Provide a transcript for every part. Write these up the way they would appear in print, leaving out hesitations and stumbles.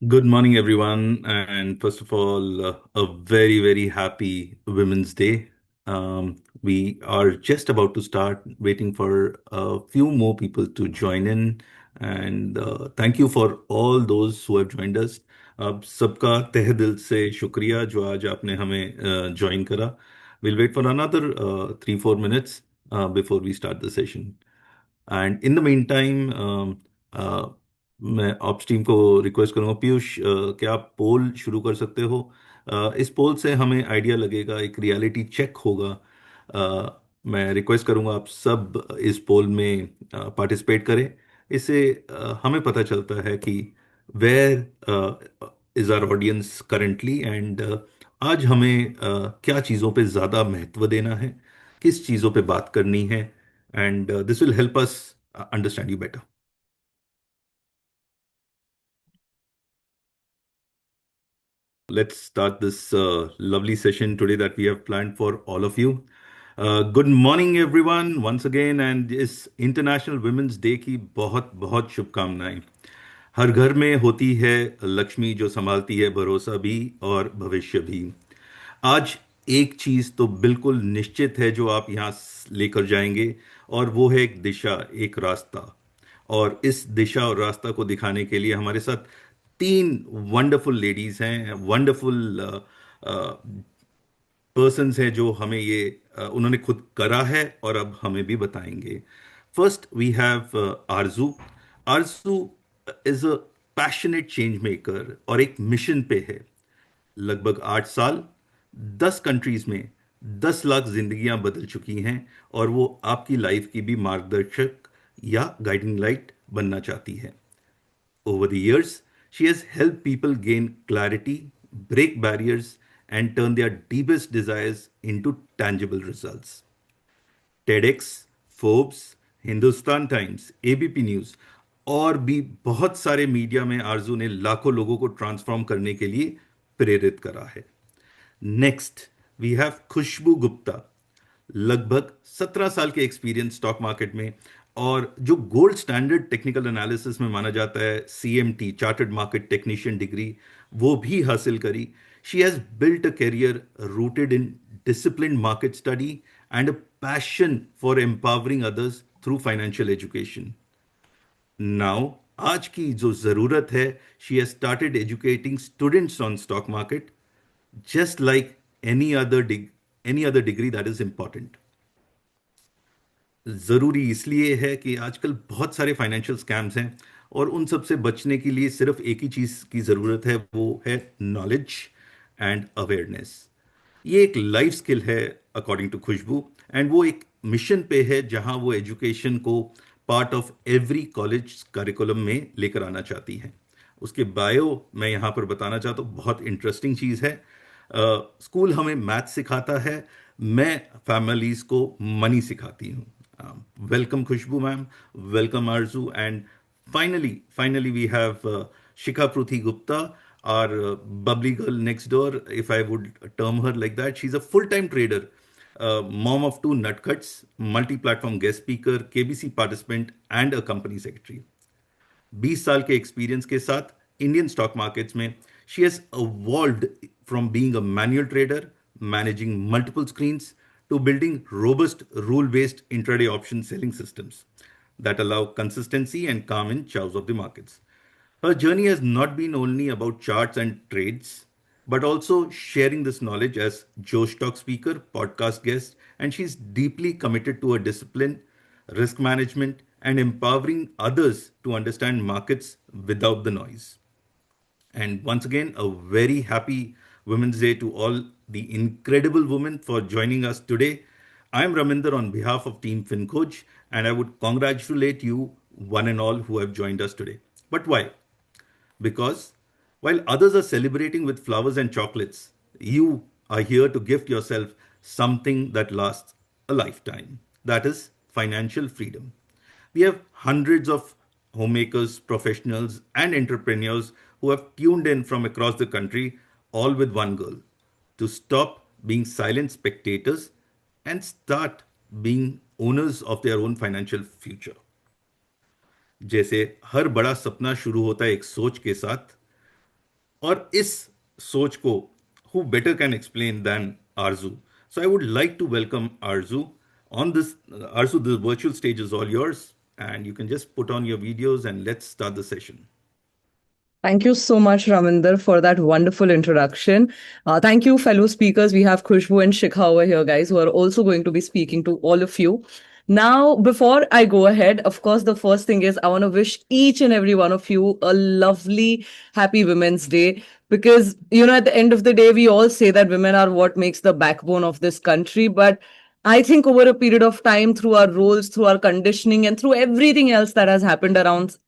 Good morning, everyone. And first of all, a very, very happy Women's Day. We are just about to start, waiting for a few more people to join in. And thank you for all those who have joined us. अब सबका तहे दिल से शुक्रिया जो आज आपने हमें ज्वाइन करा. We'll wait for another 3-4 minutes before we start the session. And in the mean time मैं ऑप्स टीम को रिक्वेस्ट करूंगा, पीयूष, क्या आप पोल शुरू कर सकते हो? इस पोल से हमें आइडिया लगेगा, एक रियलिटी चेक होगा. मैं रिक्वेस्ट करूंगा आप सब इस पोल में पार्टिसिपेट करें. इससे हमें पता चलता है कि where is our audience currently and आज हमें क्या चीज़ों पे ज़्यादा महत्व देना है, किस चीज़ों पे बात करनी है. And this will help us understand you better. Let's start this lovely session today that we have planned for all of you. Good morning, everyone, once again, and इस इंटरनेशनल वुमेन्स डे की बहुत बहुत शुभकामनाएं. हर घर में होती है लक्ष्मी जो संभालती है भरोसा भी और भविष्य भी. आज एक चीज तो बिल्कुल निश्चित है जो आप यहाँ लेकर जाएंगे, और वो है एक दिशा, एक रास्ता. और इस दिशा और रास्ता को दिखाने के लिए हमारे साथ तीन वंडरफुल लेडीज हैं, वंडरफुल पर्सन्स हैं जो हमें ये उन्होंने खुद करा है और अब हमें भी बताएंगे. First we have Aarzoo. Aarzoo is a passionate change maker और एक मिशन पे है. लगभग 8 साल, 10 कंट्रीज में 10 लाख जिंदगियां बदल चुकी हैं, और वो आपकी लाइफ की भी मार्गदर्शक या गाइडिंग लाइट बनना चाहती है. Over the years, she has helped people gain clarity, break barriers, and turn their deepest desires into tangible results. TEDx, Forbes, Hindustan times, ABP news और भी बहुत सारे मीडिया में आरजू ने लाखों लोगों को ट्रांसफॉर्म करने के लिए प्रेरित करा है. नेक्स्ट वी हैव खुशबू गुप्ता. लगभग 17 साल के एक्सपीरियंस स्टॉक मार्केट में, और जो गोल्ड स्टैंडर्ड टेक्निकल एनालिसिस में माना जाता है, CMT, chartered market technician degree, वो भी हासिल करी. She has built a career rooted in disciplined market study and a passion for empowering others through financial education. Now, आज की जो जरूरत है, she has started educating students on stock market just like any other degree that is important. जरूरी इसलिए है कि आजकल बहुत सारे फाइनेंशियल स्कैम्स हैं, और उन सब से बचने के लिए सिर्फ एक ही चीज की जरूरत है, वो है नॉलेज एंड अवेयरनेस. ये एक लाइफ स्किल है अकॉर्डिंग टू खुशबू, एंड वो एक मिशन पे है जहां वो एजुकेशन को part of every college curriculum में लेकर आना चाहती है. उसके बायो मैं यहाँ पर बताना चाहता हूँ, बहुत इंटरेस्टिंग चीज़ है. स्कूल हमें मैथ सिखाता है, मैं फैमिलीज को मनी सिखाती हूँ. Welcome Khushboo ma'am, welcome Arzoo, and finally we have Shikha Prithvi Gupta, our bubbly girl next door, if I would term her like that. She's a full-time trader, mom of two nutcuts, multi-platform guest speaker, KBC participant, and a company secretary. 20 साल के experience के साथ Indian stock markets में she has evolved from being a manual trader, managing multiple screens, to building robust rule-based intraday option selling systems that allow consistency and calm in chows of the markets. Her journey has not been only about charts and trades, but also sharing this knowledge as Josh Talk speaker, podcast guest, and she's deeply committed to her discipline, risk management, and empowering others to understand markets without the noise. And once again, a very happy Women's Day to all the incredible women for joining us today. I'm Raminder on behalf of Team FinCoach, and I would congratulate you, one and all, who have joined us today. But why? Because while others are celebrating with flowers and chocolates, you are here to gift yourself something that lasts a lifetime. That is financial freedom. We have hundreds of homemakers, professionals, and entrepreneurs who have tuned in from across the country, all with one goal: to stop being silent spectators and start being owners of their own financial future. जैसे हर बड़ा सपना शुरू होता है एक सोच के साथ, और इस सोच को who better can explain than Arzu? So I would like to welcome Arzu on this. Arzu, the virtual stage is all yours, and you can just put on your videos and let's start the session. Thank you so much, Raminder, for that wonderful introduction. Thank you, fellow speakers. We have Khushbu and Shikha over here, guys, who are also going to be speaking to all of you. Now, before I go ahead, of course, the first thing is I want to wish each and every one of you a lovely, happy Women's Day. Because, at the end of the day, we all say that women are what makes the backbone of this country. But I think over a period of time, through our roles, through our conditioning, and through everything else that has happened around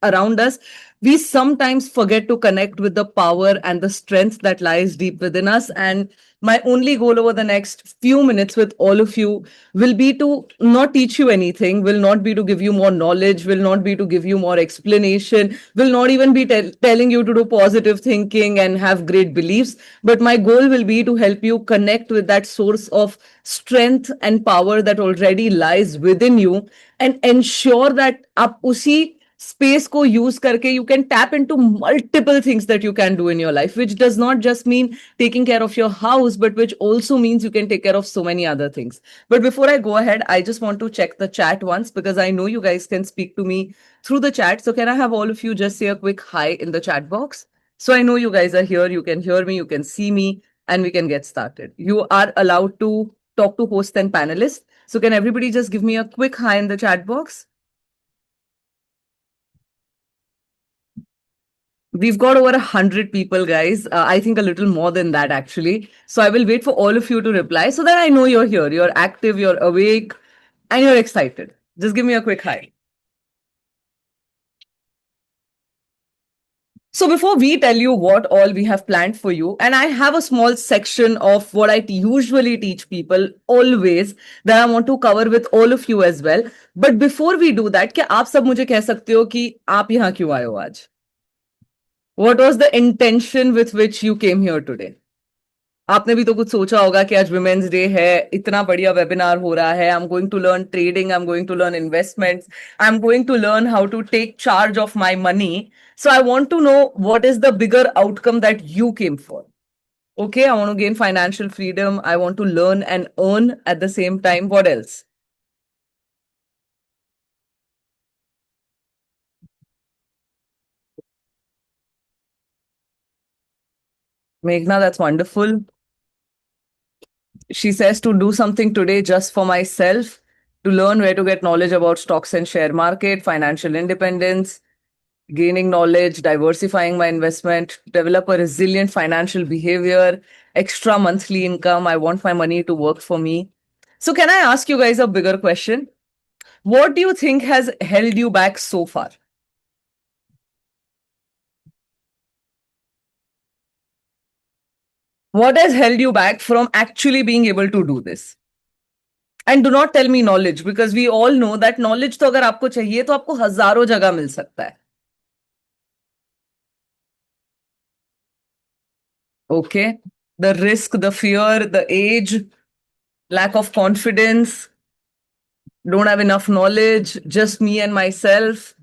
us, we sometimes forget to connect with the power and the strength that lies deep within us. And my only goal over the next few minutes with all of you will be to not teach you anything, will not be to give you more knowledge, will not be to give you more explanation, will not even be telling you to do positive thinking and have great beliefs. But my goal will be to help you connect with that source of strength and power that already lies within you and ensure that आप उसी space को use करके you can tap into multiple things that you can do in your life, which does not just mean taking care of your house, but which also means you can take care of so many other things. But before I go ahead, I just want to check the chat once because I know you guys can speak to me through the chat. So can I have all of you just say a quick hi in the chat box? So I know you guys are here, you can hear me, you can see me, and we can get started. You are allowed to talk to host and panelists. So can everybody just give me a quick hi in the chat box? We've got over 100 people, guys. I think a little more than that, actually. So I will wait for all of you to reply so that I know you're here. You're active, you're awake, and you're excited. Just give me a quick hi. So before we tell you what all we have planned for you, and I have a small section of what I usually teach people always that I want to cover with all of you as well. But before we do that, क्या आप सब मुझे कह सकते हो कि आप यहाँ क्यों आए हो आज? What was the intention with which you came here today? आपने भी तो कुछ सोचा होगा कि आज वुमेन्स डे है, इतना बढ़िया वेबिनार हो रहा है, I am going to learn trading, I am going to learn investments, I am going to learn how to take charge of my money. So I want to know what is the bigger outcome that you came for. Okay, I want to gain financial freedom, I want to learn and earn at the same time. What else? Meghna, that's wonderful. She says to do something today just for myself, to learn where to get knowledge about stocks and share market, financial independence, gaining knowledge, diversifying my investment, develop a resilient financial behavior, extra monthly income. I want my money to work for me. So, can I ask you guys a bigger question? What do you think has held you back so far? What has held you back from actually being able to do this? And do not tell me knowledge, because we all know that knowledge तो अगर आपको चाहिए तो आपको हजारों जगह मिल सकता है. Okay, the risk, the fear, the age, lack of confidence, don't have enough knowledge, just me and myself,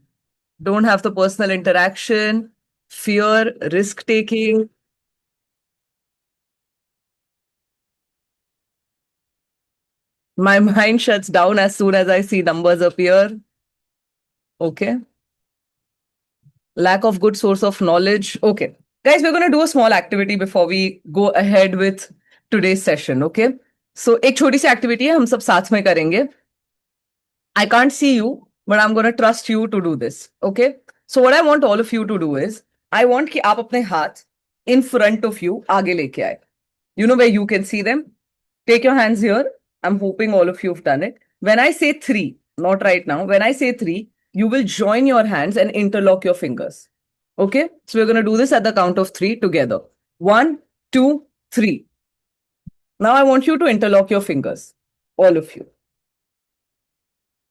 don't have the personal interaction, fear, risk taking. My mind shuts down as soon as I see numbers appear. Okay. Lack of good source of knowledge. Okay. Guys, we're going to do a small activity before we go ahead with today's session. Okay. So, एक छोटी सी activity है, हम सब साथ में करेंगे. I can't see you, but I'm going to trust you to do this. Okay. So what I want all of you to do is, I want कि आप अपने हाथ in front of you आगे लेके आए. You know where you can see them? Take your hands here. I'm hoping all of you have done it. When I say three, not right now, when I say three, you will join your hands and interlock your fingers. Okay. So we're going to do this at the count of three together. 1, 2, 3. Now I want you to interlock your fingers. All of you.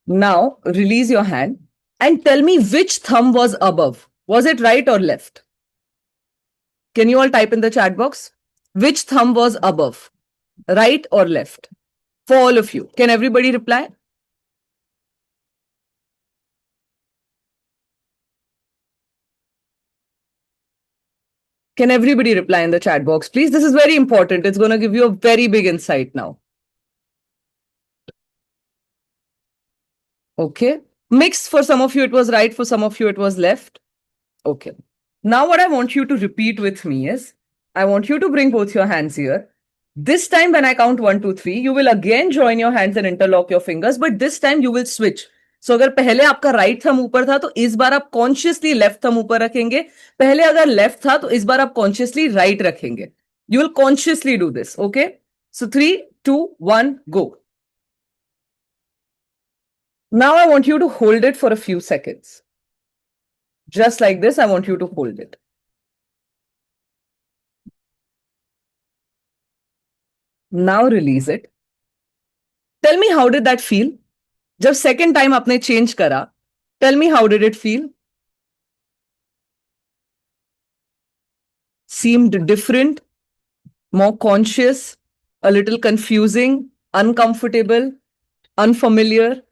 Now, release your hand and tell me which thumb was above. Was it right or left? Can you all type in the chat box? Which thumb was above? Right or left? For all of you. Can everybody reply? Can everybody reply in the chat box, please? This is very important. It's going to give you a very big insight now. Okay. Mixed, for some of you, it was right. For some of you, it was left. Okay. Now, what I want you to repeat with me is, I want you to bring both your hands here. This time, when I count 1, 2, 3, you will again join your hands and interlock your fingers, but this time you will switch. So अगर पहले आपका right thumb ऊपर था तो इस बार आप consciously left thumb ऊपर रखेंगे. पहले अगर लेफ्ट था तो इस बार आप कॉन्शियसली राइट रखेंगे. You will consciously do this. Okay. So 3, 2, 1, go. Now I want you to hold it for a few seconds. Just like this, I want you to hold it. Now release it. Tell me, how did that feel? जब second time आपने change करा, tell me, how did it feel? Seemed different, more conscious, a little confusing, uncomfortable, unfamiliar,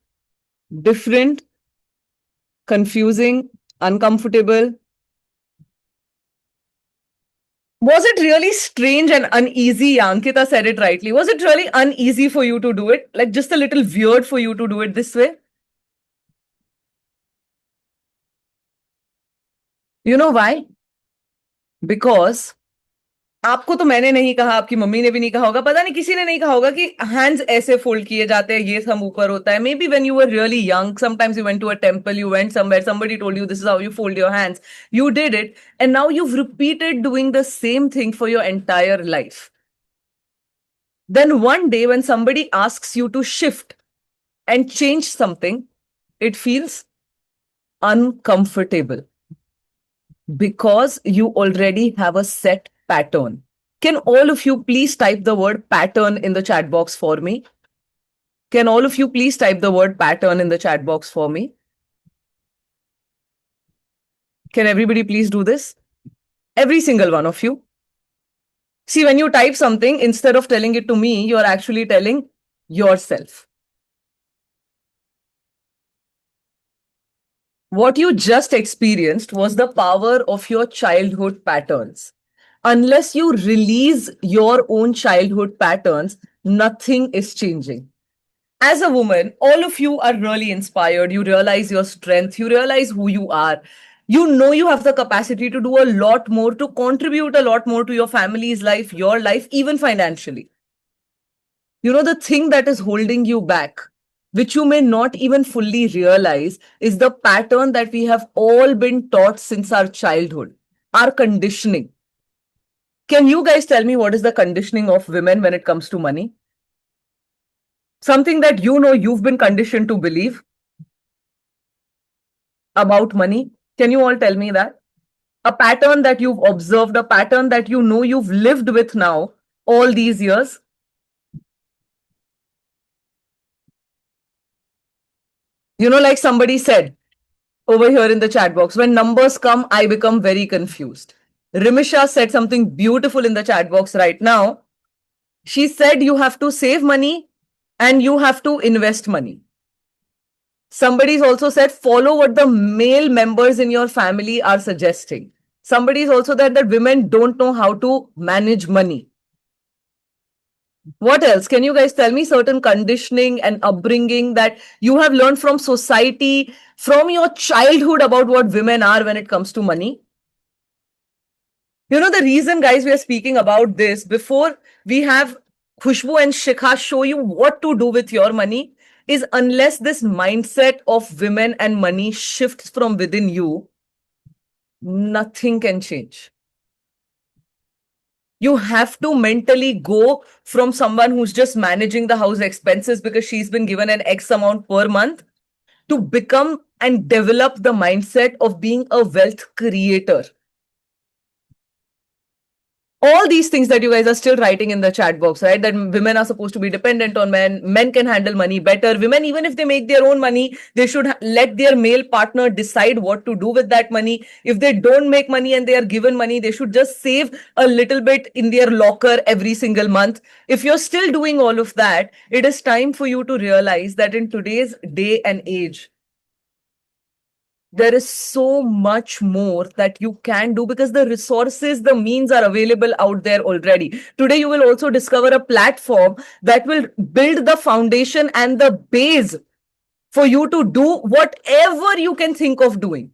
different, confusing, uncomfortable. Was it really strange and uneasy? Ankita said it rightly. Was it really uneasy for you to do it? Like just a little weird for you to do it this way? You know why? Because आपको तो मैंने नहीं कहा, आपकी mummy ने भी नहीं कहा होगा, पता नहीं किसी ने नहीं कहा होगा कि हैंड्स ऐसे फोल्ड किए जाते हैं, ये थंब ऊपर होता है. Maybe when you were really young, sometimes you went to a temple, you went somewhere, somebody told you this is how you fold your hands. You did it, and now you've repeated doing the same thing for your entire life. Then one day when somebody asks you to shift and change something, it feels uncomfortable because you already have a set pattern. Can all of you please type the word pattern in the chat box for me? Can all of you please type the word pattern in the chat box for me? Can everybody please do this? Every single one of you. See, when you type something, instead of telling it to me, you're actually telling yourself. What you just experienced was the power of your childhood patterns. Unless you release your own childhood patterns, nothing is changing. As a woman, all of you are really inspired. You realize your strength, you realize who you are. You know you have the capacity to do a lot more, to contribute a lot more to your family's life, your life, even financially. You know, the thing that is holding you back, which you may not even fully realize, is the pattern that we have all been taught since our childhood, our conditioning. Can you guys tell me what is the conditioning of women when it comes to money? Something that you know you've been conditioned to believe about money. Can you all tell me that? A pattern that you've observed, a pattern that you know you've lived with now all these years. You know, like somebody said over here in the chat box, when numbers come, I become very confused. Rimisha said something beautiful in the chat box right now. She said you have to save money and you have to invest money. Somebody's also said follow what the male members in your family are suggesting. Somebody's also said that women don't know how to manage money. What else? Can you guys tell me certain conditioning and upbringing that you have learned from society, from your childhood, about what women are when it comes to money? You know, the reason, guys, we are speaking about this, before we have Khushbu and Shikha show you what to do with your money, is unless this mindset of women and money shifts from within you, nothing can change. You have to mentally go from someone who's just managing the house expenses because she's been given an X amount per month to become and develop the mindset of being a wealth creator. All these things that you guys are still writing in the chat box, right? That women are supposed to be dependent on men. Men can handle money better. Women, even if they make their own money, they should let their male partner decide what to do with that money. If they don't make money and they are given money, they should just save a little bit in their locker every single month. If you're still doing all of that, it is time for you to realize that in today's day and age, There is so much more that you can do because the resources, the means are available out there already. Today, you will also discover a platform that will build the foundation and the base for you to do whatever you can think of doing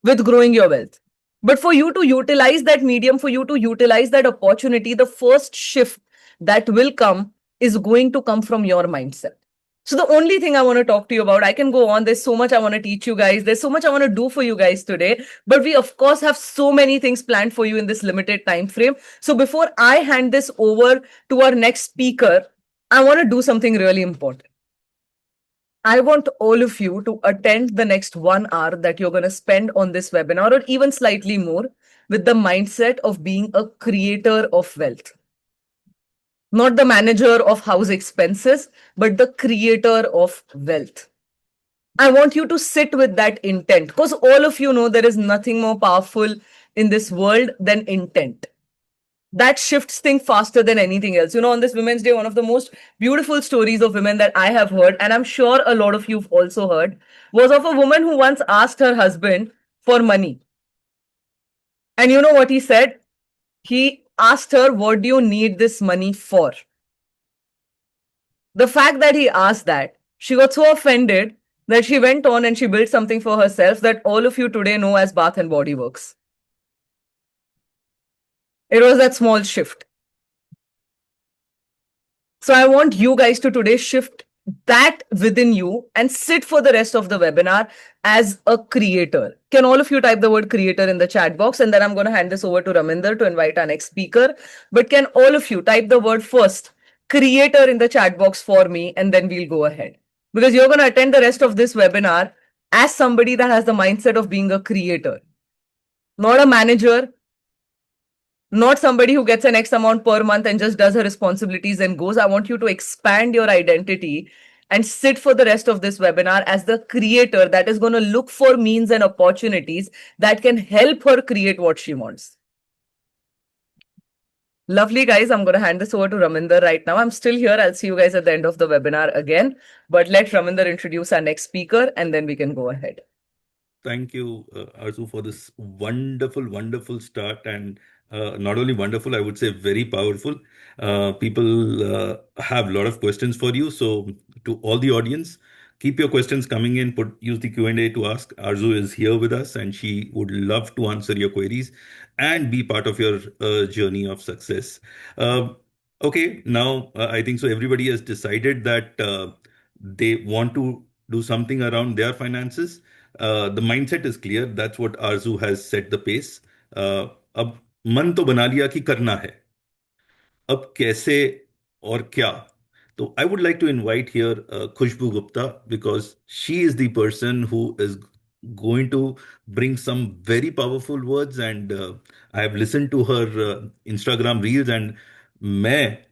with growing your wealth. But for you to utilize that medium, for you to utilize that opportunity, the first shift that will come is going to come from your mindset. So the only thing I want to talk to you about, I can go on. There's so much I want to teach you guys. There's so much I want to do for you guys today. But we of course have so many things planned for you in this limited time frame. So before I hand this over to our next speaker, I want to do something really important. I want all of you to attend the next 1 hour that you're going to spend on this webinar, or even slightly more, with the mindset of being a creator of wealth. Not the manager of house expenses, but the creator of wealth. I want you to sit with that intent, because all of you know there is nothing more powerful in this world than intent. That shifts things faster than anything else. You know, on this Women's Day, one of the most beautiful stories of women that I have heard, and I'm sure a lot of you've also heard, was of a woman who once asked her husband for money. And you know what he said? He asked her, "What do you need this money for?" The fact that he asked that, she got so offended that she went on and she built something for herself that all of you today know as Bath and Body Works. It was that small shift. So I want you guys to today shift that within you and sit for the rest of the webinar as a creator. Can all of you type the word creator in the chat box? And then I'm going to hand this over to Raminder to invite our next speaker. But can all of you type the word first, creator, in the chat box for me, and then we'll go ahead. Because you're going to attend the rest of this webinar as somebody that has the mindset of being a creator, not a manager, not somebody who gets an X amount per month and just does her responsibilities and goes. I want you to expand your identity and sit for the rest of this webinar as the creator that is going to look for means and opportunities that can help her create what she wants. Lovely, guys. I'm going to hand this over to Raminder right now. I'm still here. I'll see you guys at the end of the webinar again. But let Raminder introduce our next speaker and then we can go ahead. Thank you, Arzu, for this wonderful, wonderful start. And not only wonderful, I would say very powerful. People have a lot of questions for you. So to all the audience, keep your questions coming in. Use the Q&A to ask. Arzu is here with us and she would love to answer your queries and be part of your journey of success. Okay, now I think so everybody has decided that they want to do something around their finances. The mindset is clear. That's what Arzu has set the pace. अब मन तो बना लिया कि करना है. अब कैसे और क्या? So I would like to invite here Khushbu Gupta because she is the person who is going to bring some very powerful words and I have listened to her Instagram reels and मैं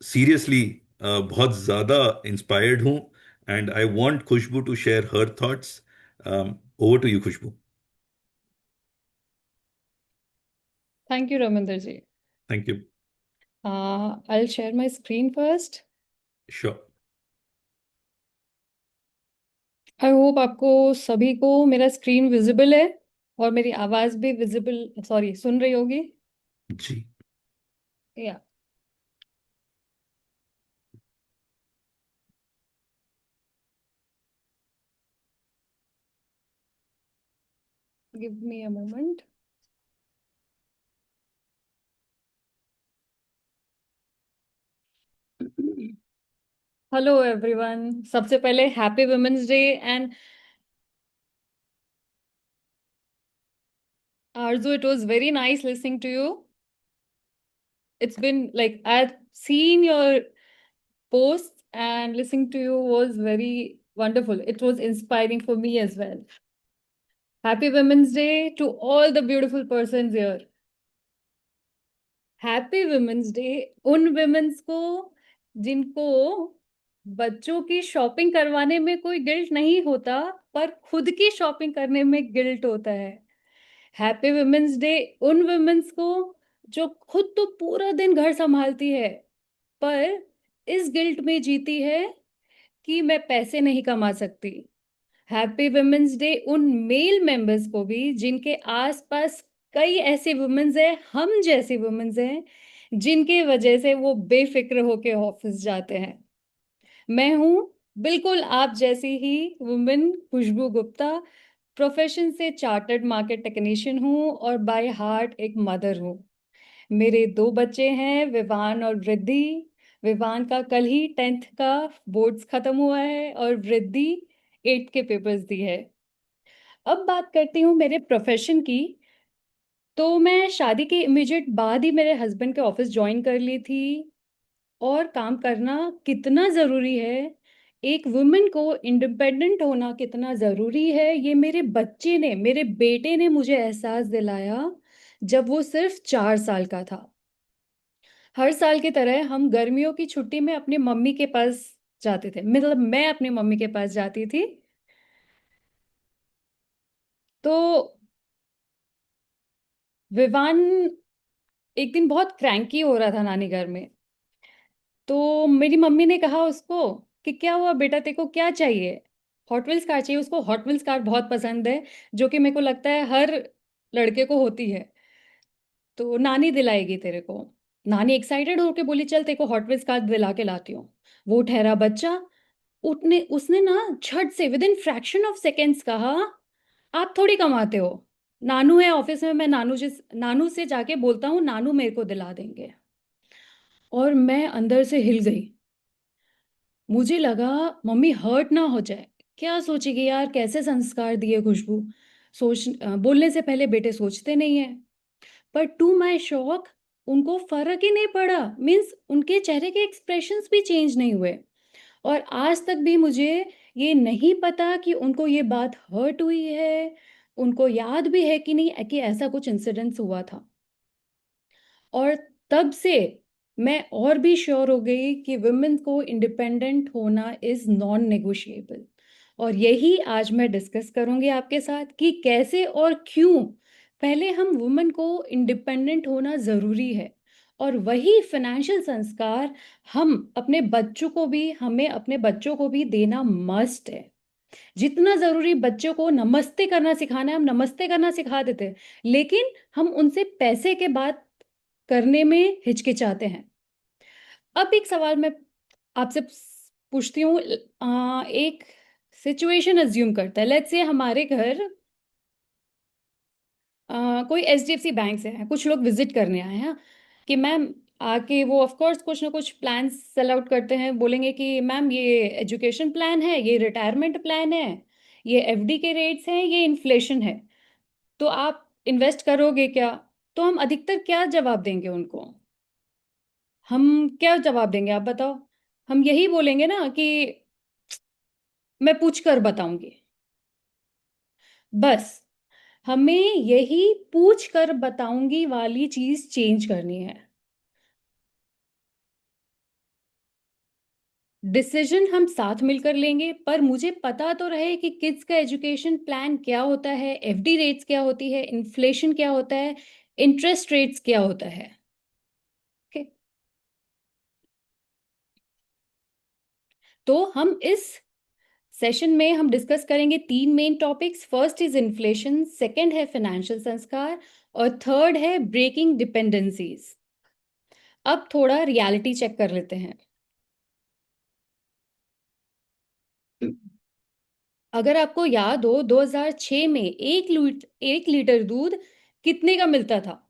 seriously बहुत ज़्यादा inspired हूँ and I want Khushbu to share her thoughts. Over to you, Khushbu. Thank you, Raminder ji. Thank you. I'll share my screen first. Sure. I hope आपको सभी को मेरा screen visible है और मेरी आवाज भी विजिबल सुन रही होगी. जी. Yeah give me a moment. Hello everyone. सबसे पहले happy women's day and Arzu, it was very nice listening to you. It's been like I've seen your posts and listening to you was very wonderful. It was inspiring for me as well. Happy Women's Day to all the beautiful persons here. Happy women's day उन women's को जिनको बच्चों की shopping करवाने में कोई guilt नहीं होता पर खुद की शॉपिंग करने में गिल्ट होता है. हैप्पी वुमेन्स डे उन वुमेन्स को जो खुद तो पूरा दिन घर संभालती है पर इस गिल्ट में जीती है कि मैं पैसे नहीं कमा सकती. हैप्पी वुमेन्स डे उन मेल मेंबर्स को भी जिनके आसपास कई ऐसे वुमेन्स हैं, हम जैसी वुमेन्स हैं, जिनके वजह से वो बेफिक्र होके ऑफिस जाते हैं। मैं हूँ बिल्कुल आप जैसी ही वुमेन, खुशबू गुप्ता। प्रोफेशन से चार्टर्ड मार्केट टेक्नीशियन हूँ और बाय हार्ट एक मदर हूँ। मेरे दो बच्चे हैं, विवान और वृद्धि। विवान का कल ही 10th का बोर्ड्स खत्म हुआ है और वृद्धि 8th के पेपर्स दी है। अब बात करती हूँ मेरे प्रोफेशन की। तो मैं शादी के इमीडिएट बाद ही मेरे हस्बैंड के ऑफिस ज्वाइन कर ली थी। और काम करना कितना ज़रूरी है, एक वुमेन को इंडिपेंडेंट होना कितना ज़रूरी है, ये मेरे बच्चे ने, मेरे बेटे ने मुझे एहसास दिलाया जब वो सिर्फ 4 साल का था। हर साल की तरह हम गर्मियों की छुट्टी में अपनी मम्मी के पास जाते थे, मतलब मैं अपनी मम्मी के पास जाती थी। तो विवान एक दिन बहुत क्रैंकी हो रहा था नानी घर में। तो मेरी मम्मी ने कहा उसको कि क्या हुआ बेटा, तेरे को क्या चाहिए? हॉट व्हील्स कार चाहिए उसको। हॉट व्हील्स कार बहुत पसंद है, जो कि मेरे को लगता है हर लड़के को होती है। तो नानी दिलाएगी तेरे को। नानी एक्साइटेड होके बोली चल तेरे को हॉट व्हील्स कार दिला के लाती हूँ। वो ठहरा बच्चा, उठने उसने ना झट से with in fraction of seconds कहा, आप थोड़ी कमाते हो, नानू है ऑफिस में, मैं नानू से जाके बोलता हूँ, नानू मेरे को दिला देंगे। और मैं अंदर से हिल गई। मुझे लगा मम्मी हर्ट ना हो जाए, क्या सोचेगी यार, कैसे संस्कार दिए खुशबू। बोलने से पहले बेटे सोचते नहीं है। पर टू माय शॉक, उनको फर्क ही नहीं पड़ा। मीन्स उनके चेहरे के एक्सप्रेशंस भी चेंज नहीं हुए। और आज तक भी मुझे ये नहीं पता कि उनको ये बात हर्ट हुई है, उनको याद भी है कि नहीं कि ऐसा कुछ इंसिडेंस हुआ था। और तब से मैं और भी श्योर हो गई कि वुमेन को इंडिपेंडेंट होना इज नॉन नेगोशिएबल। और यही आज मैं डिस्कस करूंगी आपके साथ कि कैसे और क्यों पहले हम वुमेन को इंडिपेंडेंट होना ज़रूरी है। और वही फाइनेंशियल संस्कार हमें अपने बच्चों को भी देना मस्ट है। जितना ज़रूरी बच्चों को नमस्ते करना सिखाना है, हम नमस्ते करना सिखा देते हैं, लेकिन हम उनसे पैसे के बात करने में हिचकिचाते हैं। अब एक सवाल मैं आपसे पूछती हूँ। एक सिचुएशन अज्यूम करता है, लेट्स से हमारे घर कोई एचडीएफसी बैंक से है, कुछ लोग विजिट करने आए हैं कि मैम, आके वो ऑफ कोर्स कुछ ना कुछ प्लान सेल आउट करते हैं, बोलेंगे कि मैम ये एजुकेशन प्लान है, ये रिटायरमेंट प्लान है, ये एफडी के रेट्स हैं, ये इन्फ्लेशन है, तो आप इन्वेस्ट करोगे क्या? तो हम अधिकतर क्या जवाब देंगे उनको? हम क्या जवाब देंगे आप बताओ? हम यही बोलेंगे ना कि मैं पूछ कर बताऊंगी। बस हमें यही पूछ कर बताऊंगी वाली चीज चेंज करनी है। डिसीजन हम साथ मिलकर लेंगे, पर मुझे पता तो रहे कि किड्स का एजुकेशन प्लान क्या होता है, एफडी रेट्स क्या होती है, इन्फ्लेशन क्या होता है, इंटरेस्ट रेट्स क्या होता है। ओके, तो हम इस सेशन में हम डिस्कस करेंगे 3 main topics. First is inflation, second है फाइनेंशियल संस्कार, और थर्ड है ब्रेकिंग डिपेंडेंसीज। अब थोड़ा रियलिटी चेक कर लेते हैं। अगर आपको याद हो, 2006 में 1 लीटर दूध कितने का मिलता था?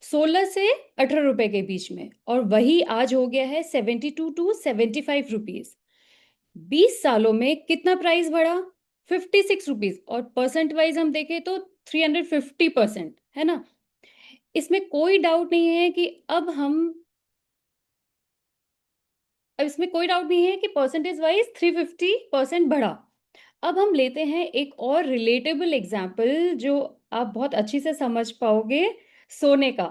16 से 18 रुपए के बीच में, और वही आज हो गया है 72 to 75 रुपीज। 20 सालों में कितना प्राइस बढ़ा? 56 रुपीज। और परसेंट वाइज हम देखें तो 350% है ना। इसमें कोई डाउट नहीं है कि अब इसमें कोई डाउट नहीं है कि परसेंटेज वाइज 350% बढ़ा। अब हम लेते हैं एक और रिलेटेबल एग्जाम्पल जो आप बहुत अच्छी से समझ पाओगे, सोने का।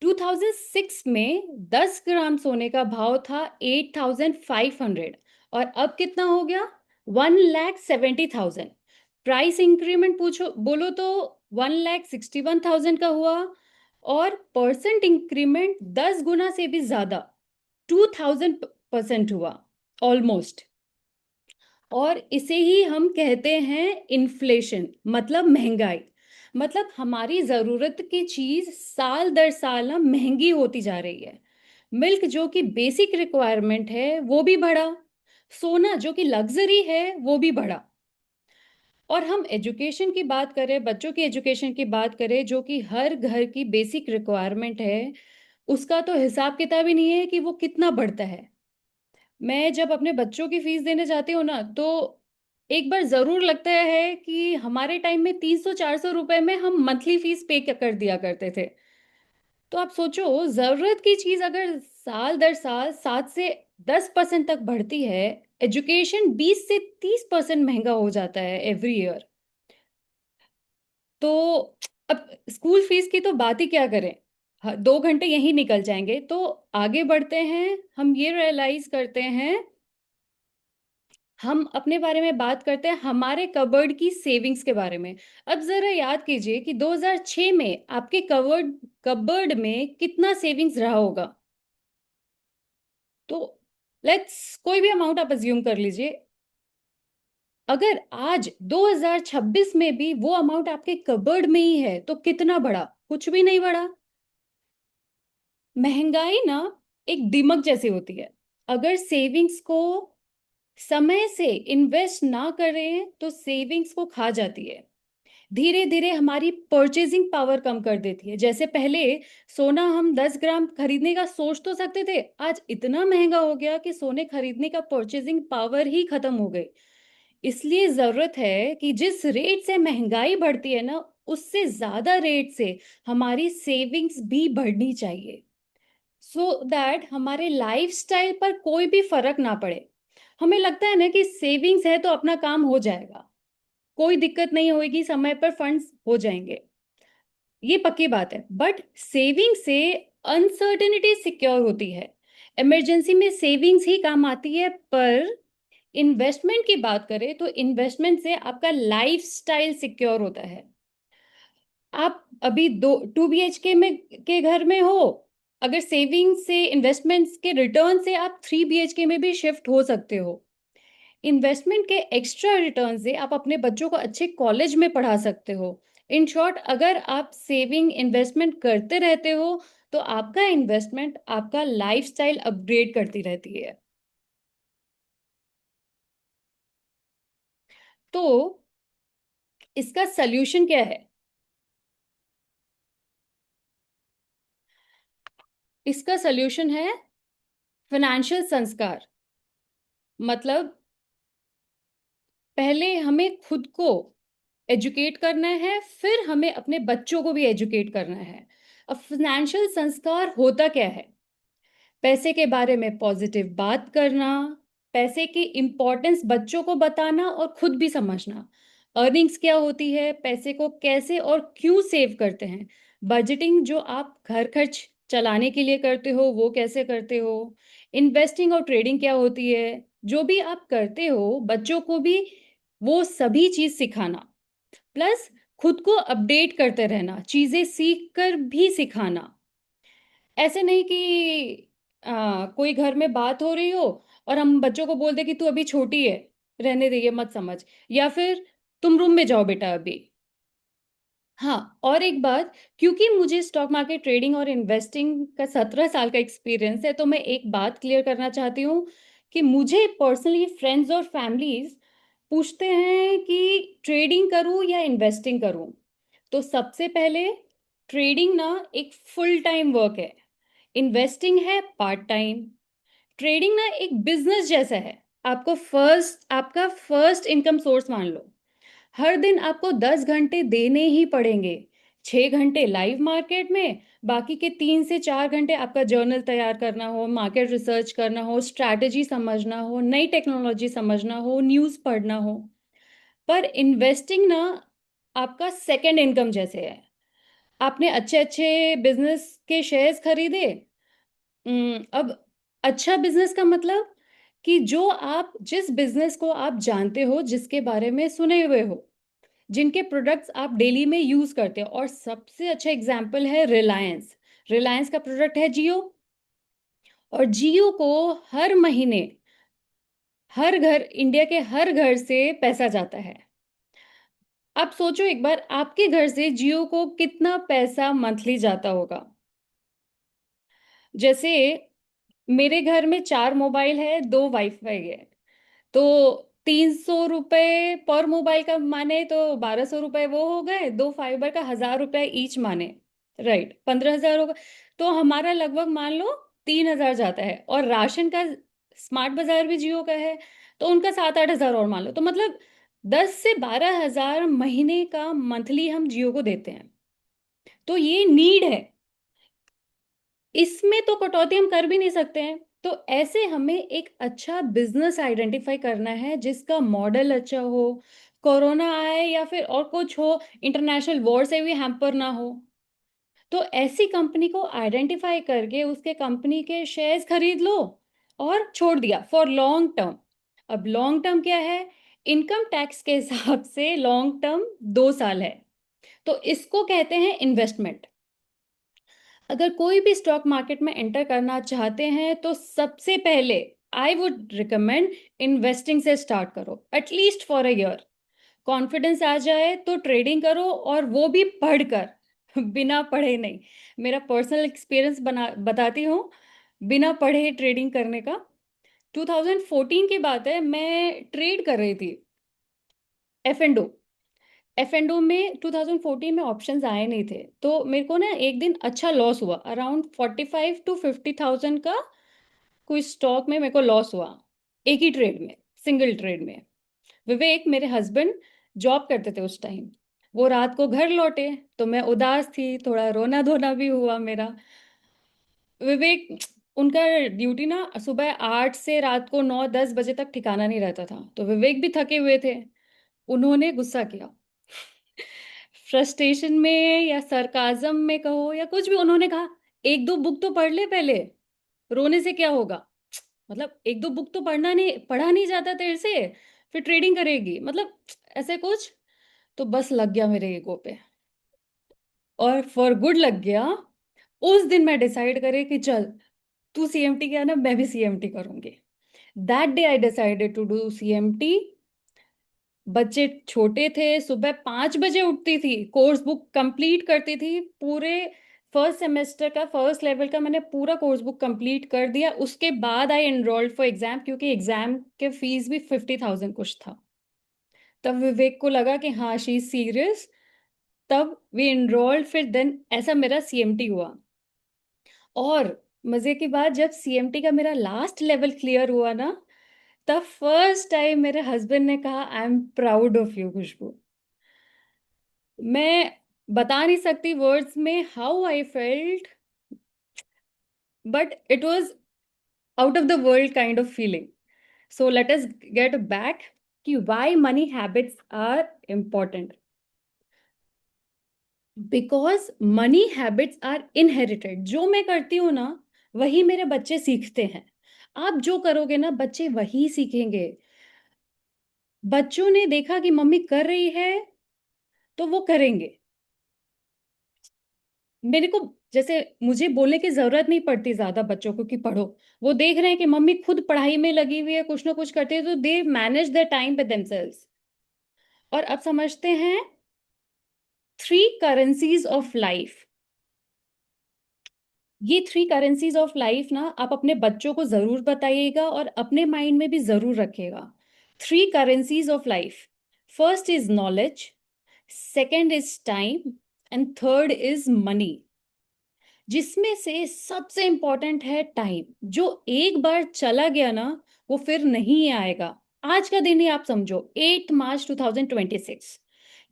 2006 में 10 ग्राम सोने का भाव था 8,500, और अब कितना हो गया? 1,70,000। प्राइस इंक्रीमेंट पूछो बोलो तो 1,61,000 का हुआ। और परसेंट इंक्रीमेंट 10 गुना से भी ज्यादा, 2,000% हुआ। ऑलमोस्ट। और इसे ही हम कहते हैं इन्फ्लेशन, मतलब महंगाई। मतलब हमारी ज़रूरत की चीज़ साल दर साल ना महंगी होती जा रही है। मिल्क जो कि बेसिक रिक्वायरमेंट है वो भी बढ़ा, सोना जो कि लग्जरी है वो भी बढ़ा। और हम एजुकेशन की बात करें, बच्चों की एजुकेशन की बात करें जो कि हर घर की बेसिक रिक्वायरमेंट है, उसका तो हिसाब किताब ही नहीं है कि वो कितना बढ़ता है। मैं जब अपने बच्चों की फीस देने जाती हूँ ना, तो एक बार ज़रूर लगता है कि हमारे टाइम में 300-400 रुपए में हम मंथली फीस पे कर दिया करते थे। तो आप सोचो, ज़रूरत की चीज़ अगर साल दर साल 7 से 10% तक बढ़ती है, एजुकेशन 20 से 30% महंगा हो जाता है एवरी ईयर। तो अब स्कूल फीस की तो बात ही क्या करें, 2 घंटे यहीं निकल जाएंगे। तो आगे बढ़ते हैं, हम ये रियलाइज करते हैं, हम अपने बारे में बात करते हैं, हमारे कबर्ड की सेविंग्स के बारे में। अब जरा याद कीजिए कि 2006 में आपके कबर्ड कबर्ड में कितना सेविंग्स रहा होगा। तो लेट्स कोई भी अमाउंट आप अज्यूम कर लीजिए। अगर आज 2026 में भी वो अमाउंट आपके कबर्ड में ही है तो कितना बढ़ा? कुछ भी नहीं बढ़ा। महंगाई ना एक दिमक जैसी होती है। अगर सेविंग्स को समय से इन्वेस्ट ना करें तो सेविंग्स को खा जाती है। धीरे धीरे हमारी परचेजिंग पावर कम कर देती है। जैसे पहले सोना हम 10 ग्राम खरीदने का सोच तो सकते थे, आज इतना महंगा हो गया कि सोने खरीदने का परचेजिंग पावर ही खत्म हो गई। इसलिए जरूरत है कि जिस रेट से महंगाई बढ़ती है ना, उससे ज्यादा रेट से हमारी सेविंग्स भी बढ़नी चाहिए, सो दैट हमारे लाइफस्टाइल पर कोई भी फर्क ना पड़े। हमें लगता है ना कि सेविंग्स है तो अपना काम हो जाएगा, कोई दिक्कत नहीं होगी, समय पर फंड्स हो जाएंगे। ये पक्की बात है, बट सेविंग से अनसर्टेनिटी सिक्योर होती है। इमरजेंसी में सेविंग्स ही काम आती है। पर इन्वेस्टमेंट की बात करें तो इन्वेस्टमेंट से आपका लाइफस्टाइल सिक्योर होता है। आप अभी 2 BHK में के घर में हो, अगर सेविंग से, इन्वेस्टमेंट्स के रिटर्न से आप 3 BHK में भी शिफ्ट हो सकते हो। इन्वेस्टमेंट के एक्स्ट्रा रिटर्न से आप अपने बच्चों को अच्छे कॉलेज में पढ़ा सकते हो। इन शॉर्ट, अगर आप सेविंग इन्वेस्टमेंट करते रहते हो तो आपका इन्वेस्टमेंट आपका लाइफस्टाइल अपग्रेड करती रहती है। तो इसका सल्यूशन क्या है? इसका सल्यूशन है फाइनेंशियल संस्कार। मतलब पहले हमें खुद को एजुकेट करना है, फिर हमें अपने बच्चों को भी एजुकेट करना है। अब फाइनेंशियल संस्कार होता क्या है? पैसे के बारे में पॉजिटिव बात करना, पैसे की इंपॉर्टेंस बच्चों को बताना और खुद भी समझना, अर्निंग्स क्या होती है, पैसे को कैसे और क्यों सेव करते हैं, बजटिंग जो आप घर खर्च चलाने के लिए करते हो वो कैसे करते हो, इन्वेस्टिंग और ट्रेडिंग क्या होती है, जो भी आप करते हो बच्चों को भी वो सभी चीज सिखाना। प्लस खुद को अपडेट करते रहना, चीजें सीख कर भी सिखाना। ऐसे नहीं कि कोई घर में बात हो रही हो और हम बच्चों को बोल दे कि तू अभी छोटी है, रहने दे, ये मत समझ, या फिर तुम रूम में जाओ बेटा अभी। हाँ, और एक बात, क्योंकि मुझे स्टॉक मार्केट ट्रेडिंग और इन्वेस्टिंग का 17 साल का एक्सपीरियंस है, तो मैं एक बात क्लियर करना चाहती हूँ कि मुझे पर्सनली फ्रेंड्स और फैमिलीज पूछते हैं कि ट्रेडिंग करूँ या इन्वेस्टिंग करूँ। तो सबसे पहले, ट्रेडिंग ना एक फुल टाइम वर्क है, इन्वेस्टिंग है पार्ट टाइम। ट्रेडिंग ना एक बिजनेस जैसा है, आपका फर्स्ट इनकम सोर्स मान लो। हर दिन आपको 10 घंटे देने ही पड़ेंगे। 6 घंटे लाइव मार्केट में, बाकी के 3 से 4 घंटे आपका जर्नल तैयार करना हो, मार्केट रिसर्च करना हो, स्ट्रैटेजी समझना हो, नई टेक्नोलॉजी समझना हो, न्यूज़ पढ़ना हो। पर इन्वेस्टिंग ना आपका सेकंड इनकम जैसे है। आपने अच्छे अच्छे बिजनेस के शेयर्स खरीदे। अब अच्छा बिजनेस का मतलब कि जो आप, जिस बिजनेस को आप जानते हो, जिसके बारे में सुने हुए हो, जिनके प्रोडक्ट्स आप डेली में यूज करते हो। और सबसे अच्छा एग्जांपल है रिलायंस। रिलायंस का प्रोडक्ट है जियो, और जियो को हर महीने हर घर, इंडिया के हर घर से पैसा जाता है। अब सोचो एक बार, आपके घर से जियो को कितना पैसा मंथली जाता होगा। जैसे मेरे घर में 4 मोबाइल है, 2 वाईफाई है, तो 300 रुपये पर मोबाइल का माने तो 1200 रुपये वो हो गए, 2 फाइबर का 1000 रुपये ईच माने, राइट, 15,000 होगा। तो हमारा लगभग मान लो 3,000 जाता है, और राशन का, स्मार्ट बाजार भी जियो का है, तो उनका 7-8 हजार और मान लो, तो मतलब 10 से 12 हजार महीने का मंथली हम जियो को देते हैं। तो ये नीड है, इसमें तो कटौती हम कर भी नहीं सकते हैं। तो ऐसे हमें एक अच्छा बिजनेस आइडेंटिफाई करना है जिसका मॉडल अच्छा हो, कोरोना आए या फिर और कुछ हो, इंटरनेशनल वॉर से भी हैम्पर ना हो। तो ऐसी कंपनी को आइडेंटिफाई करके उसके कंपनी के शेयर्स खरीद लो और छोड़ दिया फॉर लॉन्ग टर्म। अब लॉन्ग टर्म क्या है? इनकम टैक्स के हिसाब से लॉन्ग टर्म 2 साल है, तो इसको कहते हैं इन्वेस्टमेंट। अगर कोई भी स्टॉक मार्केट में एंटर करना चाहते हैं तो सबसे पहले आई वुड रिकमेंड इन्वेस्टिंग से स्टार्ट करो, at least for a year. Confidence आ जाए तो ट्रेडिंग करो, और वो भी पढ़कर बिना पढ़े नहीं। मेरा पर्सनल एक्सपीरियंस बना बताती हूँ, बिना पढ़े ट्रेडिंग करने का। 2014 की बात है, मैं ट्रेड कर रही थी एफ एंड ओ में। 2014 में ऑप्शंस आए नहीं थे, तो मेरे को ना एक दिन अच्छा लॉस हुआ, अराउंड 45 to 50 थाउजेंड का कोई स्टॉक में मेरे को लॉस हुआ, एक ही ट्रेड में, सिंगल ट्रेड में। विवेक, मेरे हस्बैंड, जॉब करते थे उस टाइम, वो रात को घर लौटे तो मैं उदास थी, थोड़ा रोना धोना भी हुआ मेरा। विवेक, उनका ड्यूटी ना सुबह 8 से रात को 9-10 बजे तक ठिकाना नहीं रहता था, तो विवेक भी थके हुए थे। उन्होंने गुस्सा किया, फ्रस्ट्रेशन में या सरकाजम में कहो या कुछ भी, उन्होंने कहा, एक दो बुक तो पढ़ ले पहले, रोने से क्या होगा? मतलब एक दो बुक तो पढ़ा नहीं जाता तेरे से, फिर ट्रेडिंग करेगी, मतलब ऐसे कुछ। तो बस लग गया मेरे ईगो पे, और फॉर गुड लग गया। उस दिन मैं डिसाइड करे कि चल, तू सीएमटी किया ना, मैं भी सीएमटी करूंगी। That day I decided to do CMT. बच्चे छोटे थे, सुबह 5 बजे उठती थी, कोर्स बुक कंप्लीट करती थी, पूरे फर्स्ट सेमेस्टर का फर्स्ट लेवल का मैंने पूरा कोर्स बुक कंप्लीट कर दिया। उसके बाद आई एनरोल्ड फॉर एग्जाम, क्योंकि एग्जाम के फीस भी 50,000 कुछ था। तब विवेक को लगा कि हाँ, शी इज सीरियस, तब वी एनरोल्ड, फिर देन ऐसा मेरा सीएमटी हुआ। और मजे की बात, जब सीएमटी का मेरा लास्ट लेवल क्लियर हुआ ना, तब फर्स्ट टाइम मेरे हस्बैंड ने कहा, I am proud of you Khushboo. मैं बता नहीं सकती वर्ड्स में how I felt, but it was out of the world kind of feeling. So let us get back कि why money habits are important. Because money habits are inherited. जो मैं करती हूँ ना, वही मेरे बच्चे सीखते हैं। आप जो करोगे ना, बच्चे वही सीखेंगे। बच्चों ने देखा कि मम्मी कर रही है तो वो करेंगे। मेरे को, जैसे मुझे बोलने की जरूरत नहीं पड़ती ज्यादा बच्चों को कि पढ़ो, वो देख रहे हैं कि मम्मी खुद पढ़ाई में लगी हुई है, कुछ ना कुछ करती है, तो they manage their time with themselves. और अब समझते हैं 3 करेंसीज ऑफ लाइफ। ये 3 करेंसीज ऑफ लाइफ ना, आप अपने बच्चों को जरूर बताइएगा और अपने माइंड में भी जरूर रखिएगा। 3 currencies of life, first is knowledge, second is time, and third is money. जिसमें से सबसे इंपॉर्टेंट है टाइम। जो एक बार चला गया ना, वो फिर नहीं आएगा। आज का दिन ही आप समझो, 8 मार्च 2026,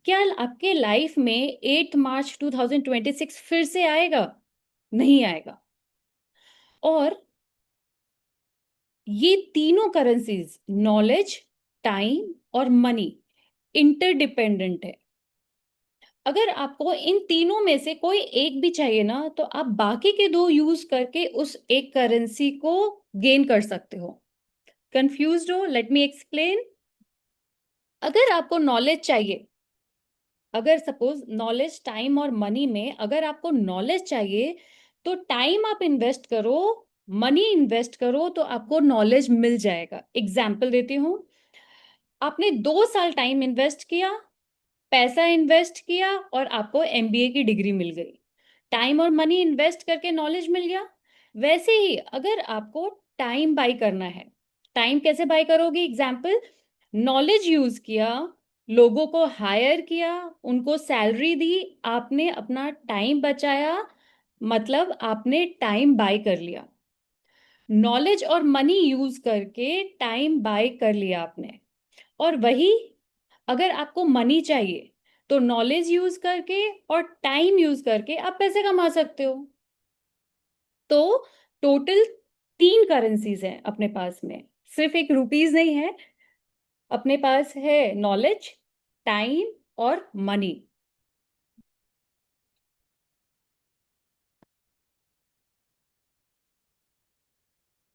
क्या आपके लाइफ में 8 मार्च 2026 फिर से आएगा? नहीं आएगा। और ये तीनों करेंसीज, नॉलेज, टाइम और मनी, इंटरडिपेंडेंट है। अगर आपको इन तीनों में से कोई एक भी चाहिए ना, तो आप बाकी के दो यूज करके उस एक करेंसी को गेन कर सकते हो। कंफ्यूज्ड हो? Let me explain. अगर आपको नॉलेज चाहिए, अगर सपोज नॉलेज, टाइम और मनी में अगर आपको नॉलेज चाहिए, तो टाइम आप इन्वेस्ट करो मनी इन्वेस्ट करो तो आपको नॉलेज मिल जाएगा। एग्जाम्पल देती हूँ, आपने 2 साल टाइम इन्वेस्ट किया, पैसा इन्वेस्ट किया और आपको एमबीए की डिग्री मिल गई। टाइम और मनी इन्वेस्ट करके नॉलेज मिल गया। वैसे ही अगर आपको टाइम बाय करना है, टाइम कैसे बाय करोगे? एग्जाम्पल, नॉलेज यूज किया, लोगों को हायर किया, उनको सैलरी दी, आपने अपना टाइम बचाया, मतलब आपने टाइम बाय कर लिया। नॉलेज और मनी यूज करके टाइम बाय कर लिया आपने। और वही अगर आपको मनी चाहिए तो नॉलेज यूज करके और टाइम यूज करके आप पैसे कमा सकते हो। तो टोटल 3 करेंसीज हैं अपने पास में, सिर्फ एक रुपीज नहीं है। अपने पास है नॉलेज, टाइम और मनी।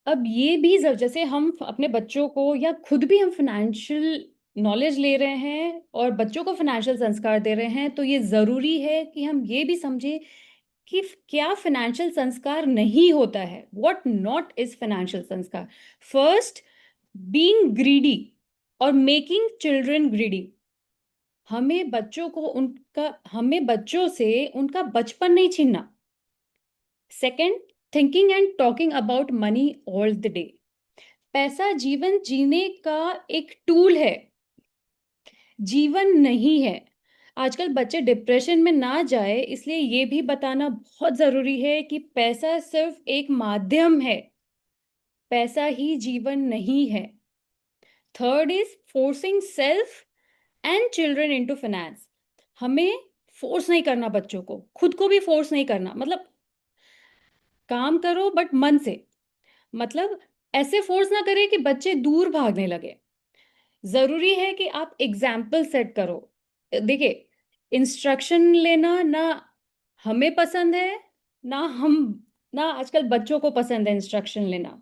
अब ये भी जैसे हम अपने बच्चों को या खुद भी हम फाइनेंशियल नॉलेज ले रहे हैं और बच्चों को फाइनेंशियल संस्कार दे रहे हैं, तो ये जरूरी है कि हम ये भी समझें कि क्या फाइनेंशियल संस्कार नहीं होता है। व्हाट नॉट इज फाइनेंशियल संस्कार? फर्स्ट, बीइंग ग्रीडी और मेकिंग चिल्ड्रन ग्रीडी। हमें बच्चों से उनका बचपन नहीं छीनना। Second, thinking and talking about money all the day. पैसा जीवन जीने का एक टूल है, जीवन नहीं है। आजकल बच्चे डिप्रेशन में ना जाए इसलिए ये भी बताना बहुत जरूरी है कि पैसा सिर्फ एक माध्यम है, पैसा ही जीवन नहीं है। Third is forcing self and children into finance. हमें फोर्स नहीं करना बच्चों को, खुद को भी फोर्स नहीं करना। मतलब काम करो बट मन से। मतलब ऐसे फोर्स ना करें कि बच्चे दूर भागने लगे। जरूरी है कि आप एग्जाम्पल सेट करो। देखिए, इंस्ट्रक्शन लेना ना हमें पसंद है, ना हम ना आजकल बच्चों को पसंद है इंस्ट्रक्शन लेना।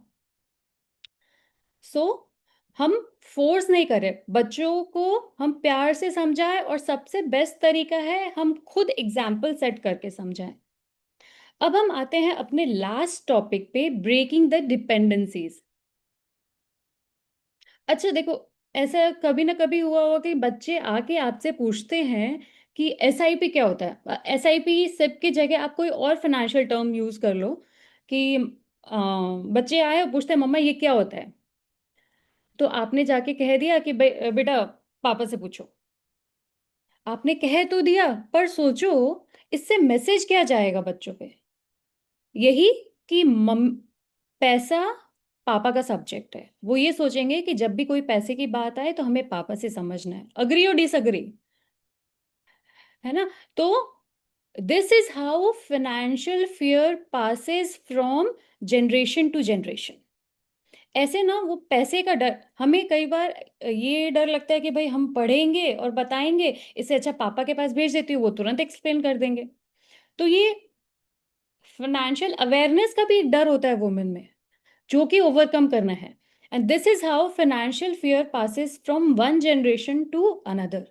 सो हम फोर्स नहीं करें बच्चों को, हम प्यार से समझाएं और सबसे बेस्ट तरीका है हम खुद एग्जाम्पल सेट करके समझाएं। अब हम आते हैं अपने लास्ट टॉपिक पे, ब्रेकिंग द डिपेंडेंसीज। अच्छा देखो, ऐसा कभी ना कभी हुआ होगा कि बच्चे आके आपसे पूछते हैं कि एसआईपी क्या होता है। एसआईपी सिप की जगह आप कोई और फाइनेंशियल टर्म यूज कर लो कि बच्चे आए और पूछते हैं मम्मा ये क्या होता है। तो आपने जाके कह दिया कि बेटा पापा से पूछो। आपने कह तो दिया, पर सोचो इससे मैसेज क्या जाएगा बच्चों पे? यही कि पैसा पापा का सब्जेक्ट है। वो ये सोचेंगे कि जब भी कोई पैसे की बात आए तो हमें पापा से समझना है। अग्री और डिसअग्री, है ना? तो this is how financial fear passes from generation to generation. ऐसे ना वो पैसे का डर, हमें कई बार ये डर लगता है कि भाई हम पढ़ेंगे और बताएंगे, इससे अच्छा पापा के पास भेज देती हूँ, वो तुरंत एक्सप्लेन कर देंगे। तो ये फाइनेंशियल अवेयरनेस का भी एक डर होता है वुमेन में, जो कि ओवरकम करना है। And this is how financial fear passes from one generation to another.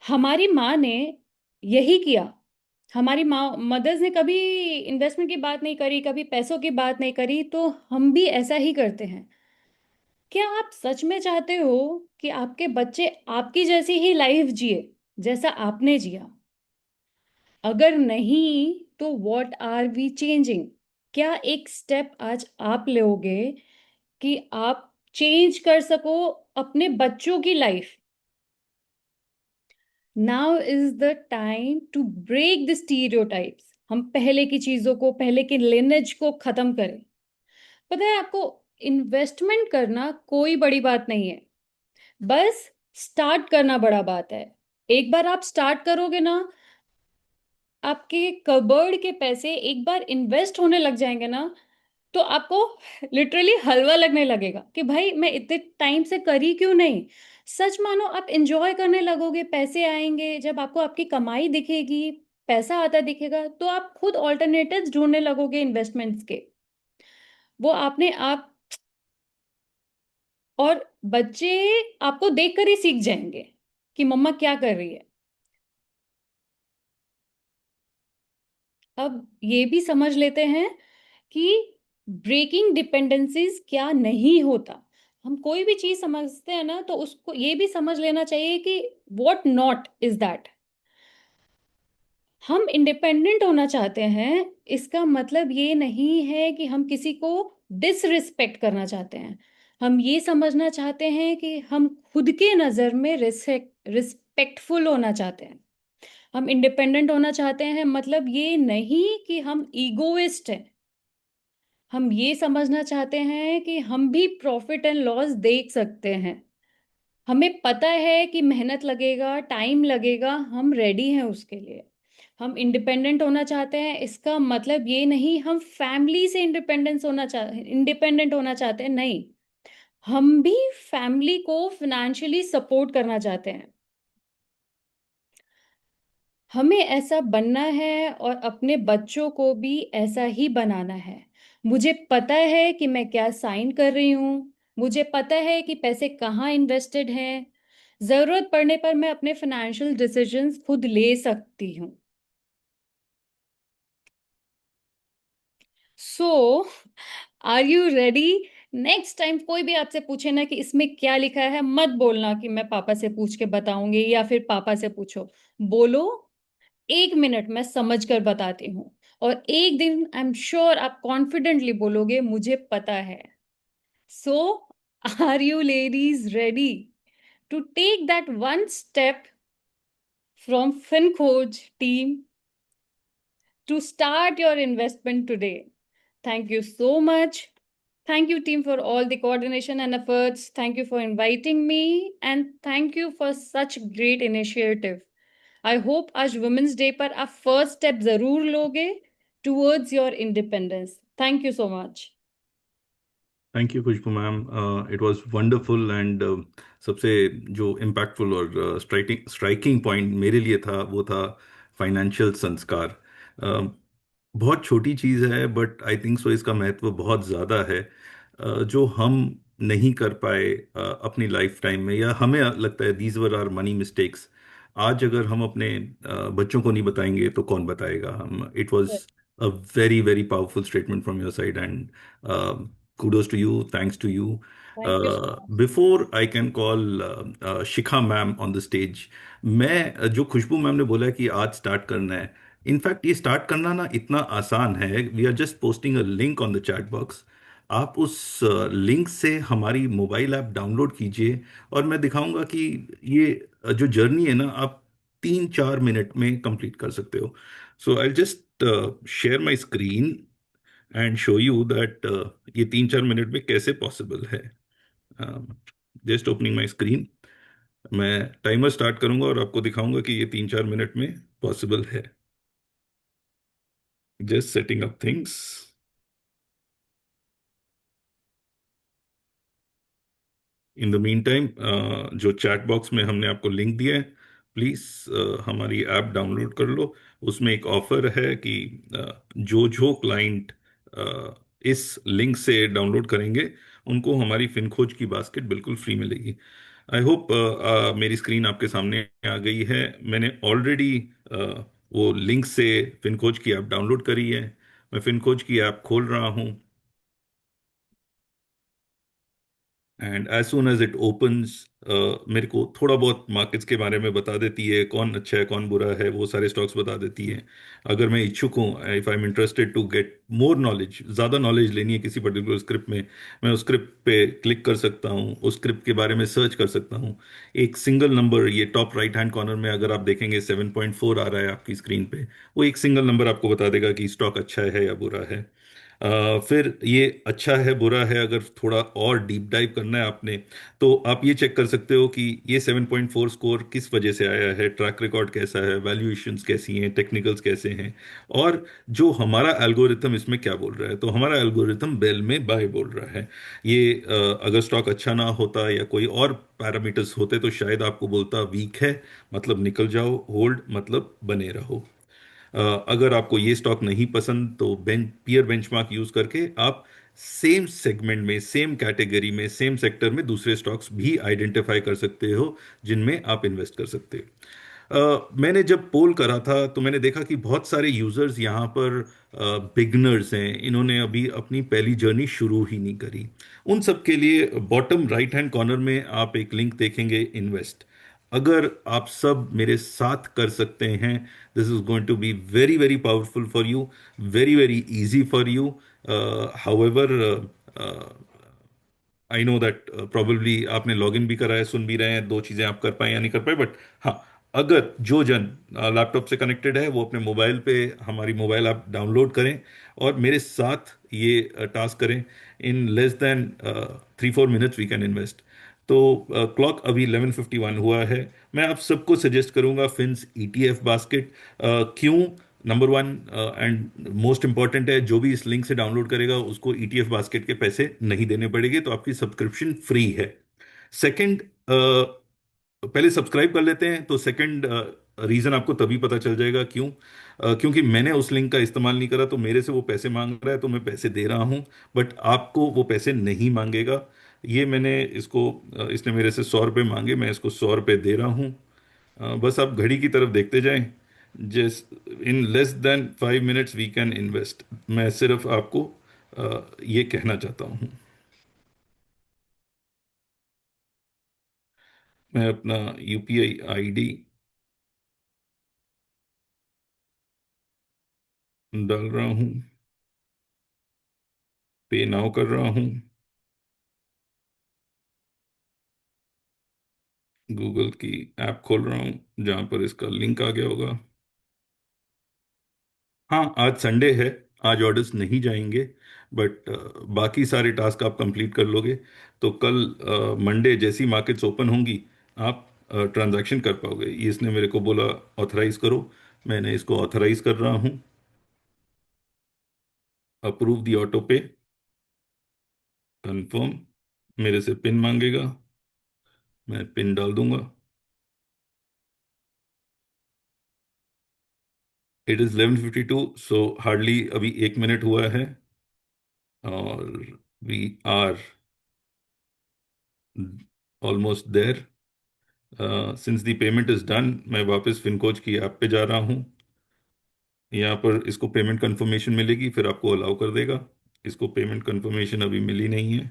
हमारी माँ ने यही किया। हमारी माँ मदर्स ने कभी इन्वेस्टमेंट की बात नहीं करी, कभी पैसों की बात नहीं करी, तो हम भी ऐसा ही करते हैं। क्या आप सच में चाहते हो कि आपके बच्चे आपकी जैसी ही लाइफ जिए जैसा आपने जिया? अगर नहीं तो व्हाट आर वी चेंजिंग? क्या एक स्टेप आज आप लोगे कि आप चेंज कर सको अपने बच्चों की life? Now is the time to break the stereotypes. हम पहले की चीजों को, पहले के लिनेज को खत्म करें। पता है आपको, इन्वेस्टमेंट करना कोई बड़ी बात नहीं है, बस स्टार्ट करना बड़ा बात है। एक बार आप स्टार्ट करोगे ना, आपके कबर्ड के पैसे एक बार इन्वेस्ट होने लग जाएंगे ना, तो आपको लिटरली हलवा लगने लगेगा कि भाई मैं इतने टाइम से करी क्यों नहीं। सच मानो, आप एंजॉय करने लगोगे, पैसे आएंगे, जब आपको आपकी कमाई दिखेगी, पैसा आता दिखेगा, तो आप खुद ऑल्टरनेटिव्स ढूंढने लगोगे इन्वेस्टमेंट्स के। वो आपने आप और बच्चे आपको देखकर ही सीख जाएंगे कि मम्मा क्या कर रही है। अब ये भी समझ लेते हैं कि ब्रेकिंग डिपेंडेंसीज क्या नहीं होता। हम कोई भी चीज समझते हैं ना, तो उसको ये भी समझ लेना चाहिए कि व्हाट नॉट इज दैट। हम इंडिपेंडेंट होना चाहते हैं, इसका मतलब ये नहीं है कि हम किसी को डिसरिस्पेक्ट करना चाहते हैं। हम ये समझना चाहते हैं कि हम खुद के नज़र में रिस्पेक्टफुल होना चाहते हैं। हम इंडिपेंडेंट होना चाहते हैं, मतलब ये नहीं कि हम ईगोइस्ट हैं। हम ये समझना चाहते हैं कि हम भी प्रॉफिट एंड लॉस देख सकते हैं। हमें पता है कि मेहनत लगेगा, टाइम लगेगा, हम रेडी हैं उसके लिए। हम इंडिपेंडेंट होना चाहते हैं, इसका मतलब ये नहीं हम फैमिली से इंडिपेंडेंट होना चाहते हैं, नहीं। हम भी फैमिली को फिनेंशियली सपोर्ट करना चाहते हैं। हमें ऐसा बनना है और अपने बच्चों को भी ऐसा ही बनाना है। मुझे पता है कि मैं क्या साइन कर रही हूँ। मुझे पता है कि पैसे कहाँ इन्वेस्टेड हैं। जरूरत पड़ने पर मैं अपने फाइनेंशियल डिसीजंस खुद ले सकती हूँ। So are you ready? Next time कोई भी आपसे पूछे ना कि इसमें क्या लिखा है, मत बोलना कि मैं पापा से पूछ के बताऊंगी या फिर पापा से पूछो। बोलो, 1 मिनट मैं समझ कर बताती हूँ। और एक दिन आई एम श्योर आप कॉन्फिडेंटली बोलोगे मुझे पता है। So are you ladies ready to take that one step from FinCoach team to start your investment today? Thank you so much. Thank you, team, for all the coordination and efforts. Thank you for inviting me, and thank you for such great initiative. I hope आज women's day पर आप first step जरूर लोगे towards your independence. Thank you so much. Thank you Khushboo ma'am, it was wonderful and सबसे जो impactful और striking striking point मेरे लिए था वो था फाइनेंशियल संस्कार। बहुत छोटी चीज़ है बट आई थिंक सो इसका महत्व बहुत ज़्यादा है। जो हम नहीं कर पाए अपनी लाइफ टाइम में, या हमें लगता है these were are money mistakes, आज अगर हम अपने बच्चों को नहीं बताएंगे तो कौन बताएगा। हम it was a very very powerful statement from your side and kudos to you, thanks to you. Thank you so much. Before I can call Shikha ma'am on the stage, मैं जो खुशबू मैम ने बोला कि आज start करना है, in fact ये start करना ना इतना आसान है। We are just posting a link on the chat box. आप उस लिंक से हमारी मोबाइल ऐप डाउनलोड कीजिए और मैं दिखाऊंगा कि ये जो जर्नी है ना, आप 3-4 मिनट में कंप्लीट कर सकते हो। So I just share my screen and show you that ये 3-4 मिनट में कैसे पॉसिबल है। Just opening my screen. मैं टाइमर स्टार्ट करूंगा और आपको दिखाऊंगा कि ये 3-4 मिनट में पॉसिबल है। Just setting up things. In the mean time जो चैट बॉक्स में हमने आपको लिंक दिया है, प्लीज हमारी ऐप डाउनलोड कर लो। उसमें एक ऑफर है कि जो जो क्लाइंट इस लिंक से डाउनलोड करेंगे उनको हमारी फिनखोज की बास्केट बिल्कुल फ्री मिलेगी। आई होप मेरी स्क्रीन आपके सामने आ गई है। मैंने ऑलरेडी वो लिंक से फिनखोज की ऐप डाउनलोड करी है। मैं फिनखोज की ऐप खोल रहा हूँ and as soon as it opens मेरे को थोड़ा बहुत मार्केट्स के बारे में बता देती है, कौन अच्छा है कौन बुरा है, वो सारे स्टॉक्स बता देती है। अगर मैं इच्छुक हूँ, if I am interested to get more knowledge, ज़्यादा नॉलेज लेनी है किसी पर्टिकुलर स्क्रिप्ट में, मैं उस स्क्रिप्ट पे क्लिक कर सकता हूँ, उस स्क्रिप्ट के बारे में सर्च कर सकता हूँ। एक सिंगल नंबर, ये टॉप राइट हैंड कॉर्नर में अगर आप देखेंगे 7.4 आ रहा है आपकी स्क्रीन पे, वो एक सिंगल नंबर आपको बता देगा कि स्टॉक अच्छा है या बुरा है। फिर ये अच्छा है बुरा है, अगर थोड़ा और डीप डाइव करना है आपने, तो आप ये चेक कर सकते हो कि ये 7.4 स्कोर किस वजह से आया है, ट्रैक रिकॉर्ड कैसा है, वैल्यूएशंस कैसी हैं, टेक्निकल्स कैसे हैं, और जो हमारा एल्गोरिथम इसमें क्या बोल रहा है। तो हमारा एल्गोरिथम बेल में बाय बोल रहा है। ये अगर स्टॉक अच्छा ना होता या कोई और पैरामीटर्स होते तो शायद आपको बोलता वीक है मतलब निकल जाओ, होल्ड मतलब बने रहो। अगर आपको ये स्टॉक नहीं पसंद तो पीयर बेंचमार्क यूज करके आप सेम सेगमेंट में, सेम कैटेगरी में, सेम सेक्टर में दूसरे स्टॉक्स भी आइडेंटिफाई कर सकते हो जिनमें आप इन्वेस्ट कर सकते हो। मैंने जब पोल करा था तो मैंने देखा कि बहुत सारे यूजर्स यहाँ पर बिगनर्स हैं, इन्होंने अभी अपनी पहली जर्नी शुरू ही नहीं करी। उन सब के लिए बॉटम राइट हैंड कॉर्नर में आप एक लिंक देखेंगे, इन्वेस्ट। अगर आप सब मेरे साथ कर सकते हैं, this is going to be very very powerful for you, very very easy for you. However, I know that probably आपने लॉगिन भी करा है, सुन भी रहे हैं, दो चीजें आप कर पाए या नहीं कर पाए, बट हाँ, अगर जो जन लैपटॉप से कनेक्टेड है वो अपने मोबाइल पे हमारी मोबाइल ऐप डाउनलोड करें और मेरे साथ ये टास्क करें। In less than 3-4 minutes we can invest. तो क्लॉक अभी 11:51 हुआ है। मैं आप सबको सजेस्ट करूंगा फिन्स ईटीएफ बास्केट। क्यों? Number one and most important है, जो भी इस लिंक से डाउनलोड करेगा उसको ईटीएफ बास्केट के पैसे नहीं देने पड़ेंगे, तो आपकी सब्सक्रिप्शन फ्री है। सेकंड, पहले सब्सक्राइब कर लेते हैं तो सेकंड रीजन आपको तभी पता चल जाएगा क्यों। क्योंकि मैंने उस लिंक का इस्तेमाल नहीं करा, तो मेरे से वो पैसे मांग रहा है, तो मैं पैसे दे रहा हूं। बट आपको वो पैसे नहीं मांगेगा। ये मैंने इसको इसने मेरे से 100 रुपये मांगे, मैं इसको 100 रुपये दे रहा हूँ। बस आप घड़ी की तरफ देखते जाएं। Just in less than 5 minutes we can invest. मैं सिर्फ आपको ये कहना चाहता हूँ। मैं अपना यूपीआई आईडी डाल रहा हूँ, पे नाउ कर रहा हूँ, गूगल की ऐप खोल रहा हूँ जहां पर इसका लिंक आ गया होगा। हाँ, आज संडे है, आज ऑर्डर्स नहीं जाएंगे, बट बाकी सारे टास्क आप कंप्लीट कर लोगे तो कल मंडे जैसी मार्केट्स ओपन होंगी आप ट्रांजैक्शन कर पाओगे। ये इसने मेरे को बोला ऑथराइज करो, मैंने इसको ऑथराइज कर रहा हूँ। अप्रूव दी ऑटो पे, कंफर्म। मेरे से पिन मांगेगा, मैं पिन डाल दूंगा। इट इज 11:52, सो हार्डली अभी 1 मिनट हुआ है और we are almost there. Since the payment is done, मैं वापस फिनकोच की ऐप पे जा रहा हूँ। यहाँ पर इसको पेमेंट कंफर्मेशन मिलेगी, फिर आपको अलाउ कर देगा। इसको पेमेंट कंफर्मेशन अभी मिली नहीं है।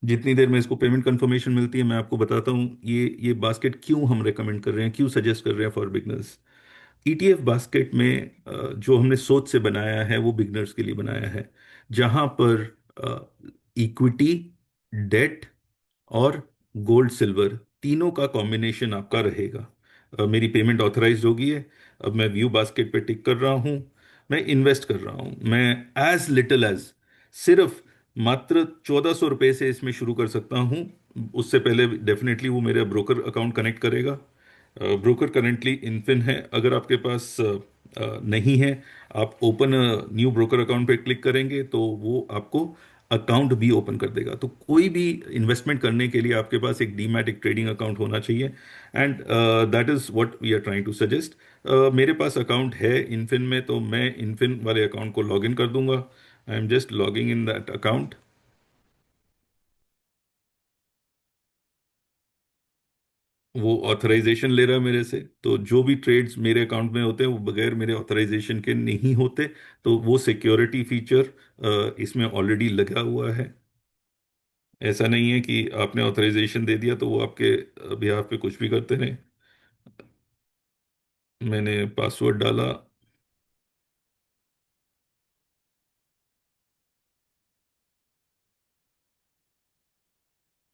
जितनी देर में इसको पेमेंट कंफर्मेशन मिलती है मैं आपको बताता हूँ ये बास्केट क्यों हम रेकमेंड कर रहे हैं, क्यों सजेस्ट कर रहे हैं फॉर बिगनर्स। ईटीएफ बास्केट में जो हमने सोच से बनाया है वो बिगनर्स के लिए बनाया है, जहां पर इक्विटी, डेट और गोल्ड सिल्वर तीनों का कॉम्बिनेशन आपका रहेगा। मेरी पेमेंट ऑथराइज्ड होगी है। अब मैं व्यू बास्केट पे टिक कर रहा हूं, मैं इन्वेस्ट कर रहा हूं। मैं एज लिटिल एज सिर्फ मात्र 1400 रुपये से इसमें शुरू कर सकता हूं। उससे पहले डेफिनेटली वो मेरे ब्रोकर अकाउंट कनेक्ट करेगा। ब्रोकर करेंटली इनफिन है, अगर आपके पास नहीं है, आप ओपन न्यू ब्रोकर अकाउंट पे क्लिक करेंगे तो वो आपको अकाउंट भी ओपन कर देगा। तो कोई भी इन्वेस्टमेंट करने के लिए आपके पास एक डीमैट, एक ट्रेडिंग अकाउंट होना चाहिए, and that is what we are trying to suggest. मेरे पास अकाउंट है इनफिन में, तो मैं इनफिन वाले अकाउंट को लॉग इन कर दूंगा। आई am just logging in that account. वो ऑथराइजेशन ले रहा है मेरे से, तो जो भी ट्रेड्स मेरे अकाउंट में होते हैं वो बगैर मेरे ऑथराइजेशन के नहीं होते। तो वो सिक्योरिटी फीचर इसमें ऑलरेडी लगा हुआ है। ऐसा नहीं है कि आपने ऑथराइजेशन दे दिया तो वो आपके बिहाफ पे कुछ भी करते रहे। मैंने पासवर्ड डाला,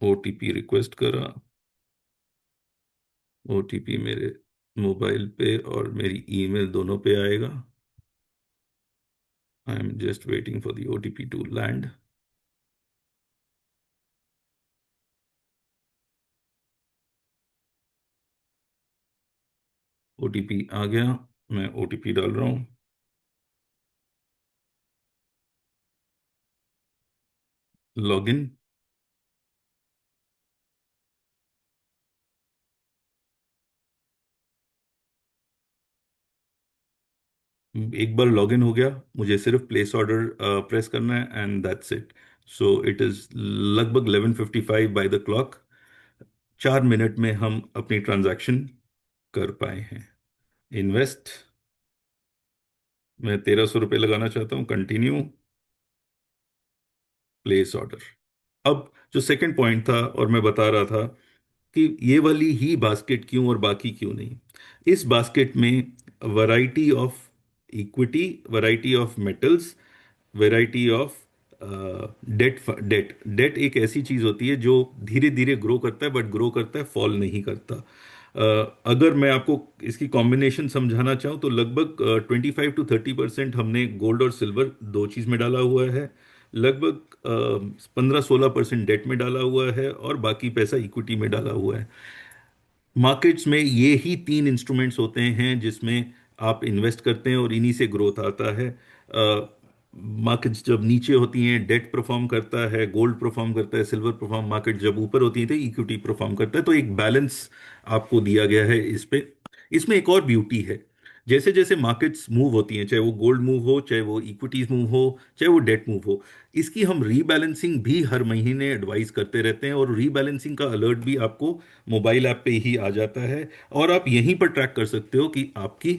ओटीपी रिक्वेस्ट करा, ओटीपी मेरे मोबाइल पे और मेरी ईमेल दोनों पे आएगा। I am just waiting for the OTP to land. OTP आ गया, मैं ओटीपी डाल रहा हूँ। लॉगिन। एक बार लॉगिन हो गया, मुझे सिर्फ प्लेस ऑर्डर प्रेस करना है and that's it. So it is लगभग 11:55 बाय द क्लॉक। 4 मिनट में हम अपनी ट्रांजैक्शन कर पाए हैं। इन्वेस्ट, मैं 1300 रुपये लगाना चाहता हूँ, कंटिन्यू, प्लेस ऑर्डर। अब जो सेकंड पॉइंट था और मैं बता रहा था कि ये वाली ही बास्केट क्यों और बाकी क्यों नहीं। इस बास्केट में variety of equity, variety of metals, variety of debt. Debt debt एक ऐसी चीज होती है जो धीरे धीरे ग्रो करता है, बट ग्रो करता है, फॉल नहीं करता। अगर मैं आपको इसकी कॉम्बिनेशन समझाना चाहूँ तो लगभग 25 to 30% हमने गोल्ड और सिल्वर दो चीज में डाला हुआ है, लगभग 15-16% डेट में डाला हुआ है, और बाकी पैसा इक्विटी में डाला हुआ है। मार्केट्स में ये ही तीन इंस्ट्रूमेंट्स होते हैं जिसमें आप इन्वेस्ट करते हैं और इन्हीं से ग्रोथ आता है। मार्केट्स जब नीचे होती हैं डेट परफॉर्म करता है, गोल्ड परफॉर्म करता है, सिल्वर परफॉर्म, मार्केट जब ऊपर होती है तो इक्विटी परफॉर्म करता है। तो एक बैलेंस आपको दिया गया है इस पे। इसमें एक और ब्यूटी है, जैसे जैसे मार्केट्स मूव होती हैं, चाहे वो गोल्ड मूव हो, चाहे वो इक्विटीज मूव हो, चाहे वो डेट मूव हो, इसकी हम रीबैलेंसिंग भी हर महीने एडवाइस करते रहते हैं, और रीबैलेंसिंग का अलर्ट भी आपको मोबाइल ऐप पे ही आ जाता है, और आप यहीं पर ट्रैक कर सकते हो कि आपकी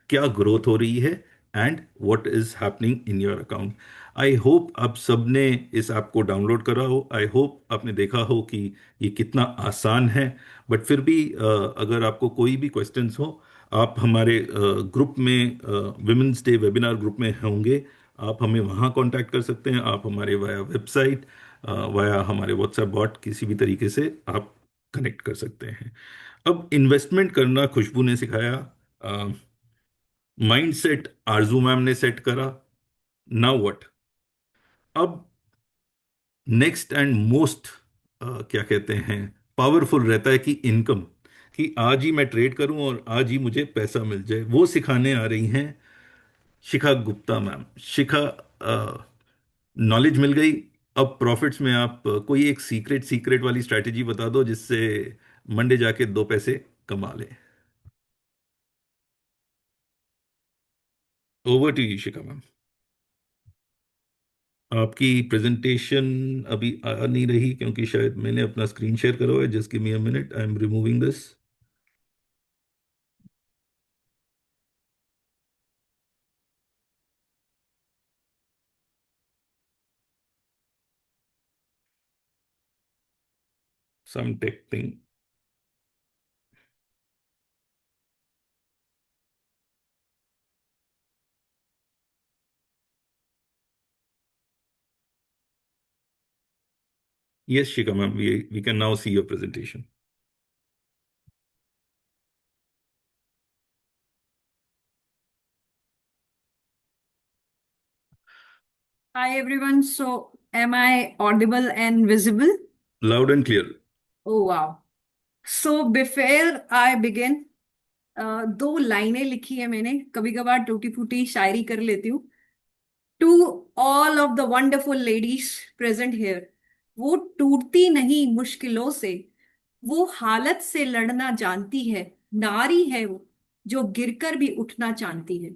क्या ग्रोथ हो रही है and what is happening in your account. I hope आप सबने इस ऐप को डाउनलोड करा हो, आई होप आपने देखा हो कि ये कितना आसान है। बट फिर भी अगर आपको कोई भी क्वेश्चंस हो, आप हमारे ग्रुप में, विमेंस डे वेबिनार ग्रुप में होंगे, आप हमें वहाँ कांटेक्ट कर सकते हैं। आप हमारे वाया वेबसाइट, वाया हमारे व्हाट्सएप बॉट, किसी भी तरीके से आप कनेक्ट कर सकते हैं। अब इन्वेस्टमेंट करना खुशबू ने सिखाया, माइंड सेट आरजू मैम ने सेट करा। Now what? अब नेक्स्ट एंड मोस्ट क्या कहते हैं, पावरफुल रहता है कि इनकम, कि आज ही मैं ट्रेड करूं और आज ही मुझे पैसा मिल जाए, वो सिखाने आ रही हैं शिखा गुप्ता मैम। शिखा, नॉलेज मिल गई, अब प्रॉफिट्स में आप कोई एक सीक्रेट सीक्रेट वाली स्ट्रैटेजी बता दो जिससे मंडे जाके दो पैसे कमा ले। Over to you Shikha ma'am. आपकी प्रेजेंटेशन अभी आ नहीं रही क्योंकि शायद मैंने अपना स्क्रीन शेयर करा हुआ है। Just give me a minute, I am removing this. Some tech thing. Yes, Shika ma'am, we can now see your presentation. Hi everyone. So, am I audible and visible? Loud and clear. Oh wow. So before I begin, दो लाइनें लिखी है मैंने, कभी कभार टूटी फूटी शायरी कर लेती हूँ। To all of the wonderful ladies present here, वो टूटती नहीं मुश्किलों से, वो हालत से लड़ना जानती है, नारी है वो जो गिरकर भी उठना जानती है।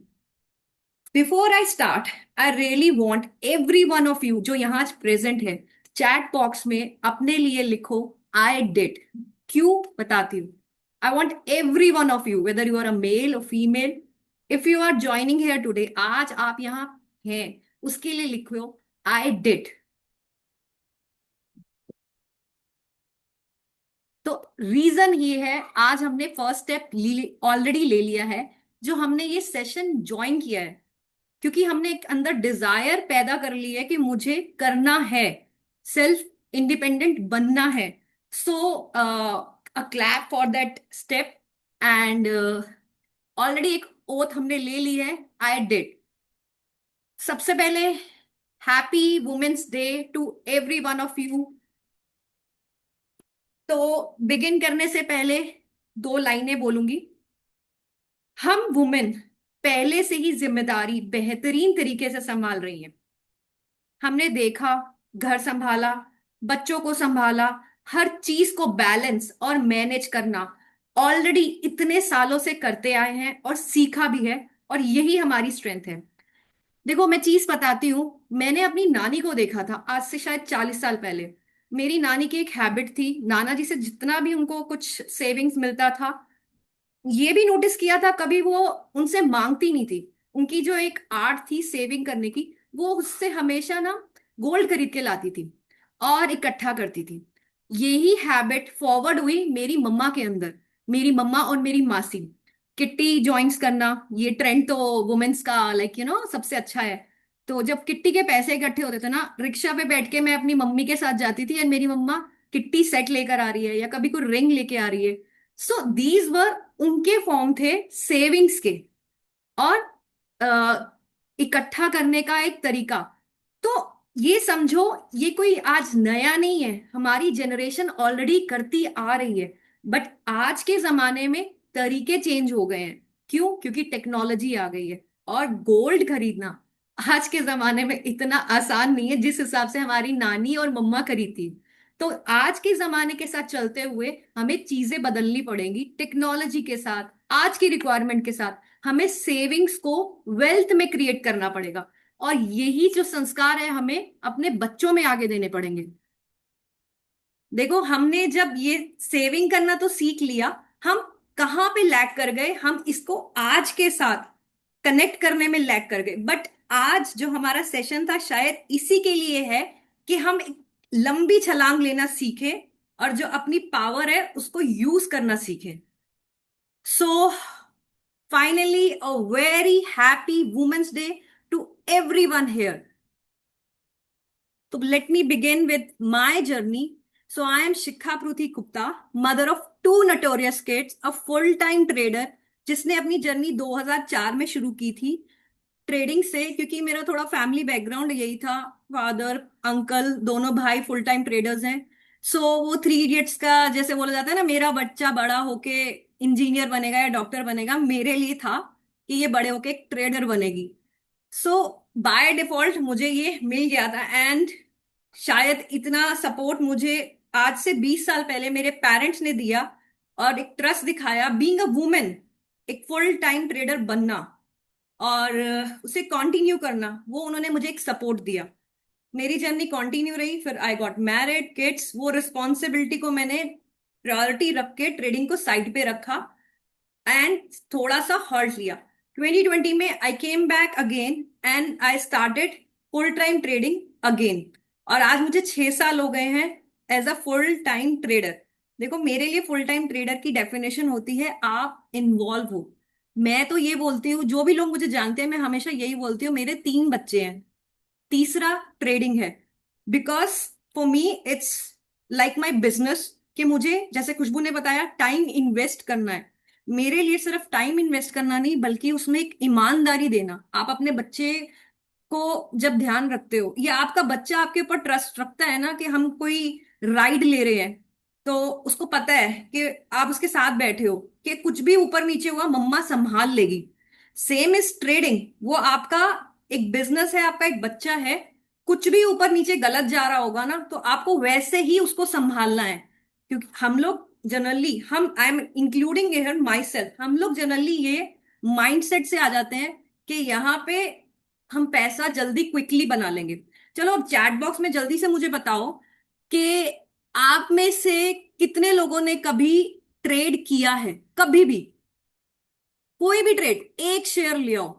Before I start, I really want every one of you जो यहाँ प्रेजेंट है, चैट बॉक्स में अपने लिए लिखो आई डिड। क्यों बताती हूँ। I want every one of you, whether you are a male और female, if you are joining here today, आज आप यहाँ हैं, उसके लिए लिखो आई डिड। तो रीजन ये है, आज हमने फर्स्ट स्टेप ऑलरेडी ले लिया है, जो हमने ये सेशन ज्वाइन किया है, क्योंकि हमने एक अंदर डिजायर पैदा कर ली है कि मुझे करना है, सेल्फ इंडिपेंडेंट बनना है। So a clap for that step. And already एक ओथ हमने ले ली है, आई डिड। सबसे पहले happy women's day to every one of you. तो बिगिन करने से पहले दो लाइनें बोलूंगी। हम वुमेन पहले से ही जिम्मेदारी बेहतरीन तरीके से संभाल रही हैं। हमने देखा, घर संभाला, बच्चों को संभाला, हर चीज को बैलेंस और मैनेज करना ऑलरेडी इतने सालों से करते आए हैं और सीखा भी है। और यही हमारी स्ट्रेंथ है। देखो मैं चीज बताती हूँ, मैंने अपनी नानी को देखा था आज से शायद 40 साल पहले। मेरी नानी की एक हैबिट थी, नाना जी से जितना भी उनको कुछ सेविंग्स मिलता था, ये भी नोटिस किया था, कभी वो उनसे मांगती नहीं थी। उनकी जो एक आर्ट थी सेविंग करने की, वो उससे हमेशा ना गोल्ड खरीद के लाती थी और इकट्ठा करती थी। यही हैबिट फॉरवर्ड हुई मेरी मम्मा के अंदर। मेरी मम्मा और मेरी मासी किट्टी जॉइंस करना, ये ट्रेंड तो वुमेन्स का लाइक सबसे अच्छा है। तो जब किट्टी के पैसे इकट्ठे होते थे ना, रिक्शा पे बैठ के मैं अपनी मम्मी के साथ जाती थी और मेरी मम्मा किट्टी सेट लेकर आ रही है या कभी कोई रिंग लेके आ रही है। सो दीज वर उनके फॉर्म थे सेविंग्स के, और इकट्ठा करने का एक तरीका। तो ये समझो, ये कोई आज नया नहीं है, हमारी जनरेशन ऑलरेडी करती आ रही है। बट आज के जमाने में तरीके चेंज हो गए हैं। क्यों? क्योंकि टेक्नोलॉजी आ गई है। और गोल्ड खरीदना आज के जमाने में इतना आसान नहीं है जिस हिसाब से हमारी नानी और मम्मा खरीदती। तो आज के जमाने के साथ चलते हुए हमें चीजें बदलनी पड़ेंगी टेक्नोलॉजी के साथ, आज की रिक्वायरमेंट के साथ। हमें सेविंग्स को वेल्थ में क्रिएट करना पड़ेगा, और यही जो संस्कार है हमें अपने बच्चों में आगे देने पड़ेंगे। देखो हमने जब ये सेविंग करना तो सीख लिया, हम कहाँ पे लैग कर गए, हम इसको आज के साथ कनेक्ट करने में लैग कर गए। बट आज जो हमारा सेशन था शायद इसी के लिए है कि हम एक लंबी छलांग लेना सीखें और जो अपनी पावर है उसको यूज करना सीखें। So finally a very happy women's day to everyone here. So let me begin with my journey. So I am Shikha Pruthi Gupta, mother of two notorious kids, a full-time trader जिसने अपनी journey 2004 में शुरू की थी trading से, क्योंकि मेरा थोड़ा फैमिली बैकग्राउंड यही था। फादर अंकल दोनों भाई फुल टाइम ट्रेडर्स हैं। सो वो थ्री इडियट्स का जैसे बोला जाता है ना, मेरा बच्चा बड़ा होके इंजीनियर बनेगा या डॉक्टर बनेगा, मेरे लिए था कि ये बड़े होके एक ट्रेडर बनेगी। सो बाय डिफॉल्ट मुझे ये मिल गया था। एंड शायद इतना सपोर्ट मुझे आज से 20 साल पहले मेरे पेरेंट्स ने दिया और एक ट्रस्ट दिखाया, बीइंग अ वुमेन एक फुल टाइम ट्रेडर बनना और उसे कंटिन्यू करना, वो उन्होंने मुझे एक सपोर्ट दिया। मेरी जर्नी कंटिन्यू रही, फिर आई गॉट मैरिड, किड्स, वो रिस्पॉन्सिबिलिटी को मैंने प्रायोरिटी रख के ट्रेडिंग को साइड पे रखा एंड थोड़ा सा हॉल्ट लिया। 2020 में I came back again and I started full time trading again. और आज मुझे 6 साल हो गए हैं as a full time trader. देखो मेरे लिए फुल टाइम ट्रेडर की डेफिनेशन होती है आप इन्वॉल्व हो। मैं तो ये बोलती हूँ, जो भी लोग मुझे जानते हैं मैं हमेशा यही बोलती हूँ, मेरे 3 बच्चे हैं, तीसरा ट्रेडिंग है। Because for me it's like my business, कि मुझे जैसे खुशबू ने बताया टाइम इन्वेस्ट करना है। मेरे लिए सिर्फ टाइम इन्वेस्ट करना नहीं, बल्कि उसमें एक ईमानदारी देना। आप अपने बच्चे को जब ध्यान रखते हो या आपका बच्चा आपके ऊपर ट्रस्ट रखता है ना कि हम कोई राइड ले रहे हैं, तो उसको पता है कि आप उसके साथ बैठे हो कि कुछ भी ऊपर नीचे हुआ मम्मा संभाल लेगी। सेम इज ट्रेडिंग, वो आपका एक बिजनेस है, आपका एक बच्चा है। कुछ भी ऊपर नीचे गलत जा रहा होगा ना, तो आपको वैसे ही उसको संभालना है। क्योंकि हम लोग जनरली, हम I am including here my self, हम लोग जनरली ये माइंडसेट से आ जाते हैं कि यहाँ पे हम पैसा जल्दी क्विकली बना लेंगे। चलो अब चैट बॉक्स में जल्दी से मुझे बताओ कि आप में से कितने लोगों ने कभी ट्रेड किया है, कभी भी कोई भी ट्रेड, एक शेयर ले आओ,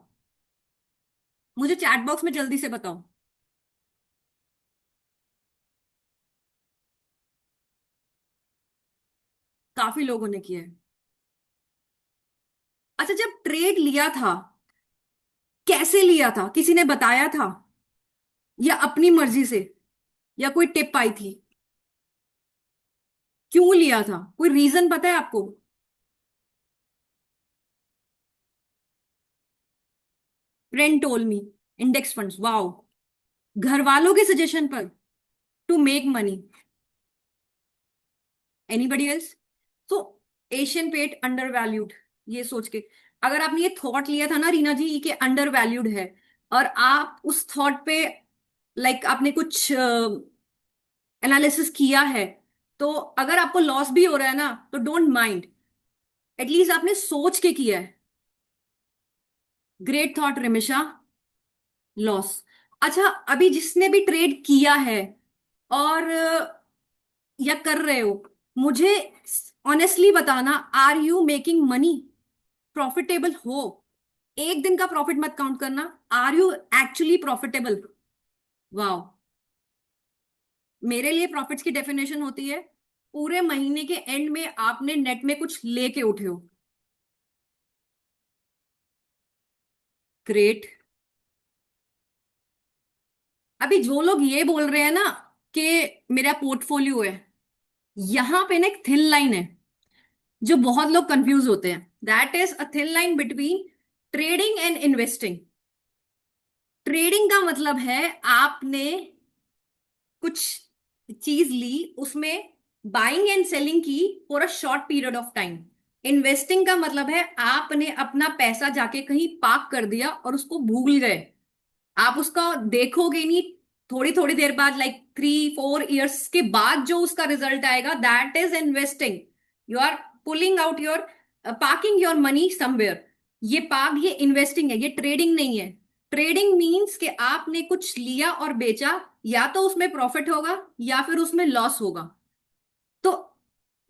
मुझे चैट बॉक्स में जल्दी से बताओ। काफी लोगों ने किया है। अच्छा, जब ट्रेड लिया था कैसे लिया था, किसी ने बताया था या अपनी मर्जी से, या कोई टिप आई थी? क्यों लिया था, कोई रीजन पता है आपको? Friend told me, index funds, wow. घर वालों के सजेशन पर, to make money. Anybody else? तो एशियन पेट अंडर वैल्यूड, ये सोच के अगर आपने ये थॉट लिया था ना रीना जी कि अंडर वैल्यूड है, और आप उस थॉट पे आपने कुछ एनालिसिस किया है, तो अगर आपको लॉस भी हो रहा है ना तो डोंट माइंड, एटलीस्ट आपने सोच के किया है। Great thought Rimisha. लॉस। अच्छा, अभी जिसने भी ट्रेड किया है और या कर रहे हो, मुझे ऑनेस्टली बताना, are you making money? Profitable हो? एक दिन का प्रॉफिट मत काउंट करना, are you actually profitable? Wow. मेरे लिए प्रॉफिट्स की डेफिनेशन होती है पूरे महीने के एंड में आपने नेट में कुछ लेके उठे हो। ग्रेट। अभी जो लोग ये बोल रहे हैं ना कि मेरा पोर्टफोलियो है, यहां पे ना एक थिन लाइन है जो बहुत लोग कंफ्यूज होते हैं। That is a thin line between trading and investing. Trading का मतलब है आपने कुछ चीज ली, उसमें बाइंग एंड सेलिंग की for a short period of time. Investing का मतलब है आपने अपना पैसा जाके कहीं पार्क कर दिया और उसको भूल गए। आप उसका देखोगे नहीं, थोड़ी थोड़ी देर बाद, लाइक 3-4 ईयर्स के बाद जो उसका रिजल्ट आएगा, that is investing. You are pulling out your, parking your money somewhere. ये इन्वेस्टिंग है, ये ट्रेडिंग नहीं है। ट्रेडिंग मीन्स कि आपने कुछ लिया और बेचा, या तो उसमें प्रॉफिट होगा या फिर उसमें लॉस होगा। तो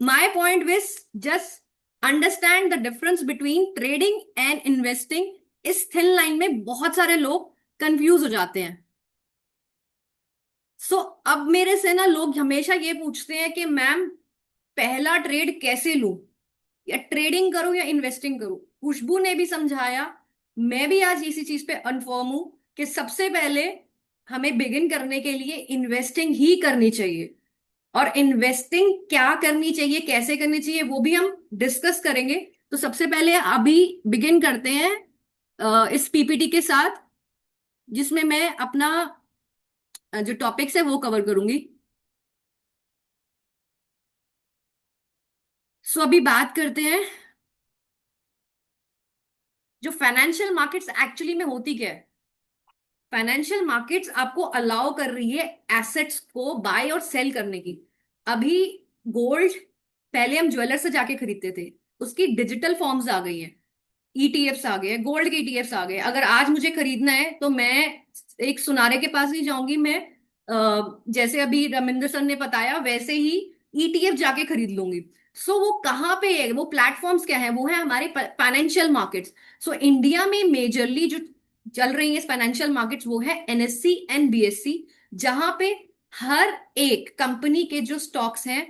my point was, just understand the difference between trading and investing. इस थिन लाइन में बहुत सारे लोग कंफ्यूज हो जाते हैं। सो अब मेरे से ना लोग हमेशा ये पूछते हैं कि मैम, पहला ट्रेड कैसे लूं, या ट्रेडिंग करूं या इन्वेस्टिंग करूं? खुशबू ने भी समझाया, मैं भी आज इसी चीज पे अनफर्म हूं कि सबसे पहले हमें बिगिन करने के लिए इन्वेस्टिंग ही करनी चाहिए। और इन्वेस्टिंग क्या करनी चाहिए, कैसे करनी चाहिए, वो भी हम डिस्कस करेंगे। तो सबसे पहले अभी बिगिन करते हैं इस पीपीटी के साथ, जिसमें मैं अपना जो टॉपिक्स है वो कवर करूंगी। सो अभी बात करते हैं जो फाइनेंशियल मार्केट्स एक्चुअली में होती क्या है। फाइनेंशियल मार्केट्स आपको अलाउ कर रही है एसेट्स को बाय और सेल करने की। अभी गोल्ड, पहले हम ज्वेलर से जाके खरीदते थे, उसकी डिजिटल फॉर्म्स आ गई हैं। ईटीएफ्स आ गए, गोल्ड के ईटीएफ्स आ गए। अगर आज मुझे खरीदना है तो मैं एक सुनारे के पास नहीं जाऊंगी, मैं जैसे अभी रमिंदर सर ने बताया वैसे ही ईटीएफ जाके खरीद लूंगी। सो वो कहाँ पे है, वो प्लेटफॉर्म्स क्या है? वो है हमारे फाइनेंशियल मार्केट्स। सो इंडिया में मेजरली जो चल रही है फाइनेंशियल मार्केट्स, वो है एनएससी एंड बीएससी, जहां पे हर एक कंपनी के जो स्टॉक्स हैं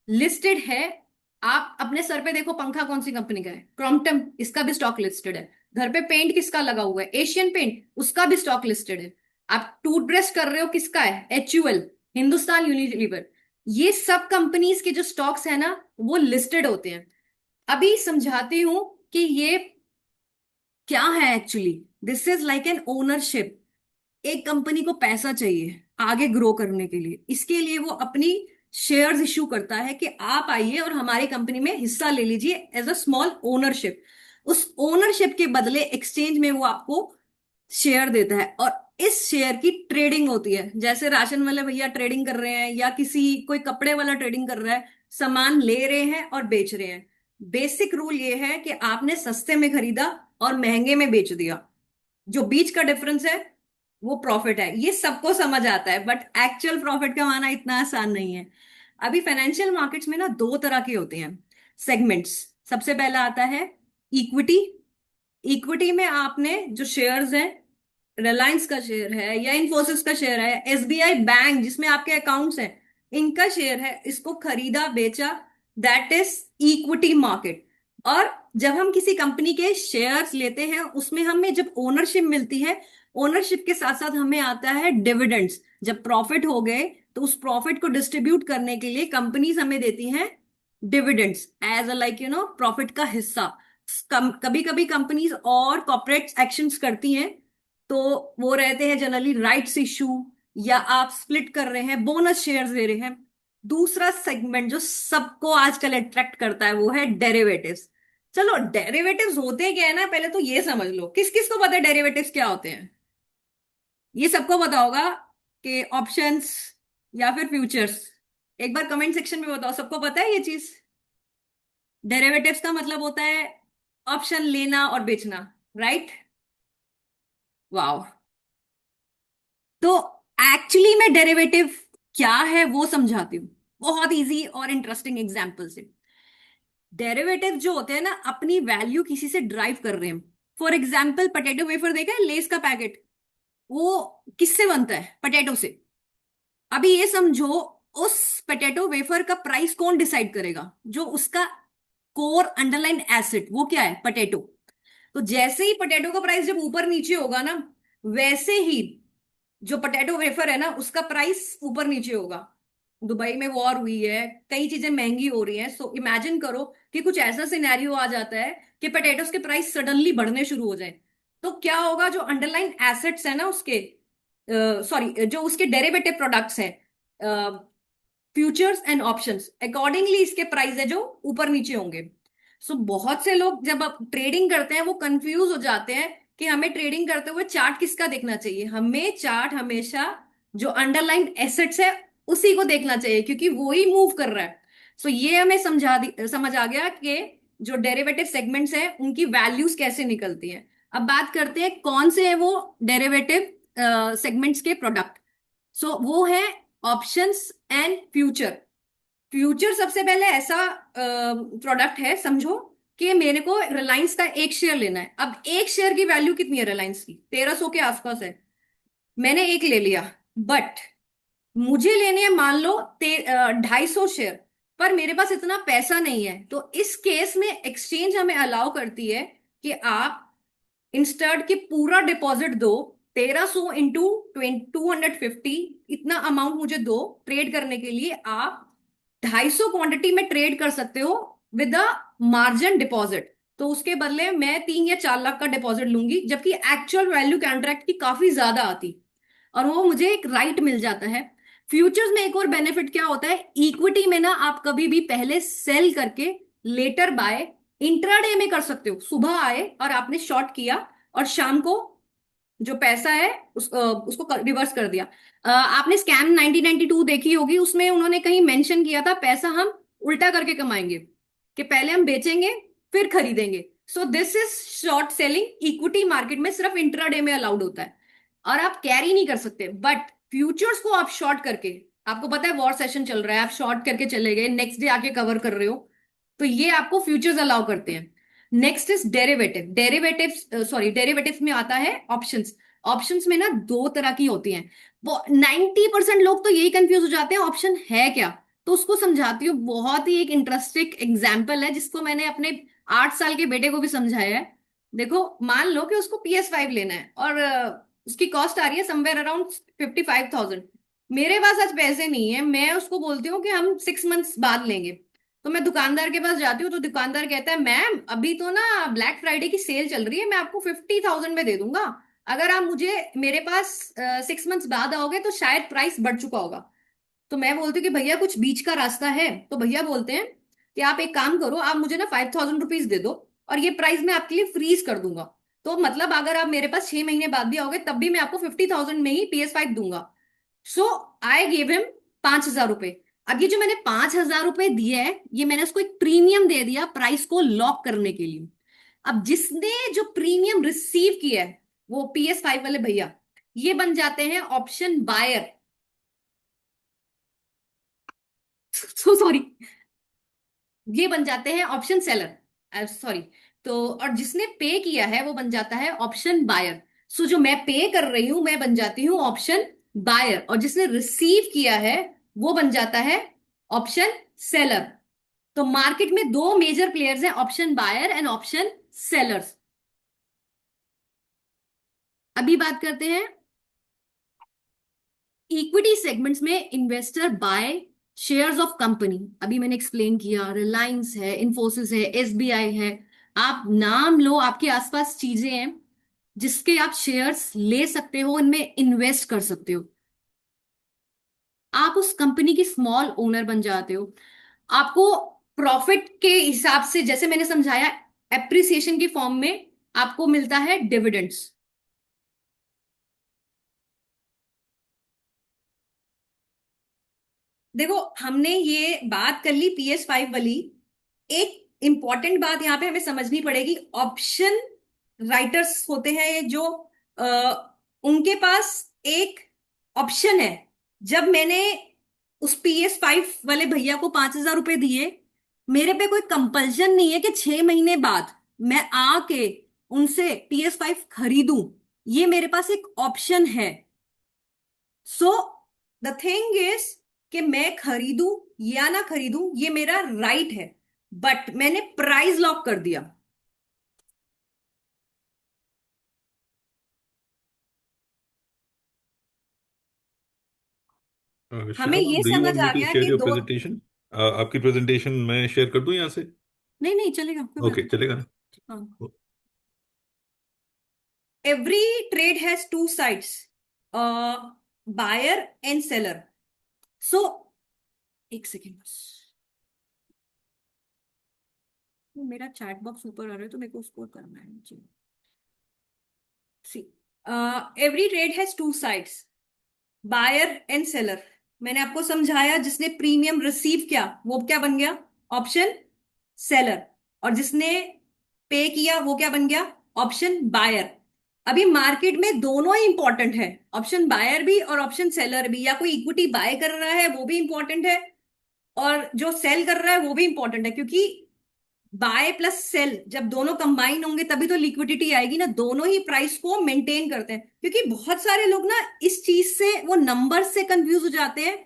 लिस्टेड है। आप अपने सर पे देखो, पंखा कौन सी कंपनी का है? क्रॉम्पटन, इसका भी स्टॉक लिस्टेड है। घर पे पेंट किसका लगा हुआ है? एशियन पेंट, उसका भी स्टॉक लिस्टेड है। आप टूथब्रश कर रहे हो, किसका है? HUL, Hindustan Unilever. ये सब कंपनीज के जो स्टॉक्स है ना, वो लिस्टेड होते हैं। अभी समझाती हूं कि ये क्या है actually. This is like an ownership. एक कंपनी को पैसा चाहिए आगे ग्रो करने के लिए, इसके लिए वो अपनी शेयर्स इश्यू करता है कि आप आइए और हमारी कंपनी में हिस्सा ले लीजिए एज अ स्मॉल ओनरशिप। उस ओनरशिप के बदले एक्सचेंज में वो आपको शेयर देता है, और इस शेयर की ट्रेडिंग होती है। जैसे राशन वाले भैया ट्रेडिंग कर रहे हैं, या किसी कोई कपड़े वाला ट्रेडिंग कर रहा है, सामान ले रहे हैं और बेच रहे हैं। बेसिक रूल ये है कि आपने सस्ते में खरीदा और महंगे में बेच दिया, जो बीच का डिफरेंस है वो प्रॉफिट है। ये सबको समझ आता है, बट एक्चुअल प्रॉफिट कमाना इतना आसान नहीं है। अभी फाइनेंशियल मार्केट्स में ना दो तरह के होते हैं सेगमेंट्स। सबसे पहला आता है इक्विटी। इक्विटी में आपने जो शेयर्स हैं, रिलायंस का शेयर है या इन्फोसिस का शेयर है, एसबीआई बैंक जिसमें आपके अकाउंट्स हैं, इनका शेयर है, इसको खरीदा बेचा, दैट इज इक्विटी मार्केट। और जब हम किसी कंपनी के शेयर्स लेते हैं, उसमें हमें जब ओनरशिप मिलती है, ओनरशिप के साथ साथ हमें आता है डिविडेंड्स। जब प्रॉफिट हो गए तो उस प्रॉफिट को डिस्ट्रीब्यूट करने के लिए कंपनीज हमें देती हैं dividends as a like profit का हिस्सा। कभी कभी कंपनीज और कॉर्पोरेट एक्शंस करती हैं, तो वो रहते हैं जनरली राइट्स इशू, या आप स्प्लिट कर रहे हैं, बोनस शेयर्स दे रहे हैं। दूसरा सेगमेंट जो सबको आजकल अट्रैक्ट करता है वो है डेरिवेटिव्स। चलो, डेरिवेटिव्स होते क्या है ना, पहले तो ये समझ लो। किस किस को पता है डेरिवेटिव्स क्या होते हैं? ये सबको पता होगा कि ऑप्शंस या फिर फ्यूचर्स। एक बार कमेंट सेक्शन में बताओ, सबको पता है ये चीज? डेरिवेटिव्स का मतलब होता है ऑप्शन लेना और बेचना, राइट? वाओ। तो एक्चुअली मैं डेरिवेटिव क्या है वो समझाती हूँ, बहुत इजी और इंटरेस्टिंग एग्जांपल से। डेरिवेटिव जो होते हैं ना, अपनी वैल्यू किसी से ड्राइव कर रहे हैं। फॉर एग्जाम्पल, पटेटो वेफर देखा है, लेस का पैकेट, वो किससे बनता है? पटेटो से। अभी ये समझो, उस पटेटो वेफर का प्राइस कौन डिसाइड करेगा? जो उसका कोर अंडरलाइन एसेट, वो क्या है? पटेटो। तो जैसे ही पटेटो का प्राइस जब ऊपर नीचे होगा ना, वैसे ही जो पटेटो वेफर है ना, उसका प्राइस ऊपर नीचे होगा। दुबई में वॉर हुई है, कई चीजें महंगी हो रही हैं, सो इमेजिन करो कि कुछ ऐसा सिनेरियो आ जाता है कि पटेटोस के प्राइस सडनली बढ़ने शुरू हो जाए। तो क्या होगा? जो अंडरलाइन एसेट्स है ना उसके, सॉरी, जो उसके डेरिवेटिव प्रोडक्ट्स हैं, फ्यूचर्स एंड ऑप्शंस, अकॉर्डिंगली इसके प्राइस है जो ऊपर नीचे होंगे। सो बहुत से लोग जब आप ट्रेडिंग करते हैं वो कंफ्यूज हो जाते हैं कि हमें ट्रेडिंग करते हुए चार्ट किसका देखना चाहिए। हमें चार्ट हमेशा जो अंडरलाइन एसेट्स है उसी को देखना चाहिए, क्योंकि वो ही मूव कर रहा है। सो ये हमें समझ आ गया कि जो डेरिवेटिव सेगमेंट्स हैं उनकी वैल्यूज कैसे निकलती हैं। अब बात करते हैं कौन से हैं वो डेरिवेटिव सेगमेंट्स के प्रोडक्ट। सो वो है ऑप्शंस एंड फ्यूचर। फ्यूचर सबसे पहले ऐसा प्रोडक्ट है, समझो कि मेरे को रिलायंस का एक शेयर लेना है। अब एक शेयर की वैल्यू कितनी है रिलायंस की? 1300 के आसपास है। मैंने एक ले लिया, बट मुझे लेने हैं मान लो 250 शेयर, पर मेरे पास इतना पैसा नहीं है। तो इस केस में एक्सचेंज हमें अलाउ करती है कि आप इंस्टेड के पूरा डिपॉजिट दो, 1300 इंटू 250, इतना अमाउंट मुझे दो ट्रेड करने के लिए। आप 250 क्वांटिटी में ट्रेड कर सकते हो विद अ मार्जिन डिपॉजिट। तो उसके बदले मैं 3 या 4 लाख का डिपॉजिट लूंगी, जबकि एक्चुअल वैल्यू कॉन्ट्रैक्ट की काफी ज्यादा आती, और वो मुझे एक राइट मिल जाता है। फ्यूचर्स में एक और बेनिफिट क्या होता है? इक्विटी में ना आप कभी भी पहले सेल करके लेटर बाय इंट्राडे में कर सकते हो। सुबह आए और आपने शॉर्ट किया और शाम को जो पैसा है उसको रिवर्स कर दिया। आपने स्कैम 1992 देखी होगी, उसमें उन्होंने कहीं मेंशन किया था पैसा हम उल्टा करके कमाएंगे, कि पहले हम बेचेंगे फिर खरीदेंगे। सो this is short selling. Equity market में सिर्फ इंट्राडे में अलाउड होता है और आप कैरी नहीं कर सकते। बट फ्यूचर्स को आप शॉर्ट करके, आपको पता है वॉर सेशन चल रहा है, आप शॉर्ट करके चले गए, नेक्स्ट डे आके कवर कर रहे हो, तो ये आपको फ्यूचर्स अलाउ करते हैं। Next is derivative. डेरिवेटिव्स में आता है ऑप्शंस। ऑप्शंस में ना दो तरह की होती हैं। वो 90% लोग तो यही कंफ्यूज हो जाते हैं ऑप्शन है क्या। तो उसको समझाती हूँ। बहुत ही एक इंटरेस्टिंग एग्जाम्पल है जिसको मैंने अपने 8 साल के बेटे को भी समझाया है। देखो, मान लो कि उसको PS5 लेना है और उसकी कॉस्ट आ रही है समवेयर अराउंड 55,000। मेरे पास आज पैसे नहीं है, मैं उसको बोलती हूँ कि हम 6 मंथ्स बाद लेंगे। तो मैं दुकानदार के पास जाती हूँ, तो दुकानदार कहता है मैम अभी तो ना ब्लैक फ्राइडे की सेल चल रही है, मैं आपको 50,000 में दे दूंगा। अगर आप मुझे मेरे पास 6 मंथ्स बाद आओगे तो शायद प्राइस बढ़ चुका होगा। तो मैं बोलती हूँ कि भैया कुछ बीच का रास्ता है? तो भैया बोलते हैं कि आप एक काम करो, आप मुझे ना 5,000 रुपीज दे दो और ये प्राइस मैं आपके लिए फ्रीज कर दूंगा। तो मतलब अगर आप मेरे पास 6 महीने बाद भी आओगे तब भी मैं आपको 50,000 में ही PS5 दूंगा। सो आई गिव हिम 5,000 रुपए। अब ये जो मैंने 5,000 रुपए दिए है, ये मैंने उसको एक प्रीमियम दे दिया प्राइस को लॉक करने के लिए। अब जिसने जो प्रीमियम रिसीव किया है वो PS5 वाले भैया, ये बन जाते हैं ऑप्शन बायर। सो सॉरी, ये बन जाते हैं ऑप्शन सेलर, सॉरी। तो और जिसने पे किया है वो बन जाता है ऑप्शन बायर। सो जो मैं पे कर रही हूं मैं बन जाती हूँ ऑप्शन बायर, और जिसने रिसीव किया है वो बन जाता है ऑप्शन सेलर। तो मार्केट में दो मेजर प्लेयर्स हैं, option buyer and option sellers. अभी बात करते हैं इक्विटी सेगमेंट्स में investor buy shares of company. अभी मैंने एक्सप्लेन किया, रिलायंस है, इंफोसिस है, SBI है। आप नाम लो, आपके आसपास चीजें हैं जिसके आप शेयर्स ले सकते हो, इनमें इन्वेस्ट कर सकते हो। आप उस कंपनी की स्मॉल ओनर बन जाते हो। आपको प्रॉफिट के हिसाब से, जैसे मैंने समझाया, एप्रिसिएशन के फॉर्म में आपको मिलता है डिविडेंड्स। देखो, हमने ये बात कर ली PS5 वाली। एक इंपॉर्टेंट बात यहाँ पे हमें समझनी पड़ेगी। ऑप्शन राइटर्स होते हैं ये जो उनके पास एक ऑप्शन है। जब मैंने उस PS5 वाले भैया को 5,000 रुपए दिए, मेरे पे कोई कंपल्शन नहीं है कि 6 महीने बाद मैं आके उनसे PS5 खरीदूं। ये मेरे पास एक ऑप्शन है। सो द थिंग इज कि मैं खरीदूं या ना खरीदूं, ये मेरा राइट है, बट मैंने प्राइस लॉक कर दिया। हमें शिखा ये मैम, डू यू समझ वांट मी आ टू गया शेयर कि योर दो। प्रेजेंटेशन? आपकी प्रेजेंटेशन मैं शेयर कर दूं यहाँ से? नहीं नहीं, चलेगा, कोई बात ओके, नहीं। चलेगा ना? हाँ। Every trade has two sides, buyer and seller. So एक सेकेंड बस, वो मेरा चैट बॉक्स ऊपर आ रहा है तो मेरे को उसको करना है नीचे। See, every trade has two sides, buyer and seller. मैंने आपको समझाया, जिसने प्रीमियम रिसीव किया वो क्या बन गया? Option seller. और जिसने पे किया वो क्या बन गया? Option buyer. अभी मार्केट में दोनों ही इंपॉर्टेंट है, ऑप्शन बायर भी और ऑप्शन सेलर भी। या कोई इक्विटी बाय कर रहा है वो भी इंपॉर्टेंट है, और जो सेल कर रहा है वो भी इंपॉर्टेंट है, क्योंकि बाय प्लस सेल जब दोनों कंबाइन होंगे तभी तो लिक्विडिटी आएगी ना। दोनों ही प्राइस को मेंटेन करते हैं, क्योंकि बहुत सारे लोग ना इस चीज से, वो नंबर से कंफ्यूज हो जाते हैं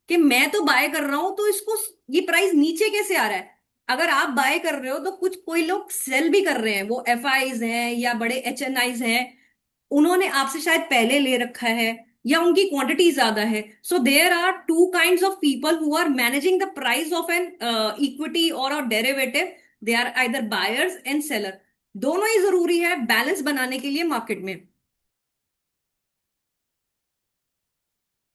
कि मैं तो बाय कर रहा हूं तो इसको ये प्राइस नीचे कैसे आ रहा है। अगर आप बाय कर रहे हो तो कुछ कोई लोग सेल भी कर रहे हैं, वो FIs हैं या बड़े HNIs हैं, उन्होंने आपसे शायद पहले ले रखा है या उनकी क्वांटिटी ज्यादा है। So there are two kinds of people who are managing the price of an equity और derivative. They are either buyers and seller. दोनों ही जरूरी है बैलेंस बनाने के लिए मार्केट में।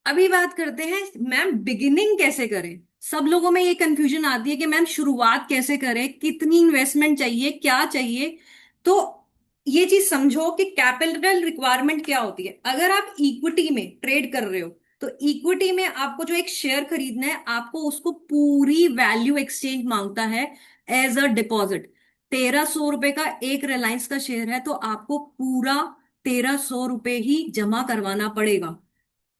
अभी बात करते हैं मैम बिगिनिंग कैसे करें। सब लोगों में ये कंफ्यूजन आती है कि मैम शुरुआत कैसे करें, कितनी इन्वेस्टमेंट चाहिए, क्या चाहिए। तो ये चीज समझो कि कैपिटल रिक्वायरमेंट क्या होती है। अगर आप इक्विटी में ट्रेड कर रहे हो तो इक्विटी में आपको जो एक शेयर खरीदना है, आपको उसको पूरी वैल्यू एक्सचेंज मांगता है एज अ डिपॉजिट। 1,300 रुपए का एक रिलायंस का शेयर है तो आपको पूरा 1,300 रुपए ही जमा करवाना पड़ेगा।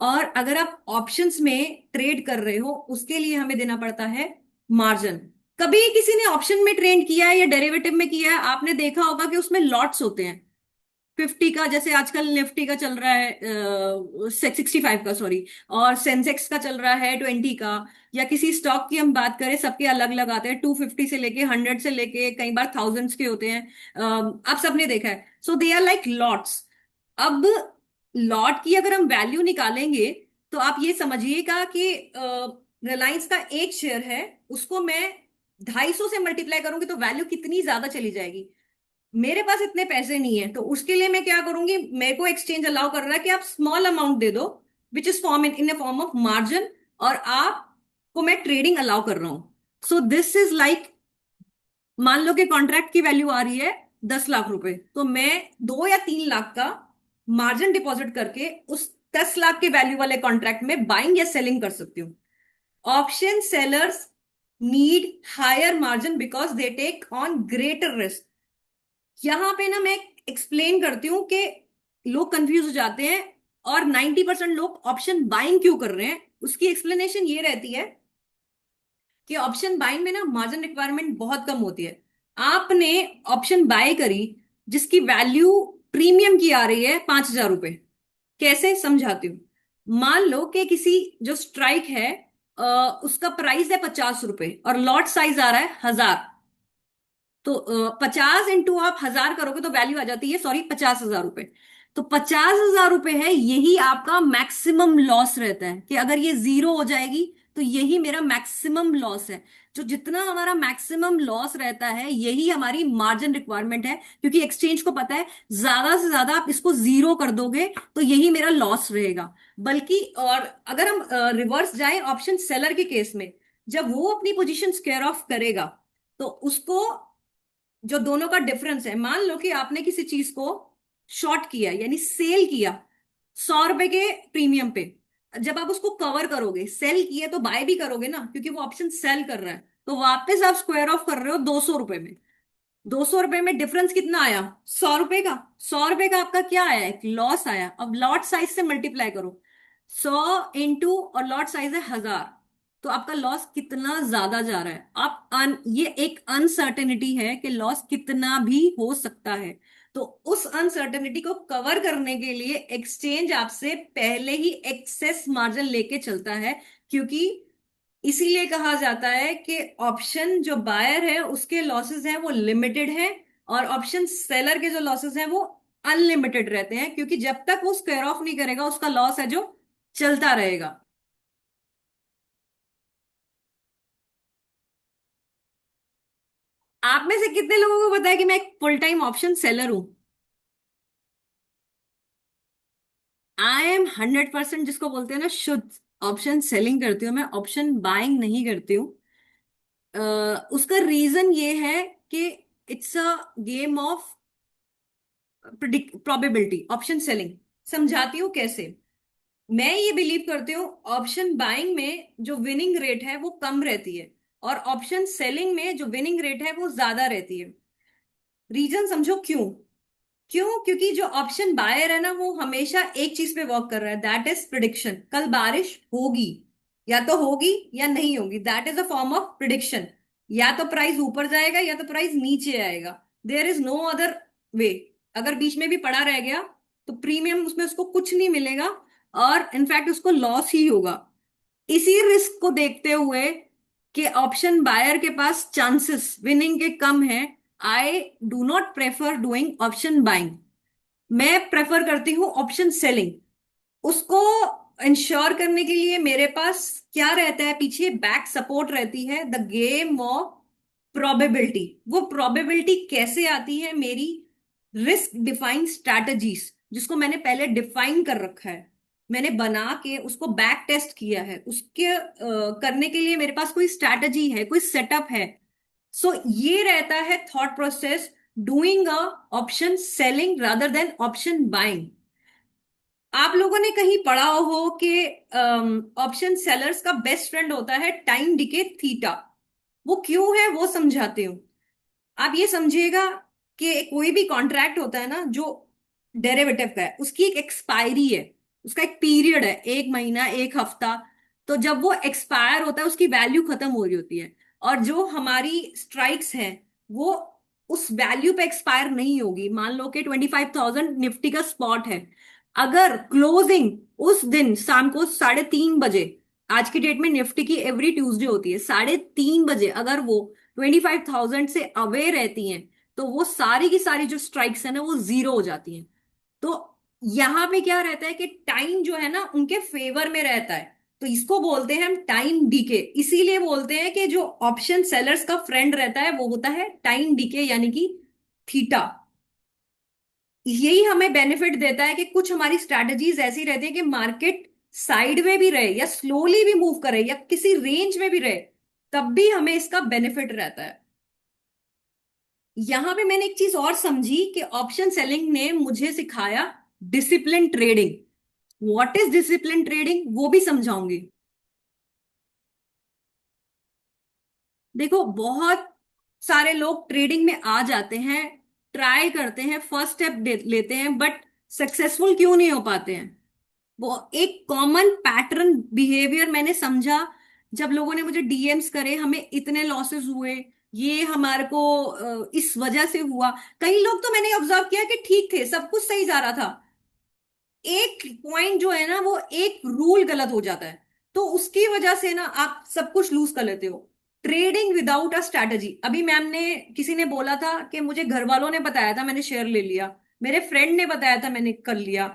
और अगर आप ऑप्शंस में ट्रेड कर रहे हो उसके लिए हमें देना पड़ता है मार्जिन। कभी किसी ने ऑप्शन में ट्रेड किया है या डेरिवेटिव में किया है, आपने देखा होगा कि उसमें लॉट्स होते हैं। 50 का, जैसे आजकल निफ्टी का चल रहा है, 65 का सॉरी, और सेंसेक्स का चल रहा है 20 का। या किसी स्टॉक की हम बात करें, सबके अलग अलग आते हैं, 250 से लेके 100 से लेके कई बार थाउजेंड्स के होते हैं। आप सबने देखा है। सो दे आर लाइक लॉट्स। अब लॉट की अगर हम वैल्यू निकालेंगे तो आप ये समझिएगा कि रिलायंस का एक शेयर है, उसको मैं 250 से मल्टीप्लाई करूंगी तो वैल्यू कितनी ज्यादा चली जाएगी। मेरे पास इतने पैसे नहीं है, तो उसके लिए मैं क्या करूंगी, मेरे को एक्सचेंज अलाउ कर रहा है कि आप स्मॉल अमाउंट दे दो, which is form in A form of margin, और आपको मैं ट्रेडिंग अलाउ कर रहा हूं। सो दिस इज लाइक, मान लो कि कॉन्ट्रैक्ट की वैल्यू आ रही है 10 लाख रुपए, तो मैं 2 या 3 लाख का मार्जिन डिपॉजिट करके उस 10 लाख के वैल्यू वाले कॉन्ट्रैक्ट में बाइंग या सेलिंग कर सकती हूँ। Option sellers need higher margin because they take on greater risk. यहां पे ना मैं एक्सप्लेन करती हूँ कि लोग कंफ्यूज हो जाते हैं, और 90% लोग ऑप्शन बाइंग क्यों कर रहे हैं। उसकी एक्सप्लेनेशन ये रहती है कि ऑप्शन बाइंग में ना मार्जिन रिक्वायरमेंट बहुत कम होती है। आपने ऑप्शन बाय करी जिसकी वैल्यू प्रीमियम की आ रही है 5,000 रुपए। कैसे समझाती हूँ। मान लो कि किसी जो स्ट्राइक है, उसका प्राइस है 50 रुपए और लॉट साइज आ रहा है 1,000। तो 50 इंटू आप 1,000 करोगे तो वैल्यू आ जाती है, सॉरी, 50,000 रुपए। तो 50,000 रुपए है, यही आपका मैक्सिमम लॉस रहता है कि अगर ये जीरो हो जाएगी तो यही मेरा मैक्सिमम लॉस है। जो जितना हमारा मैक्सिमम लॉस रहता है यही हमारी मार्जिन रिक्वायरमेंट है, क्योंकि एक्सचेंज को पता है ज्यादा से ज्यादा आप इसको जीरो कर दोगे तो यही मेरा लॉस रहेगा। बल्कि और अगर हम रिवर्स जाएं ऑप्शन सेलर के केस में, जब वो अपनी पोजीशन स्क्वेयर ऑफ करेगा तो उसको, जो दोनों का डिफरेंस है, मान लो कि आपने किसी चीज को शॉर्ट किया यानी सेल किया 100 रुपए के प्रीमियम पे, जब आप उसको कवर करोगे, सेल किए तो बाय भी करोगे ना, क्योंकि वो ऑप्शन सेल कर रहा है, तो वापस आप स्क्वायर ऑफ कर रहे हो 200 रुपए में। ₹200 में डिफरेंस कितना आया? 100 रुपए का। 100 रुपए का आपका क्या आया? एक लॉस आया। अब लॉट साइज से मल्टीप्लाई करो, 100 और लॉट साइज है 1000, तो आपका लॉस कितना ज्यादा जा रहा है? ये एक अनसर्टेनिटी है कि लॉस कितना भी हो सकता है। तो उस अनसर्टेनिटी को कवर करने के लिए एक्सचेंज आपसे पहले ही एक्सेस मार्जिन लेके चलता है, क्योंकि इसीलिए कहा जाता है कि ऑप्शन जो बायर है उसके लॉसेस हैं वो लिमिटेड हैं, और ऑप्शन सेलर के जो लॉसेस हैं वो अनलिमिटेड रहते हैं, क्योंकि जब तक वो स्क्वायर ऑफ नहीं करेगा उसका लॉस है जो चलता रहेगा। आप में से कितने लोगों को पता है कि मैं एक फुल टाइम ऑप्शन सेलर हूं? आई एम 100%, जिसको बोलते हैं ना शुद्ध ऑप्शन सेलिंग करती हूँ मैं, ऑप्शन बाइंग नहीं करती हूँ। उसका रीजन ये है कि it's a game of probability. Option selling समझाती हूँ कैसे। मैं ये बिलीव करती हूँ ऑप्शन बाइंग में जो विनिंग रेट है वो कम रहती है, और ऑप्शन सेलिंग में जो विनिंग रेट है वो ज्यादा रहती है। रीजन समझो क्यों। क्योंकि जो ऑप्शन बायर है ना वो हमेशा एक चीज पे वर्क कर रहा है, दैट इज प्रिडिक्शन। कल बारिश होगी, या तो होगी या नहीं होगी, that is a form of prediction. या तो प्राइस ऊपर जाएगा या तो प्राइस नीचे आएगा, there is no other way. अगर बीच में भी पड़ा रह गया तो प्रीमियम उसमें उसको कुछ नहीं मिलेगा, और इनफैक्ट उसको लॉस ही होगा। इसी रिस्क को देखते हुए कि ऑप्शन बायर के पास चांसेस विनिंग के कम है, I do not prefer doing option buying. मैं प्रेफर करती हूँ ऑप्शन सेलिंग। उसको इंश्योर करने के लिए मेरे पास क्या रहता है? पीछे बैक सपोर्ट रहती है, द गेम ऑफ प्रोबेबिलिटी। वो प्रोबेबिलिटी कैसे आती है? मेरी रिस्क डिफाइन स्ट्रैटेजीज, जिसको मैंने पहले डिफाइन कर रखा है, मैंने बना के उसको बैक टेस्ट किया है। उसके करने के लिए मेरे पास कोई स्ट्रैटेजी है, कोई सेटअप है। सो ये रहता है thought process doing a option selling rather than option buying. आप लोगों ने कहीं पढ़ा हो कि ऑप्शन सेलर्स का बेस्ट फ्रेंड होता है टाइम डिके थीटा। वो क्यों है वो समझाते हूँ। आप ये समझिएगा कि कोई भी कॉन्ट्रैक्ट होता है ना जो डेरिवेटिव का है, उसकी एक एक्सपायरी है, उसका एक पीरियड है, 1 महीना, 1 हफ्ता। तो जब वो एक्सपायर होता है उसकी वैल्यू खत्म हो रही होती है, और जो हमारी स्ट्राइक्स हैं वो उस वैल्यू पे एक्सपायर नहीं होगी। मान लो कि 25,000 निफ्टी का स्पॉट है, अगर क्लोजिंग उस दिन शाम को 3:30 बजे, आज की डेट में निफ्टी की एवरी ट्यूसडे होती है, 3:30 बजे अगर वो 25,000 से अवे रहती हैं, तो वो सारी की सारी जो स्ट्राइक्स है ना वो जीरो हो जाती हैं। तो यहां पे क्या रहता है कि टाइम जो है ना उनके फेवर में रहता है। तो इसको बोलते हैं हम टाइम डीके। इसीलिए बोलते हैं कि जो ऑप्शन सेलर्स का फ्रेंड रहता है वो होता है टाइम डीके, यानी कि थीटा। यही हमें बेनिफिट देता है कि कुछ हमारी स्ट्रैटेजीज ऐसी रहती है कि मार्केट साइड में भी रहे या स्लोली भी मूव करे या किसी रेंज में भी रहे, तब भी हमें इसका बेनिफिट रहता है। यहां पे मैंने एक चीज और समझी कि ऑप्शन सेलिंग ने मुझे सिखाया discipline trading. What is discipline trading वो भी समझाऊंगी। देखो, बहुत सारे लोग ट्रेडिंग में आ जाते हैं, ट्राई करते हैं, फर्स्ट स्टेप लेते हैं, बट सक्सेसफुल क्यों नहीं हो पाते हैं? वो एक कॉमन पैटर्न बिहेवियर मैंने समझा जब लोगों ने मुझे डीएम्स करे, हमें इतने लॉसेस हुए, ये हमारे को इस वजह से हुआ। कई लोग तो मैंने ऑब्जर्व किया कि ठीक थे, सब कुछ सही जा रहा था, एक पॉइंट जो है ना वो एक रूल गलत हो जाता है, तो उसकी वजह से ना आप सब कुछ लूज कर लेते हो। Trading without a strategy. अभी मैम ने, किसी ने बोला था कि मुझे घर वालों ने बताया था मैंने शेयर ले लिया, मेरे फ्रेंड ने बताया था मैंने कर लिया।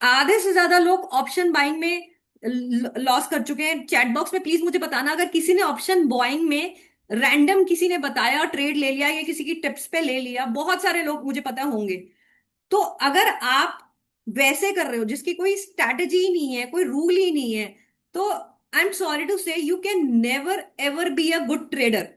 आधे से ज्यादा लोग ऑप्शन बाइंग में लॉस कर चुके हैं। चैट बॉक्स में प्लीज मुझे बताना अगर किसी ने ऑप्शन बाइंग में रैंडम किसी ने बताया और ट्रेड ले लिया या किसी की टिप्स पे ले लिया, बहुत सारे लोग मुझे पता होंगे। तो अगर आप वैसे कर रहे हो जिसकी कोई स्ट्रैटेजी ही नहीं है, कोई रूल ही नहीं है, तो आई am sorry to say you can never ever be a good trader.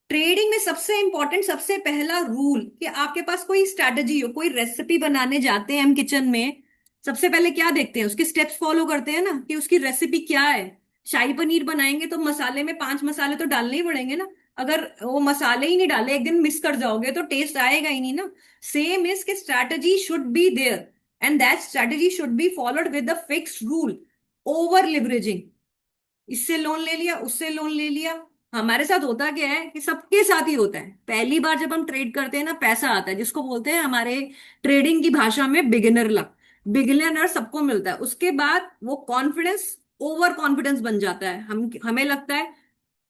Trading में सबसे इंपॉर्टेंट, सबसे पहला रूल कि आपके पास कोई स्ट्रैटेजी हो। कोई रेसिपी बनाने जाते हैं हम किचन में, सबसे पहले क्या देखते हैं? उसके स्टेप्स फॉलो करते हैं ना कि उसकी रेसिपी क्या है। शाही पनीर बनाएंगे तो मसाले में 5 मसाले तो डालने ही पड़ेंगे ना। अगर वो मसाले ही नहीं डाले, एक दिन मिस कर जाओगे तो टेस्ट आएगा ही नहीं ना। सेम इज कि strategy should be there, and that strategy should be followed with the fixed rule. Over leveraging, इससे लोन ले लिया, उससे लोन ले लिया। हमारे साथ होता क्या है कि सबके साथ ही होता है, पहली बार जब हम ट्रेड करते हैं ना, पैसा आता है जिसको बोलते हैं हमारे ट्रेडिंग की भाषा में बिगिनर लक। बिगिनर सबको मिलता है, उसके बाद वो कॉन्फिडेंस ओवर कॉन्फिडेंस बन जाता है। हम हमें लगता है,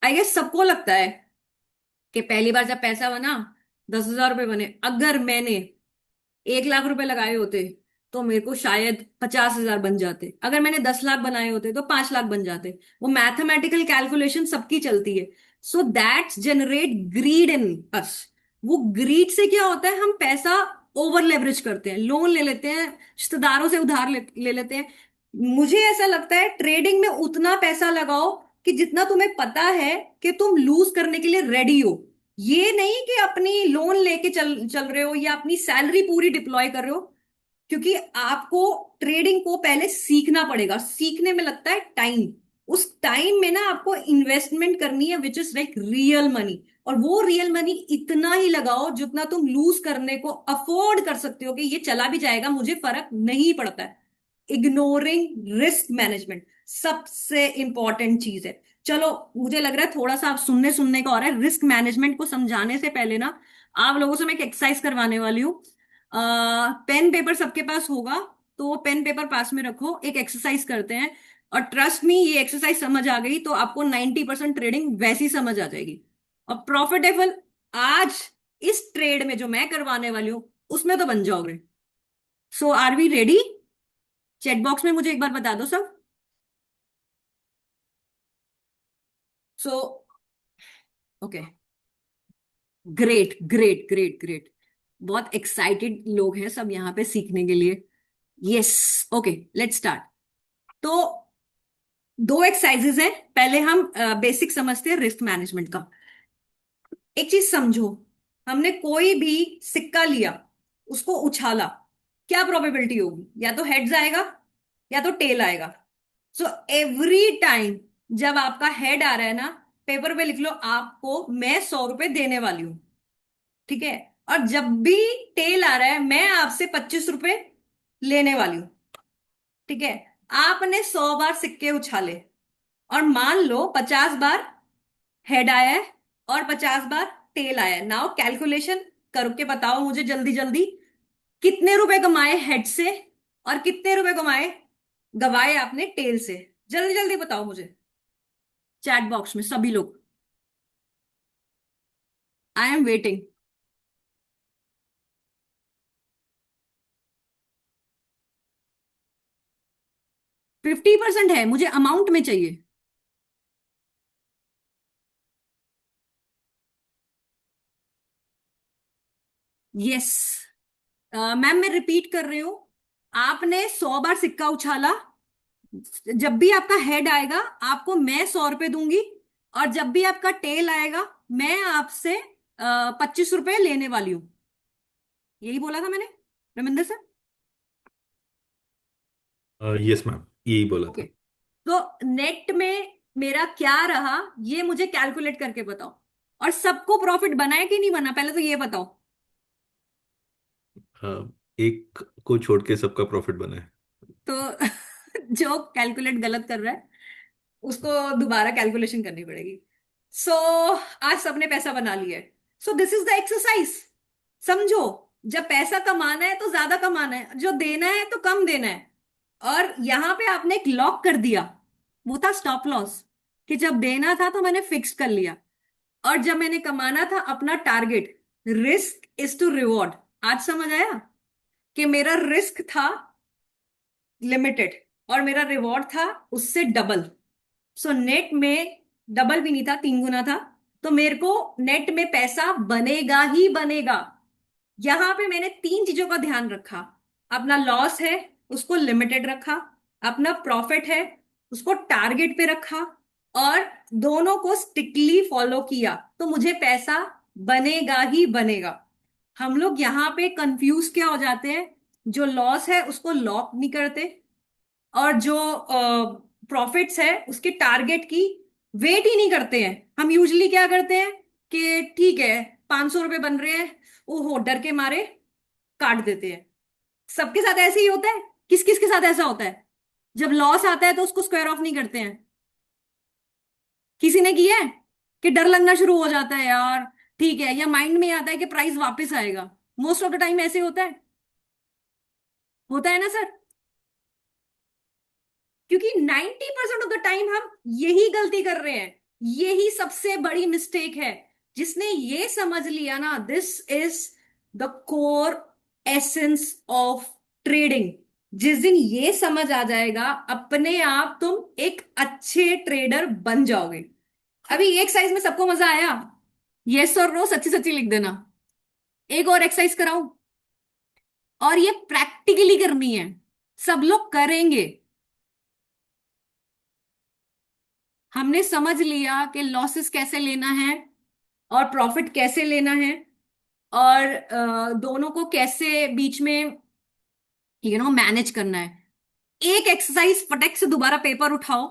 आई गेस सबको लगता है कि पहली बार जब पैसा बना, 10,000 रुपए बने, अगर मैंने 1 लाख रुपए लगाए होते तो मेरे को शायद 50,000 बन जाते, अगर मैंने 10 लाख बनाए होते तो 5 लाख बन जाते। वो मैथमेटिकल कैलकुलेशन सबकी चलती है। So that's generate greed in us. वो ग्रीड से क्या होता है, हम पैसा ओवर लेवरेज करते हैं, लोन ले लेते हैं, रिश्तेदारों से उधार ले लेते हैं। मुझे ऐसा लगता है ट्रेडिंग में उतना पैसा लगाओ कि जितना तुम्हें पता है कि तुम लूज करने के लिए रेडी हो। ये नहीं कि अपनी लोन लेके चल चल रहे हो या अपनी सैलरी पूरी डिप्लॉय कर रहे हो, क्योंकि आपको ट्रेडिंग को पहले सीखना पड़ेगा। सीखने में लगता है टाइम, उस टाइम में ना आपको इन्वेस्टमेंट करनी है which is like real money. और वो रियल मनी इतना ही लगाओ जितना तुम लूज करने को अफोर्ड कर सकते हो, कि ये चला भी जाएगा मुझे फर्क नहीं पड़ता है। इग्नोरिंग रिस्क मैनेजमेंट सबसे इंपॉर्टेंट चीज है। चलो, मुझे लग रहा है थोड़ा सा आप सुनने सुनने का और है। रिस्क मैनेजमेंट को समझाने से पहले ना, आप लोगों से मैं एक एक्सरसाइज करवाने वाली हूँ। पेन पेपर सबके पास होगा, तो पेन पेपर पास में रखो, एक एक्सरसाइज करते हैं। और ट्रस्ट मी, ये एक्सरसाइज समझ आ गई तो आपको 90% ट्रेडिंग वैसी समझ आ जाएगी और प्रॉफिटेबल आज इस ट्रेड में जो मैं करवाने वाली हूँ उसमें तो बन जाओगे। So are we ready? Chat box में मुझे एक बार बता दो सब। So okay, great great great great. बहुत एक्साइटेड लोग हैं सब यहाँ पे सीखने के लिए। Yes, okay, let's start. तो दो एक्सरसाइजेज हैं, पहले हम बेसिक समझते हैं रिस्क मैनेजमेंट का। एक चीज समझो, हमने कोई भी सिक्का लिया, उसको उछाला, क्या प्रोबेबिलिटी होगी? या तो हेड्स आएगा या तो टेल आएगा। सो एवरी टाइम जब आपका हेड आ रहा है ना, पेपर पे लिख लो आपको मैं 100 रुपए देने वाली हूं, ठीक है? और जब भी टेल आ रहा है, मैं आपसे 25 रुपए लेने वाली हूं, ठीक है? आपने 100 बार सिक्के उछाले और मान लो 50 बार हेड आया है और 50 बार टेल आया है। नाउ कैलकुलेशन करके बताओ मुझे जल्दी जल्दी, कितने रुपए कमाए हेड से और कितने रुपए कमाए गवाए आपने टेल से? जल्दी जल्दी बताओ मुझे, चैट बॉक्स में सभी लोग। I am waiting. 50% है, मुझे अमाउंट में चाहिए। यस मैम, मैं रिपीट कर रही हूं। आपने 100 बार सिक्का उछाला, जब भी आपका हेड आएगा आपको मैं 100 रुपए दूंगी, और जब भी आपका टेल आएगा मैं आपसे 25 रुपए लेने वाली हूं। यही बोला था मैंने, रविंदर सर? यस मैम, यही बोला ओके, था। तो नेट में मेरा क्या रहा ये मुझे कैलकुलेट करके बताओ। और सबको प्रॉफिट बना है कि नहीं बना, पहले तो ये बताओ। एक को छोड़ के सबका प्रॉफिट बना है। तो जो कैलकुलेट गलत कर रहा है उसको दोबारा कैलकुलेशन करनी पड़ेगी। सो आज सबने पैसा बना लिया है। सो दिस इज द एक्सरसाइज। समझो, जब पैसा कमाना है तो ज्यादा कमाना है, जो देना है तो कम देना है। और यहां पे आपने एक लॉक कर दिया, वो था स्टॉप लॉस, कि जब देना था तो मैंने फिक्स कर लिया, और जब मैंने कमाना था अपना target. Risk is to reward. आज समझ आया कि मेरा रिस्क था लिमिटेड और मेरा रिवॉर्ड था उससे डबल। सो नेट में डबल भी नहीं था, 3 गुना था। तो मेरे को नेट में पैसा बनेगा ही बनेगा। यहां पे मैंने 3 चीजों का ध्यान रखा। अपना लॉस है उसको लिमिटेड रखा, अपना प्रॉफिट है उसको टारगेट पे रखा, और दोनों को स्ट्रिक्टली फॉलो किया, तो मुझे पैसा बनेगा ही बनेगा। हम लोग यहाँ पे कंफ्यूज क्या हो जाते हैं, जो लॉस है उसको लॉक नहीं करते, और जो प्रॉफिट्स है उसके टारगेट की वेट ही नहीं करते हैं। हम यूजली क्या करते हैं, कि ठीक है 500 रुपए बन रहे हैं, ओहो डर के मारे काट देते हैं। सबके साथ ऐसे ही होता है? किस किस के साथ ऐसा होता है? जब लॉस आता है तो उसको स्क्वायर ऑफ नहीं करते हैं। किसी ने किया है? कि डर लगना शुरू हो जाता है यार, ठीक है, या माइंड में आता है कि प्राइस वापस आएगा। मोस्ट ऑफ द टाइम ऐसे होता है ना सर? क्योंकि 90% ऑफ द टाइम हम यही गलती कर रहे हैं, यही सबसे बड़ी मिस्टेक है। जिसने ये समझ लिया ना, this is the core essence of trading. जिस दिन ये समझ आ जाएगा, अपने आप तुम एक अच्छे ट्रेडर बन जाओगे। अभी एक एक्सरसाइज में सबको मजा आया? यस और नो सच्ची सच्ची लिख देना। एक और एक्सरसाइज कराऊं? और ये प्रैक्टिकली करनी है, सब लोग करेंगे। हमने समझ लिया कि लॉसेस कैसे लेना है और प्रॉफिट कैसे लेना है, और दोनों को कैसे बीच में मैनेज करना है। एक एक्सरसाइज फटक से दोबारा पेपर उठाओ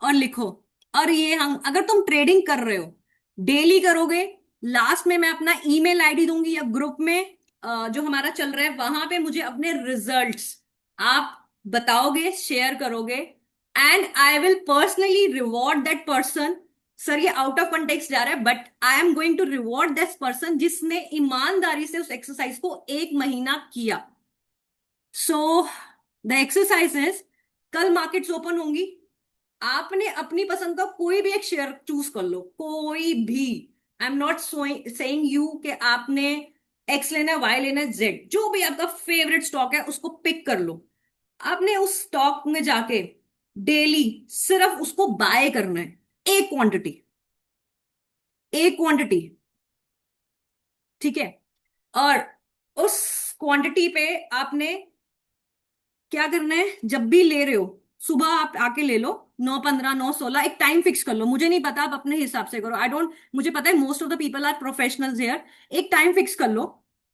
और लिखो। और ये हम, अगर तुम ट्रेडिंग कर रहे हो, डेली करोगे। लास्ट में मैं अपना ईमेल आईडी दूंगी, या ग्रुप में जो हमारा चल रहा है वहां पे मुझे अपने रिजल्ट्स आप बताओगे, शेयर करोगे, and I will personally reward that person. Sir ये आउट ऑफ कंटेक्स्ट जा रहा है, but I am going to reward that person जिसने ईमानदारी से उस एक्सरसाइज को 1 महीना किया। सो द एक्सरसाइज इज, कल मार्केट्स ओपन होंगी, आपने अपनी पसंद का कोई भी एक शेयर चूज कर लो, कोई भी। आई एम नॉट सेइंग यू कि आपने एक्स लेना है, वाई लेना है, जेड, जो भी आपका फेवरेट स्टॉक है उसको पिक कर लो। आपने उस स्टॉक में जाके डेली सिर्फ उसको बाय करना है, एक क्वांटिटी, एक क्वांटिटी, ठीक है? और उस क्वांटिटी पे आपने क्या करना है, जब भी ले रहे हो सुबह आप आके ले लो, 9:15, 9:16, एक टाइम फिक्स कर लो। मुझे नहीं पता, आप अपने हिसाब से करो, आई डोंट, मुझे पता है most of the people are professionals here. एक टाइम फिक्स कर लो,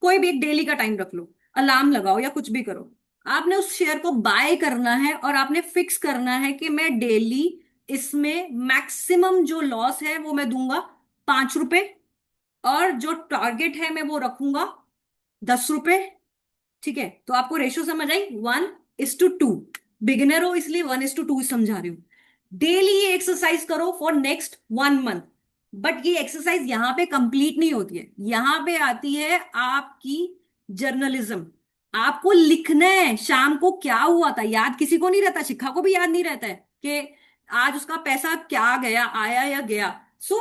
कोई भी एक डेली का टाइम रख लो, अलार्म लगाओ या कुछ भी करो। आपने उस शेयर को बाय करना है और आपने फिक्स करना है कि मैं डेली इसमें मैक्सिमम जो लॉस है वो मैं दूंगा 5 रुपए, और जो टारगेट है मैं वो रखूंगा 10 रुपए। ठीक है? तो आपको रेशियो समझ आई, 1:2। बिगिनर हो इसलिए 1:2 समझा रही हूँ। डेली ये एक्सरसाइज करो फॉर नेक्स्ट 1 मंथ। बट ये एक्सरसाइज यहां पे कंप्लीट नहीं होती है, यहां पे आती है आपकी जर्नलिज्म। आपको लिखना है शाम को क्या हुआ था, याद किसी को नहीं रहता, शिखा को भी याद नहीं रहता है कि आज उसका पैसा क्या गया, आया या गया। सो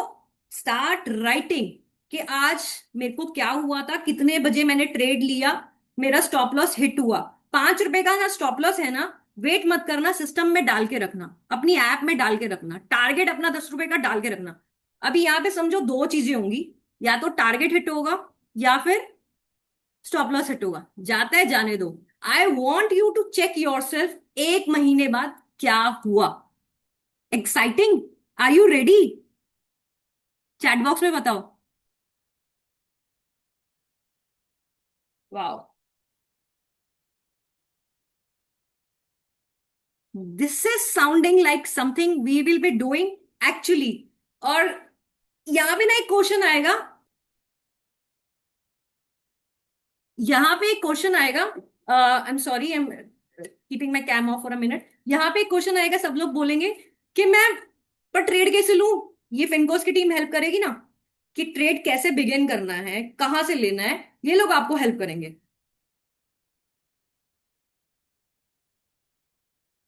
स्टार्ट राइटिंग कि आज मेरे को क्या हुआ था, कितने बजे मैंने ट्रेड लिया, मेरा स्टॉप लॉस हिट हुआ। 5 रुपए का ना स्टॉप लॉस है ना, वेट मत करना, सिस्टम में डाल के रखना, अपनी ऐप में डाल के रखना, टारगेट अपना 10 रुपए का डाल के रखना। अभी यहां पे समझो दो चीजें होंगी, या तो टारगेट हिट होगा या फिर स्टॉप लॉस हिट होगा। जाता है जाने दो। I want you to check yourself 1 महीने बाद क्या हुआ। Exciting? Are you ready? Chat box में बताओ। Wow, this is sounding like something we will be doing actually. और यहां पे ना एक क्वेश्चन आएगा, यहां पे एक क्वेश्चन आएगा, I am sorry, I am keeping my cam off for a minute. यहां पे एक क्वेश्चन आएगा, सब लोग बोलेंगे कि मैम पर ट्रेड कैसे लूं? ये फिनकोस की टीम हेल्प करेगी ना, कि ट्रेड कैसे बिगिन करना है, कहां से लेना है, ये लोग आपको हेल्प करेंगे।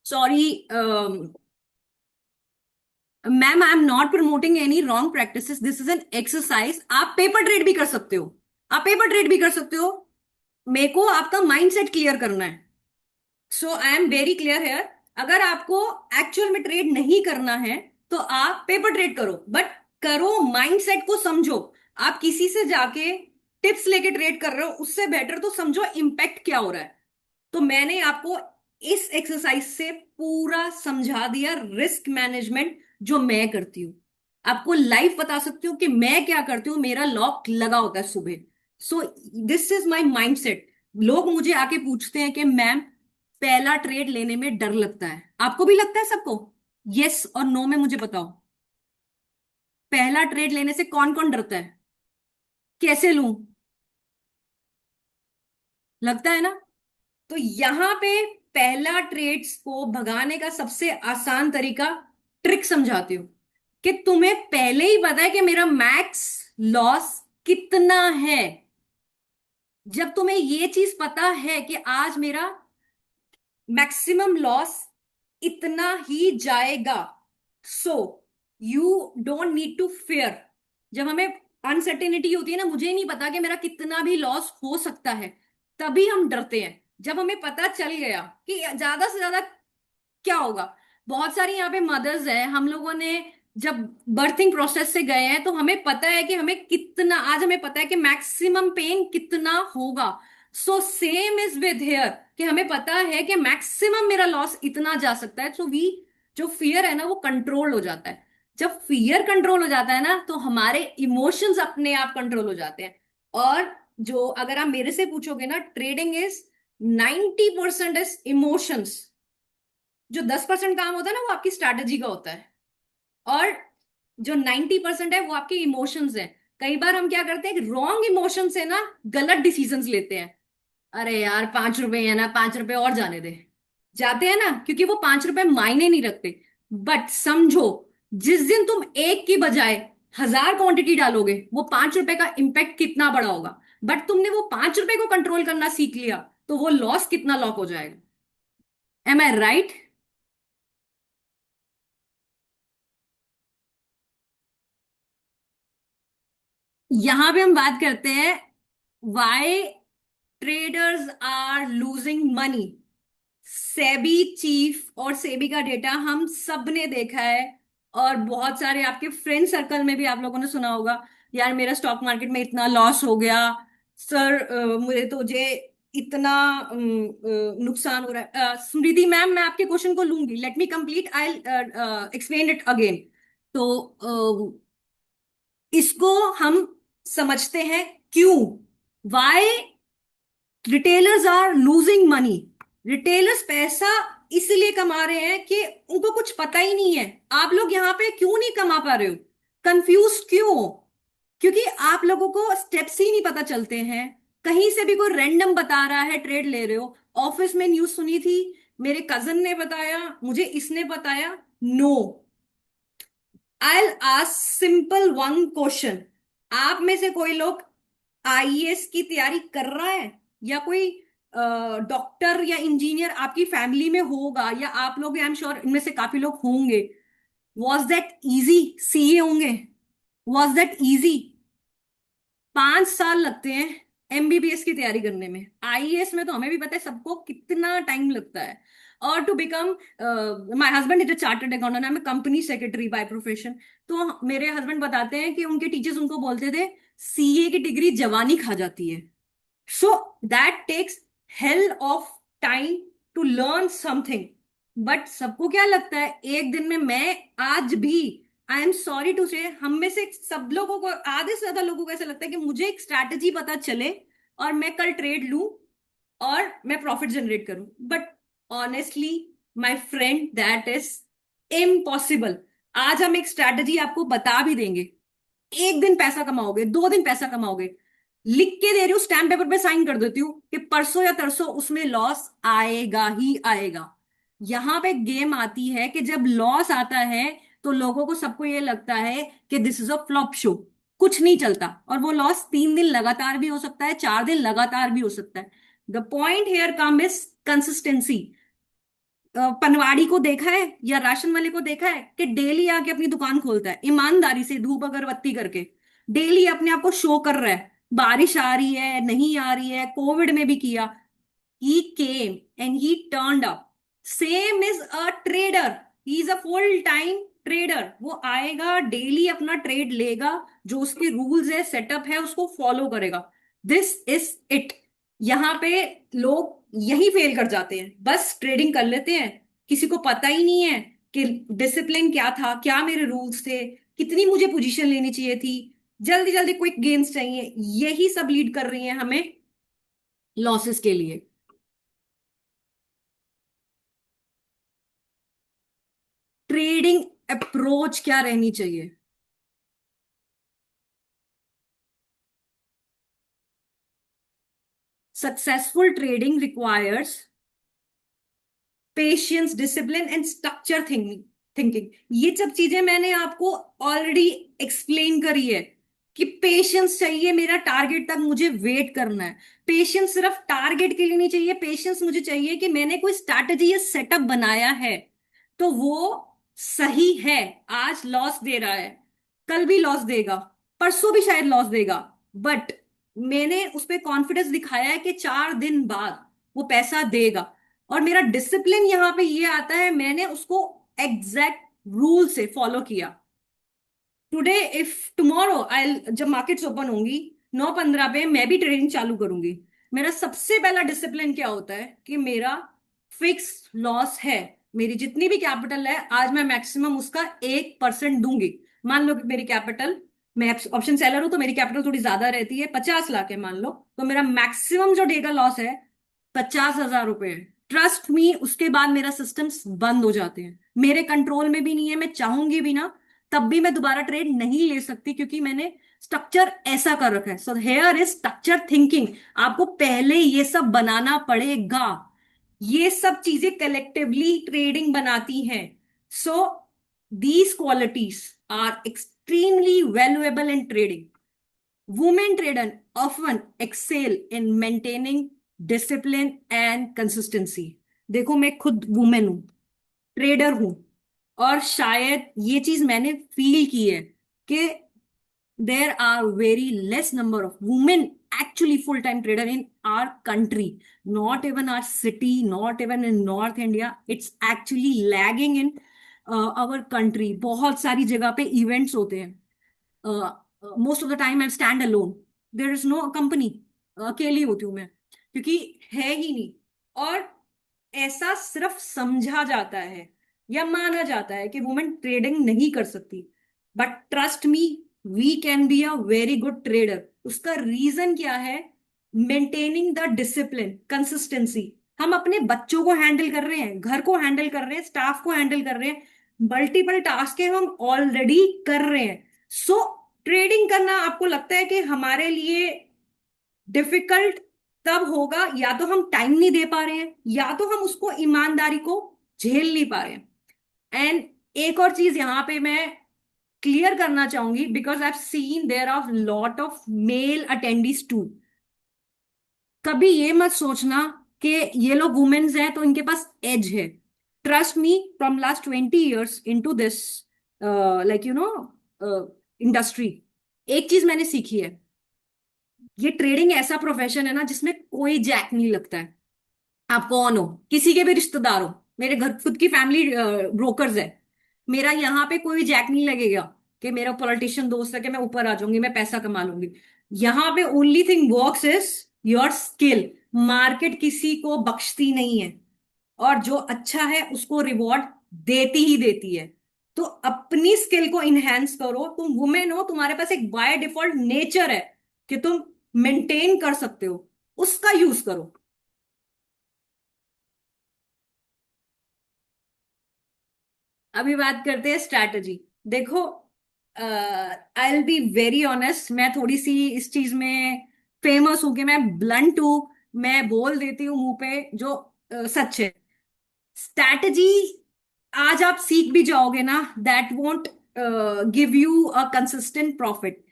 Sorry ma'am, I am not promoting any wrong practices, this is an exercise. आप पेपर ट्रेड भी कर सकते हो, आप पेपर ट्रेड भी कर सकते हो। मेरे को आपका माइंडसेट क्लियर करना है। So I am very clear here. अगर आपको एक्चुअल में ट्रेड नहीं करना है तो आप पेपर ट्रेड करो, बट करो, माइंडसेट को समझो। आप किसी से जाके टिप्स लेके ट्रेड कर रहे हो, उससे बेटर तो समझो इम्पैक्ट क्या हो रहा है। तो मैंने आपको इस एक्सरसाइज से पूरा समझा दिया रिस्क मैनेजमेंट जो मैं करती हूँ। आपको लाइव बता सकती हूँ कि मैं क्या करती हूँ, मेरा लॉक लगा होता है सुबह। सो दिस इज माई माइंडसेट। लोग मुझे आके पूछते हैं कि मैम पहला ट्रेड लेने में डर लगता है, आपको भी लगता है सबको? यस और नो में मुझे बताओ। पहला ट्रेड लेने से कौन कौन डरता है? कैसे लूं? लगता है ना? तो यहाँ पे पहला ट्रेड्स को भगाने का सबसे आसान तरीका, ट्रिक समझाती हूँ कि तुम्हें पहले ही पता है कि मेरा मैक्स लॉस कितना है। जब तुम्हें ये चीज पता है कि आज मेरा मैक्सिमम लॉस इतना ही जाएगा, so you don't need to fear. जब हमें अनसर्टेनिटी होती है ना, मुझे नहीं पता कि मेरा कितना भी लॉस हो सकता है, तभी हम डरते हैं। जब हमें पता चल गया कि ज्यादा से ज्यादा क्या होगा। बहुत सारी यहाँ पे मदर्स है, हम लोगों ने जब बर्थिंग प्रोसेस से गए हैं तो हमें पता है कि हमें कितना, आज हमें पता है कि मैक्सिमम पेन कितना होगा। So same is with here, कि हमें पता है कि मैक्सिमम मेरा लॉस इतना जा सकता है। सो वी, जो फियर है ना वो कंट्रोल हो जाता है। जब फियर कंट्रोल हो जाता है ना तो हमारे इमोशंस अपने आप कंट्रोल हो जाते हैं। और जो, अगर आप मेरे से पूछोगे ना, ट्रेडिंग इज 90% इज इमोशंस। जो 10% काम होता है ना वो आपकी स्ट्रैटेजी का होता है, और जो 90% है वो आपके इमोशंस है। कई बार हम क्या करते हैं, रॉन्ग इमोशन से ना गलत डिसीजंस लेते हैं। अरे यार 5 रुपए है ना, 5 रुपए और जाने दे, जाते हैं ना, क्योंकि वो 5 रुपए मायने नहीं रखते। बट समझो, जिस दिन तुम एक की बजाय 1000 क्वांटिटी डालोगे, वो 5 रुपए का इम्पैक्ट कितना बड़ा होगा। बट तुमने वो 5 रुपए को कंट्रोल करना सीख लिया, तो वो लॉस कितना लॉक हो जाएगा। Am I right? यहां पे हम बात करते हैं why traders are losing money. SEBI chief और सेबी का डेटा हम सब ने देखा है, और बहुत सारे आपके फ्रेंड सर्कल में भी आप लोगों ने सुना होगा, यार मेरा स्टॉक मार्केट में इतना लॉस हो गया सर, मुझे इतना नुकसान हो रहा है। स्मृति मैम, मैं आपके क्वेश्चन को लूंगी, let me complete, I explain it again. तो इसको हम समझते हैं क्यों, why retailers are losing money. Retailers पैसा इसलिए कमा रहे हैं कि उनको कुछ पता ही नहीं है। आप लोग यहाँ पे क्यों नहीं कमा पा रहे हो? कंफ्यूज क्यों? क्योंकि आप लोगों को स्टेप्स ही नहीं पता चलते हैं। कहीं से भी कोई रैंडम बता रहा है ट्रेड ले रहे हो, ऑफिस में न्यूज सुनी थी, मेरे कजन ने बताया, मुझे इसने बताया, no. I ask simple one question, आप में से कोई लोग आईएएस की तैयारी कर रहा है, या कोई डॉक्टर या इंजीनियर आपकी फैमिली में होगा, या आप लोग, आई एम श्योर इनमें से काफी लोग होंगे। Was that easy? सीए होंगे? Was that easy? 5 साल लगते हैं एमबीबीएस की तैयारी करने में। आईएएस में तो हमें भी पता है सबको कितना टाइम लगता है। और to become, my husband is a chartered accountant, I am company secretary by profession. तो मेरे हस्बैंड बताते हैं कि उनके टीचर्स उनको बोलते थे सीए की डिग्री जवानी खा जाती है। So that takes hell of time to learn something. But सबको क्या लगता है एक दिन में, मैं आज भी, आई एम सॉरी टू से, हम में से सब लोगों को, आधे से ज्यादा लोगों को ऐसा लगता है कि मुझे एक स्ट्रैटेजी पता चले और मैं कल ट्रेड लूं और मैं प्रॉफिट जनरेट करूं। But honestly my friend, that is impossible. आज हम एक स्ट्रैटेजी आपको बता भी देंगे, एक दिन पैसा कमाओगे, 2 दिन पैसा कमाओगे, लिख के दे रही हूँ, स्टैम्प पेपर पे साइन कर देती हूँ कि परसों या तरसों उसमें लॉस आएगा ही आएगा। यहां पे गेम आती है कि जब लॉस आता है तो लोगों को, सबको ये लगता है कि this is a flop show, कुछ नहीं चलता। और वो लॉस 3 दिन लगातार भी हो सकता है, 4 दिन लगातार भी हो सकता है। The point here come is consistency. पनवाड़ी को देखा है या राशन वाले को देखा है कि डेली आके अपनी दुकान खोलता है ईमानदारी से, धूप अगरबत्ती करके, डेली अपने आप को शो कर रहा है, बारिश आ रही है नहीं आ रही है, कोविड में भी किया। He came and he turned up. Same is a trader, he is a full time trader. वो आएगा डेली अपना ट्रेड लेगा, जो उसके रूल्स है, सेटअप है, उसको फॉलो करेगा। This is it. यहाँ पे लोग यही फेल कर जाते हैं, बस ट्रेडिंग कर लेते हैं, किसी को पता ही नहीं है कि डिसिप्लिन क्या था, क्या मेरे रूल्स थे, कितनी मुझे पोजीशन लेनी चाहिए थी, जल्दी जल्दी क्विक गेन्स चाहिए, यही सब लीड कर रही है हमें लॉसेस के लिए। ट्रेडिंग अप्रोच क्या रहनी चाहिए? Successful trading requires patience, discipline and structure thinking. ये सब चीजें मैंने आपको ऑलरेडी एक्सप्लेन करी है कि पेशेंस चाहिए, मेरा टारगेट तक मुझे वेट करना है। पेशेंस सिर्फ टारगेट के लिए नहीं चाहिए, पेशेंस मुझे चाहिए कि मैंने कोई स्ट्रैटेजी या सेटअप बनाया है तो वो सही है। आज लॉस दे रहा है, कल भी लॉस देगा, परसों भी शायद लॉस देगा, बट मैंने उस पर कॉन्फिडेंस दिखाया है कि 4 दिन बाद वो पैसा देगा। और मेरा डिसिप्लिन यहाँ पे ये आता है, मैंने उसको एग्जैक्ट रूल से फॉलो किया। टुडे इफ टुमारो आई, जब मार्केट्स ओपन होंगी 9:15 पे मैं भी ट्रेडिंग चालू करूंगी। मेरा सबसे पहला डिसिप्लिन क्या होता है कि मेरा फिक्स लॉस है, मेरी जितनी भी कैपिटल है आज मैं मैक्सिमम उसका 1% दूंगी। मान लो कि मेरी कैपिटल, मैं ऑप्शन सेलर हूं तो मेरी कैपिटल थोड़ी ज्यादा रहती है, 50 लाख है मान लो, तो मेरा मैक्सिमम जो डे का लॉस है 50,000 रुपए। ट्रस्ट मी, उसके बाद मेरा सिस्टम्स बंद हो जाते हैं, मेरे कंट्रोल में भी नहीं है, मैं चाहूंगी भी ना तब भी मैं दोबारा ट्रेड नहीं ले सकती क्योंकि मैंने स्ट्रक्चर ऐसा कर रखा है। So here is structure thinking. आपको पहले ये सब बनाना पड़ेगा, ये सब चीजें कलेक्टिवली ट्रेडिंग बनाती हैं। So these qualities are extremely valuable in trading. Women trader often excel in maintaining discipline and consistency. देखो मैं खुद वुमेन हूं, ट्रेडर हूं, और शायद ये चीज मैंने फील की है कि there are very less number of women actually full time trader in our country, not even our city, not even in north India, it's actually lagging in our country. बहुत सारी जगह पे इवेंट्स होते हैं, most of the time I stand alone, there is no company, अकेली होती हूँ मैं क्योंकि है ही नहीं। और ऐसा सिर्फ समझा जाता है या माना जाता है कि वुमेन ट्रेडिंग नहीं कर सकती, but trust me, we can be a very good trader. उसका रीजन क्या है? Maintaining the discipline, consistency. हम अपने बच्चों को हैंडल कर रहे हैं, घर को हैंडल कर रहे हैं, स्टाफ को हैंडल कर रहे हैं, मल्टीपल टास्क हम ऑलरेडी कर रहे हैं। सो ट्रेडिंग करना आपको लगता है कि हमारे लिए डिफिकल्ट तब होगा या तो हम टाइम नहीं दे पा रहे हैं या तो हम उसको ईमानदारी को झेल नहीं पा रहे हैं। एंड एक और चीज यहाँ पे मैं क्लियर करना चाहूंगी, because I have seen there are lot of male attendees too. कभी ये मत सोचना कि ये लोग वुमेन्स हैं तो इनके पास एज है। Trust me, from last 20 years into this like you know industry, एक चीज मैंने सीखी है, ये ट्रेडिंग ऐसा प्रोफेशन है ना जिसमें कोई जैक नहीं लगता है। आप कौन हो, किसी के भी रिश्तेदार हो, मेरे घर खुद की फैमिली ब्रोकर्स है, मेरा यहाँ पे कोई जैक नहीं लगेगा कि मेरा पॉलिटिशियन दोस्त है कि मैं ऊपर आ जाऊंगी, मैं पैसा कमा लूंगी। यहाँ पे only thing works is your skill. Market किसी को बख्शती नहीं है, और जो अच्छा है उसको रिवॉर्ड देती ही देती है। तो अपनी स्किल को इनहेंस करो। तुम वुमेन हो, तुम्हारे पास एक बाय डिफॉल्ट नेचर है कि तुम मेंटेन कर सकते हो, उसका यूज करो। अभी बात करते हैं स्ट्रैटेजी। देखो, I will be very honest, मैं थोड़ी सी इस चीज में फेमस हूं कि मैं ब्लंट हूं, मैं बोल देती हूँ मुंह पे जो सच है। स्ट्रैटेजी आज आप सीख भी जाओगे ना, that won't give you a consistent profit.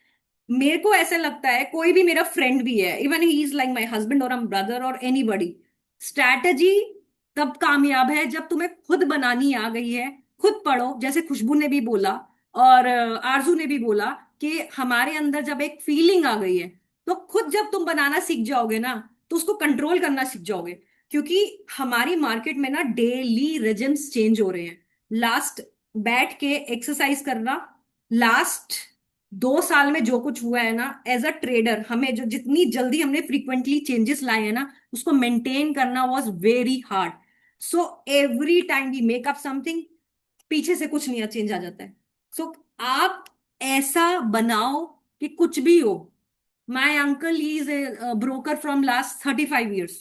मेरे को ऐसा लगता है, कोई भी मेरा फ्रेंड भी है, even he is like my husband और ब्रदर और एनीबडी, स्ट्रैटेजी तब कामयाब है जब तुम्हें खुद बनानी आ गई है। खुद पढ़ो, जैसे खुशबू ने भी बोला और आरजू ने भी बोला कि हमारे अंदर जब एक फीलिंग आ गई है तो खुद जब तुम बनाना सीख जाओगे ना तो उसको कंट्रोल करना सीख जाओगे। क्योंकि हमारी मार्केट में ना डेली रिजम्स चेंज हो रहे हैं। लास्ट बैठ के एक्सरसाइज करना, लास्ट 2 साल में जो कुछ हुआ है ना एज अ ट्रेडर, हमें जो जितनी जल्दी हमने फ्रीक्वेंटली चेंजेस लाए हैं ना उसको मेंटेन करना was very hard. So every time we make up something, पीछे से कुछ नया चेंज आ जाता है। सो आप ऐसा बनाओ कि कुछ भी हो। My uncle he is a broker from last 35 years।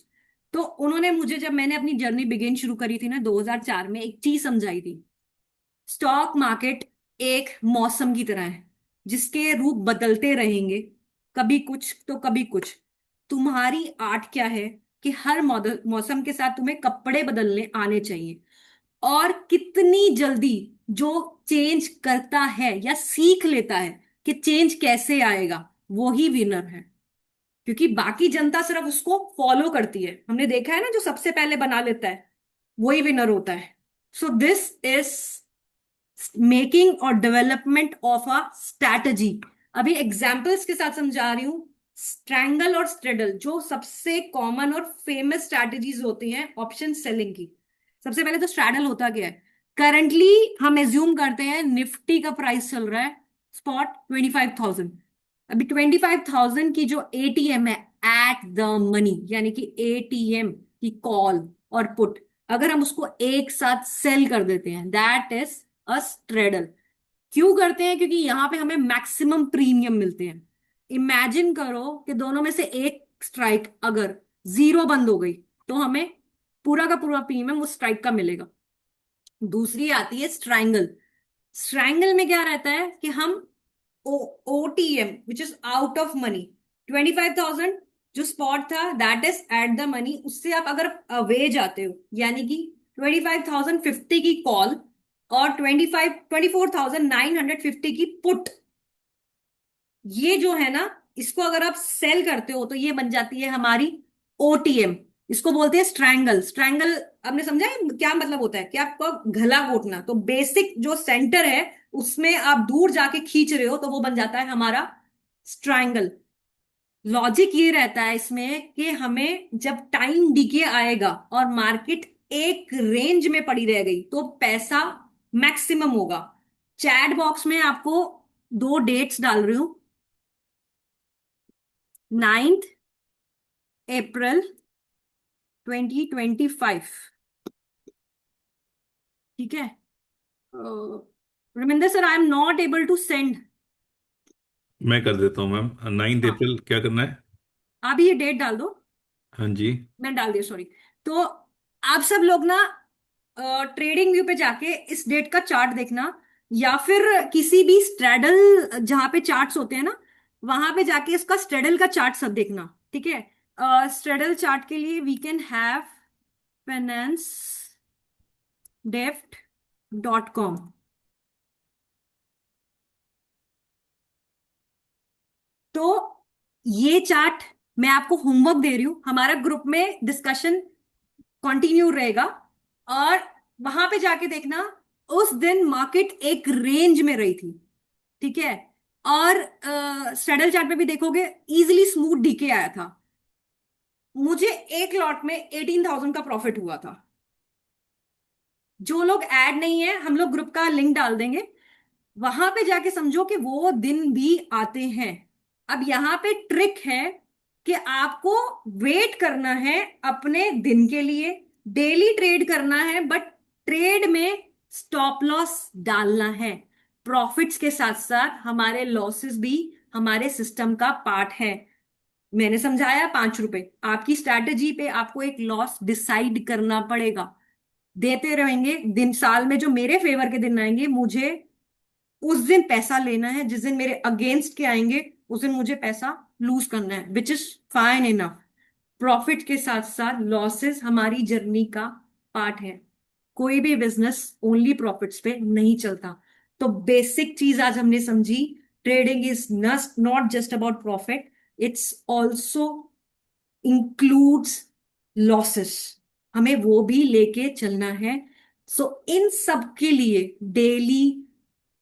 तो उन्होंने मुझे, जब मैंने अपनी जर्नी बिगिन शुरू करी थी ना 2004 में, एक चीज समझाई थी, स्टॉक मार्केट एक मौसम की तरह है जिसके रूप बदलते रहेंगे, कभी कुछ तो कभी कुछ। तुम्हारी आर्ट क्या है कि हर मौसम के साथ तुम्हें कपड़े बदलने आने चाहिए, और कितनी जल्दी जो चेंज करता है या सीख लेता है कि चेंज कैसे आएगा, वो ही विनर है। क्योंकि बाकी जनता सिर्फ उसको फॉलो करती है। हमने देखा है ना, जो सबसे पहले बना लेता है वही विनर होता है। सो दिस इज मेकिंग और डेवलपमेंट ऑफ अ स्ट्रैटेजी। अभी एग्जाम्पल्स के साथ समझा रही हूं। स्ट्रैंगल और स्ट्रेडल जो सबसे कॉमन और फेमस स्ट्रैटेजीज होती हैं ऑप्शन सेलिंग की। सबसे पहले तो स्ट्रैडल होता क्या है? करंटली हम एज्यूम करते हैं निफ्टी का प्राइस चल रहा है स्पॉट 25,000। अभी 25,000 की जो एटीएम है एट द मनी, यानी कि एटीएम की कॉल और पुट, अगर हम उसको एक साथ सेल कर देते हैं, दैट इज अ स्ट्रेडल। क्यों करते हैं? क्योंकि यहां पे हमें मैक्सिमम प्रीमियम मिलते हैं। इमेजिन करो कि दोनों में से एक स्ट्राइक अगर जीरो बंद हो गई तो हमें पूरा का पूरा प्रीमियम उस स्ट्राइक का मिलेगा। दूसरी आती है स्ट्रैंगल। स्ट्रैंगल में क्या रहता है कि हम OTM which is out of money, 25,000 जो स्पॉट था that is at the money, उससे आप अगर अवे जाते हो, यानी कि 25,050 की कॉल और 24,950 की पुट, ये जो है ना, इसको अगर आप सेल करते हो तो ये बन जाती है हमारी ओटीएम। इसको बोलते हैं स्ट्रैंगल। स्ट्रैंगल आपने समझा है क्या मतलब होता है? कि आपको गला घोटना। तो बेसिक जो सेंटर है उसमें आप दूर जाके खींच रहे हो तो वो बन जाता है हमारा स्ट्रैंगल। लॉजिक ये रहता है इसमें कि हमें जब टाइम डिके आएगा और मार्केट एक रेंज में पड़ी रह गई तो पैसा मैक्सिमम होगा। चैट बॉक्स में आपको दो डेट्स डाल रही हूं, 9 अप्रैल 2025। ठीक है? Ravinder sir, I am not able to send. मैं कर देता हूँ मैम। 9 हाँ, अप्रैल क्या करना है? आप ये डेट डाल दो। हाँ जी। मैं डाल दिया, सॉरी। तो आप सब लोग ना ट्रेडिंग व्यू पे जाके इस डेट का चार्ट देखना, या फिर किसी भी स्ट्रेडल जहां पे चार्ट्स होते हैं ना, वहां पे जाके इसका स्ट्रेडल का चार्ट सब देखना। ठीक है? स्ट्रेडल चार्ट के लिए we can have finance deft .com। तो ये चार्ट मैं आपको होमवर्क दे रही हूं, हमारा ग्रुप में डिस्कशन कंटिन्यू रहेगा, और वहां पे जाके देखना उस दिन मार्केट एक रेंज में रही थी। ठीक है? और स्ट्रेडल चार्ट पे भी देखोगे इजीली स्मूथ डीके आया था। मुझे एक लॉट में 18,000 का प्रॉफिट हुआ था। जो लोग ऐड नहीं है, हम लोग ग्रुप का लिंक डाल देंगे, वहां पे जाके समझो कि वो दिन भी आते हैं। अब यहां पे ट्रिक है कि आपको वेट करना है अपने दिन के लिए, डेली ट्रेड करना है, बट ट्रेड में स्टॉप लॉस डालना है। प्रॉफिट्स के साथ साथ हमारे लॉसेस भी हमारे सिस्टम का पार्ट है। मैंने समझाया 5 रुपए, आपकी स्ट्रैटेजी पे आपको एक लॉस डिसाइड करना पड़ेगा। देते रहेंगे दिन, साल में जो मेरे फेवर के दिन आएंगे मुझे उस दिन पैसा लेना है, जिस दिन मेरे अगेंस्ट के आएंगे उस दिन मुझे पैसा लूज करना है, which is fine enough. Profit के साथ साथ लॉसेस हमारी जर्नी का पार्ट है। कोई भी बिजनेस ओनली प्रॉफिट्स पे नहीं चलता। तो बेसिक चीज आज हमने समझी, trading is not just about profit, it's also includes losses. हमें वो भी लेके चलना है। सो इन सब के लिए डेली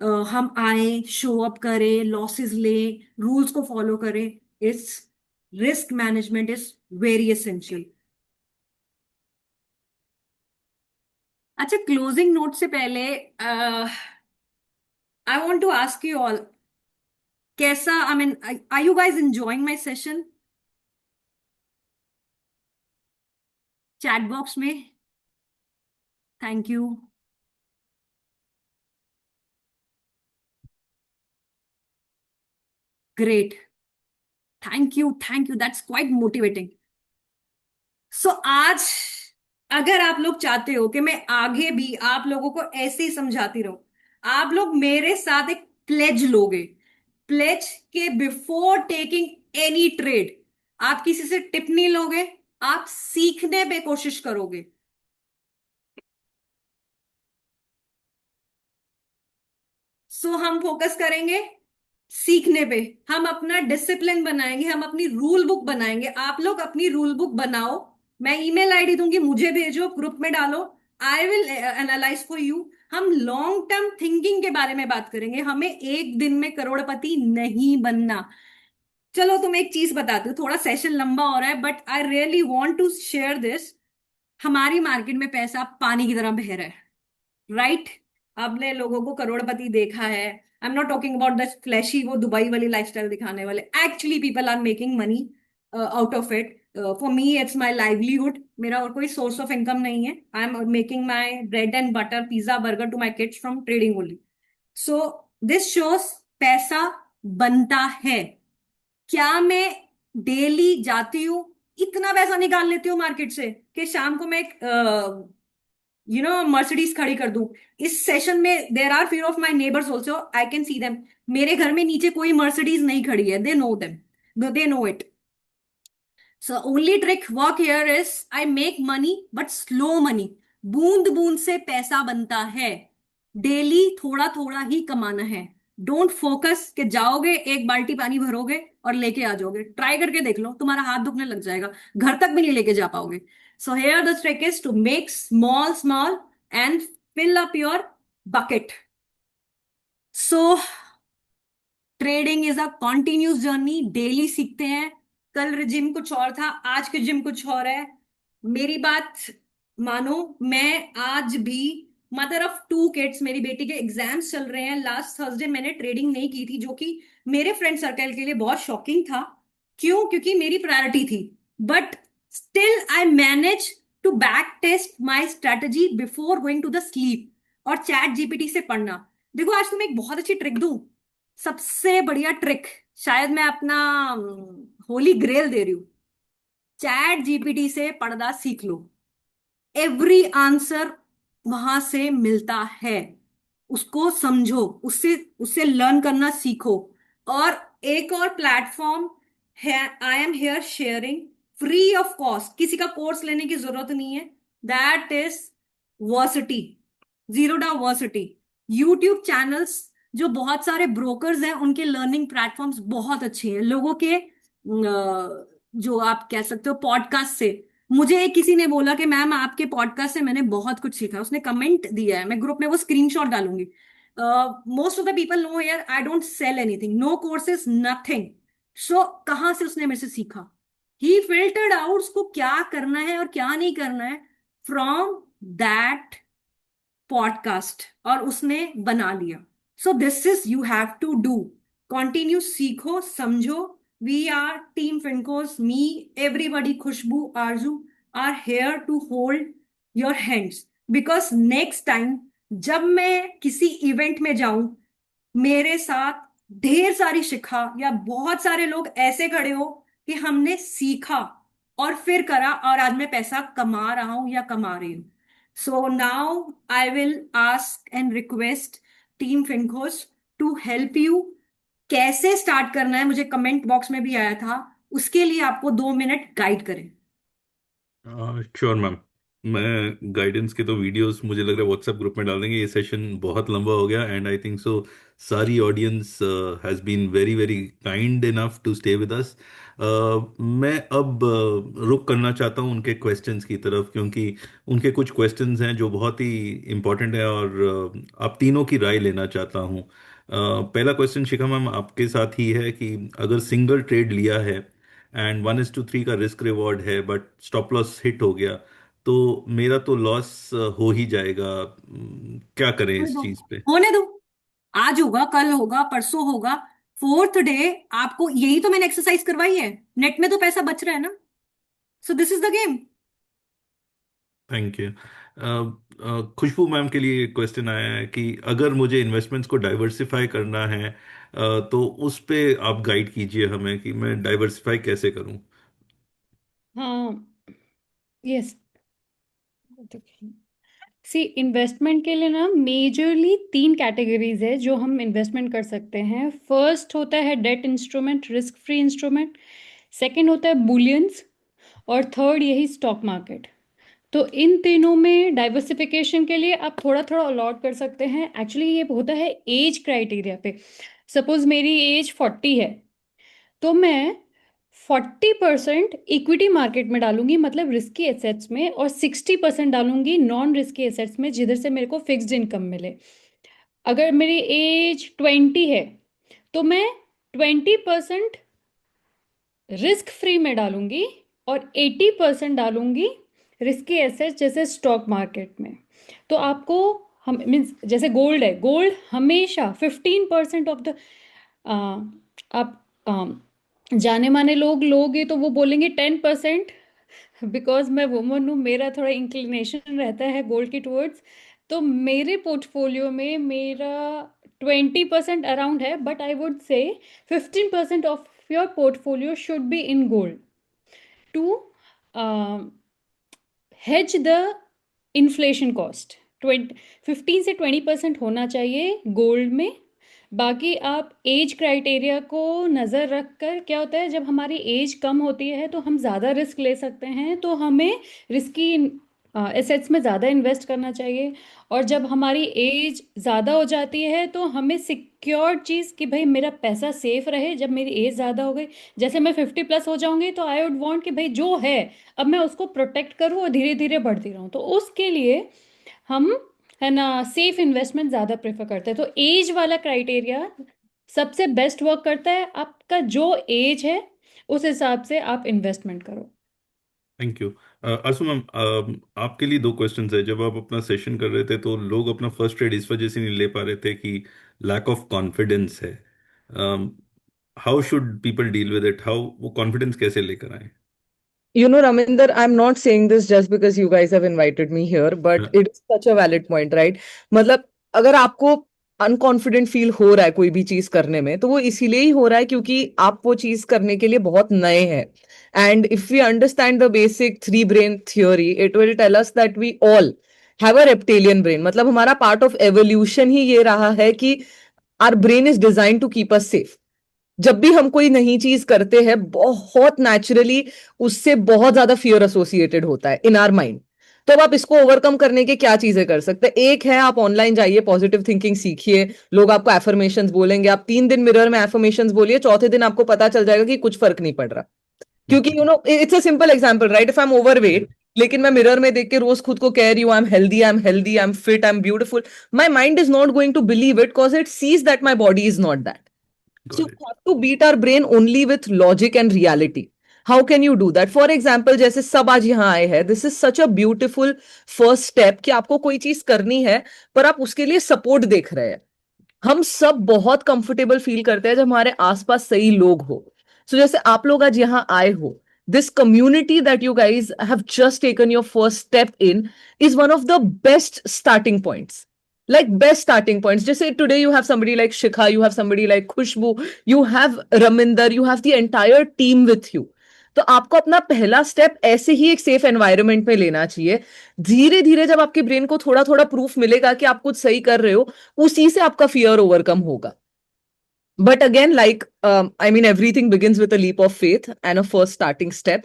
हम आए, शो अप करें, लॉसेस ले, रूल्स को फॉलो करें। इस risk management is very essential. अच्छा, क्लोजिंग नोट से पहले I want to ask you all, कैसा, I mean, are you guys enjoying my session? Chat box में thank you. Great, thank you, thank you, that's quite motivating. So आज अगर आप लोग चाहते हो कि मैं आगे भी आप लोगों को ऐसे ही समझाती रहूं, आप लोग मेरे साथ एक प्लेज लोगे। प्लेज के बिफोर टेकिंग एनी ट्रेड आप किसी से टिप नहीं लोगे, आप सीखने पे कोशिश करोगे। सो हम फोकस करेंगे सीखने पे, हम अपना डिसिप्लिन बनाएंगे, हम अपनी रूल बुक बनाएंगे। आप लोग अपनी रूल बुक बनाओ, मैं ईमेल आईडी दूंगी, मुझे भेजो, ग्रुप में डालो, I will analyse for you. हम लॉन्ग टर्म थिंकिंग के बारे में बात करेंगे, हमें एक दिन में करोड़पति नहीं बनना। चलो तुम एक चीज बताती हूँ, थोड़ा सेशन लंबा हो रहा है but I really want to share this. हमारी मार्केट में पैसा पानी की तरह बह रहा है, राइट? आपने लोगों को करोड़पति देखा है, I am not talking about the flashy वो दुबई वाली लाइफस्टाइल दिखाने वाले। Actually people are making money out of it. For me it's my livelihood, मेरा और कोई सोर्स ऑफ इनकम नहीं है। I am making my bread and butter pizza burger to my kids from trading only. So this shows पैसा बनता है। क्या मैं डेली जाती हूँ, इतना पैसा निकाल लेती हूँ मार्केट से कि शाम को मैं एक मर्सिडीज खड़ी कर दूं? इस सेशन में there are few of my neighbours also, I can see them. मेरे घर में नीचे कोई मर्सिडीज नहीं खड़ी है, they know them, they know it. So only trick work here is I make money but slow money. बूंद बूंद से पैसा बनता है, डेली थोड़ा थोड़ा ही कमाना है। डोंट फोकस कि जाओगे एक बाल्टी पानी भरोगे और लेके आ जाओगे। ट्राई करके देख लो, तुम्हारा हाथ दुखने लग जाएगा, घर तक भी नहीं लेके जा पाओगे। So here the trick is to make small small and fill up your bucket. So trading is a continuous journey, daily सीखते हैं। कल जिम कुछ और था, आज के जिम कुछ और है। मेरी बात मानो, मैं आज भी मदर ऑफ टू किड्स, मेरी बेटी के एग्जाम्स चल रहे हैं। लास्ट थर्सडे मैंने ट्रेडिंग नहीं की थी, जो कि मेरे फ्रेंड सर्कल के लिए बहुत शॉकिंग था। क्यों? क्योंकि मेरी प्रायोरिटी थी। But still I manage to back test my strategy before going to the sleep. और चैट जीपीटी से पढ़ना। देखो आज तुम्हें एक बहुत अच्छी ट्रिक दूं, सबसे बढ़िया ट्रिक, शायद मैं अपना होली ग्रेल दे रही हूं। चैट जीपीटी से पढ़ना सीख लो, एवरी आंसर वहां से मिलता है। उसको समझो, उससे उससे लर्न करना सीखो। और एक और प्लेटफॉर्म है, I am here sharing free of cost, किसी का कोर्स लेने की जरूरत नहीं है। That is varsity, Zerodha varsity. YouTube channels, जो बहुत सारे ब्रोकर्स हैं, उनके लर्निंग प्लेटफॉर्म्स बहुत अच्छे हैं। लोगों के जो आप कह सकते हो पॉडकास्ट से, मुझे एक किसी ने बोला कि मैम आपके पॉडकास्ट से मैंने बहुत कुछ सीखा, उसने कमेंट दिया है, मैं ग्रुप में वो स्क्रीनशॉट डालूंगी। Most of the people know here I don't sell anything, no courses, nothing. So कहाँ से उसने मेरे से सीखा? ही फिल्टर्ड आउट उसको क्या करना है और क्या नहीं करना है फ्रॉम दैट पॉडकास्ट, और उसने बना लिया। So this is you have to do, continue, सीखो, समझो। We are team FinCoach, me, everybody, Khushboo, Arzu are here to hold your hands. Because next time जब मैं किसी इवेंट में जाऊं, मेरे साथ ढेर सारी शिखा या बहुत सारे लोग ऐसे खड़े हो कि हमने सीखा और फिर करा, और आज मैं पैसा कमा रहा हूं या कमा रही हूं। So now I will ask and request team FinCoach to help you. कैसे स्टार्ट करना है, मुझे कमेंट बॉक्स में भी आया था, उसके लिए आपको 2 मिनट गाइड करें। Sure ma'am. मैं गाइडेंस के तो वीडियोस मुझे लग रहा है व्हाट्सएप ग्रुप में डाल देंगे। ये सेशन बहुत लंबा हो गया एंड आई थिंक सो सारी audience has been very very kind enough to stay with us. मैं अब रुक करना चाहता हूँ उनके क्वेश्चंस की तरफ, क्योंकि उनके कुछ क्वेश्चंस हैं जो बहुत ही इम्पोर्टेंट है और आप तीनों की राय लेना चाहता हूँ। पहला क्वेश्चन शिखा मैम आपके साथ ही है कि अगर सिंगल ट्रेड लिया है एंड 1:3 का रिस्क रिवॉर्ड है बट स्टॉप लॉस हिट हो गया, तो मेरा तो लॉस हो ही जाएगा। क्या करें होने इस दो, चीज पे? होने दो। आज होगा, कल होगा, परसों होगा, फोर्थ डे आपको, यही तो मैंने एक्सरसाइज करवाई है। नेट में तो पैसा बच रहा है ना। So this is the game. Thank you. Khushboo ma'am के लिए क्वेश्चन आया है कि अगर मुझे इन्वेस्टमेंट्स को डाइवर्सिफाई करना है तो उस पे आप गाइड कीजिए हमें कि मैं डाइवर्सिफाई कैसे करूं। हाँ, यस। सी, इन्वेस्टमेंट के लिए ना मेजरली 3 कैटेगरीज है जो हम इन्वेस्टमेंट कर सकते हैं। फर्स्ट होता है debt instrument, risk free instrument. Second होता है बुलियंस, और थर्ड यही स्टॉक मार्केट। तो इन तीनों में डाइवर्सिफिकेशन के लिए आप थोड़ा थोड़ा अलॉट कर सकते हैं। एक्चुअली ये होता है एज क्राइटेरिया पे। सपोज मेरी एज 40 है, तो मैं 40% इक्विटी मार्केट में डालूंगी, मतलब रिस्की एसेट्स में, और 60% डालूंगी नॉन रिस्की एसेट्स में, जिधर से मेरे को फिक्स्ड इनकम मिले। अगर मेरी एज 20 है, तो मैं 20% रिस्क फ्री में डालूंगी और 80% डालूंगी रिस्की एसेट्स जैसे स्टॉक मार्केट में। तो आपको, हम मीन्स जैसे गोल्ड है, गोल्ड हमेशा 15% ऑफ द, आप जाने माने लोग लोगे तो वो बोलेंगे 10%। बिकॉज मैं वुमन हूँ, मेरा थोड़ा इंक्लिनेशन रहता है गोल्ड की टुवर्ड्स। तो मेरे पोर्टफोलियो में मेरा 20% अराउंड है, but I would say 15% of your portfolio should be in gold to hedge the inflation cost. 15 से 20% होना चाहिए गोल्ड में। बाकी आप एज क्राइटेरिया को नज़र रख कर, क्या होता है जब हमारी एज कम होती है तो हम ज़्यादा रिस्क ले सकते हैं, तो हमें रिस्की एसेट्स में ज़्यादा इन्वेस्ट करना चाहिए। और जब हमारी एज ज़्यादा हो जाती है तो हमें सिक्योर चीज़ कि भाई मेरा पैसा सेफ रहे जब मेरी एज ज़्यादा हो गई। जैसे मैं 50+ हो जाऊंगी तो आई वुड वांट कि भाई जो है अब मैं उसको प्रोटेक्ट करूँ और धीरे धीरे बढ़ती रहूँ। तो उसके लिए हम, है ना, सेफ इन्वेस्टमेंट ज़्यादा प्रेफर करते हैं। तो एज वाला क्राइटेरिया सबसे बेस्ट वर्क करता है। आपका जो एज है उस हिसाब से आप इन्वेस्टमेंट करो। Thank you. आंसू मैम, आपके लिए दो क्वेश्चंस है। जब आप अपना सेशन कर रहे थे तो लोग अपना फर्स्ट ट्रेड इस वजह से नहीं ले पा रहे थे कि लैक ऑफ कॉन्फिडेंस है। How should people deal with it? How वो कॉन्फिडेंस कैसे लेकर आए? You know, Raminder, I'm not saying this just because you guys have invited me here, but it is such a valid point, right? मतलब अगर आपको unconfident feel हो रहा है कोई भी चीज करने में, तो वो इसीलिए ही हो रहा है क्योंकि आप वो चीज करने के लिए बहुत नए हैं। And if we understand the basic three brain theory, it will tell us that we all have a reptilian brain. मतलब हमारा पार्ट ऑफ एवोल्यूशन ही ये रहा है कि our brain is design to keep us safe. जब भी हम कोई नई चीज करते हैं, बहुत नेचुरली उससे बहुत ज्यादा फियर एसोसिएटेड होता है इन आवर माइंड। तो अब आप इसको ओवरकम करने के क्या चीजें कर सकते हैं? एक है, आप ऑनलाइन जाइए, पॉजिटिव थिंकिंग सीखिए। लोग आपको एफर्मेशंस बोलेंगे, आप 3 दिन मिरर में एफर्मेशंस बोलिए, चौथे दिन आपको पता चल जाएगा कि कुछ फर्क नहीं पड़ रहा। क्योंकि it's a simple example, right? If I M overweight, लेकिन मैं मिरर में देख के रोज खुद को कह रही हूँ I am healthy, I am healthy, I am fit, I am beautiful, my mind is not going to believe it because it sees that my body is not that. So got we it. have to beat our brain only with logic and reality. How can you do that? For example, जैसे सब आज यहाँ आए हैं, this is such a beautiful first step कि आपको कोई चीज करनी है पर आप उसके लिए सपोर्ट देख रहे हैं। हम सब बहुत कंफर्टेबल फील करते हैं जब हमारे आसपास सही लोग हो। सो जैसे आप लोग आज यहाँ आए हो, this community that you guys have just taken your first step in is one of the best starting points. Like best starting points. Just say today you have somebody like Shikha, you have somebody like Khushbu, you have Raminder, you have the entire team with you. तो आपको अपना पहला step ऐसे ही एक safe environment में लेना चाहिए। धीरे धीरे जब आपके ब्रेन को थोड़ा थोड़ा प्रूफ मिलेगा कि आप कुछ सही कर रहे हो, उसी से आपका फियर ओवरकम होगा। But again, like I mean, everything begins with a leap of faith and a first starting step.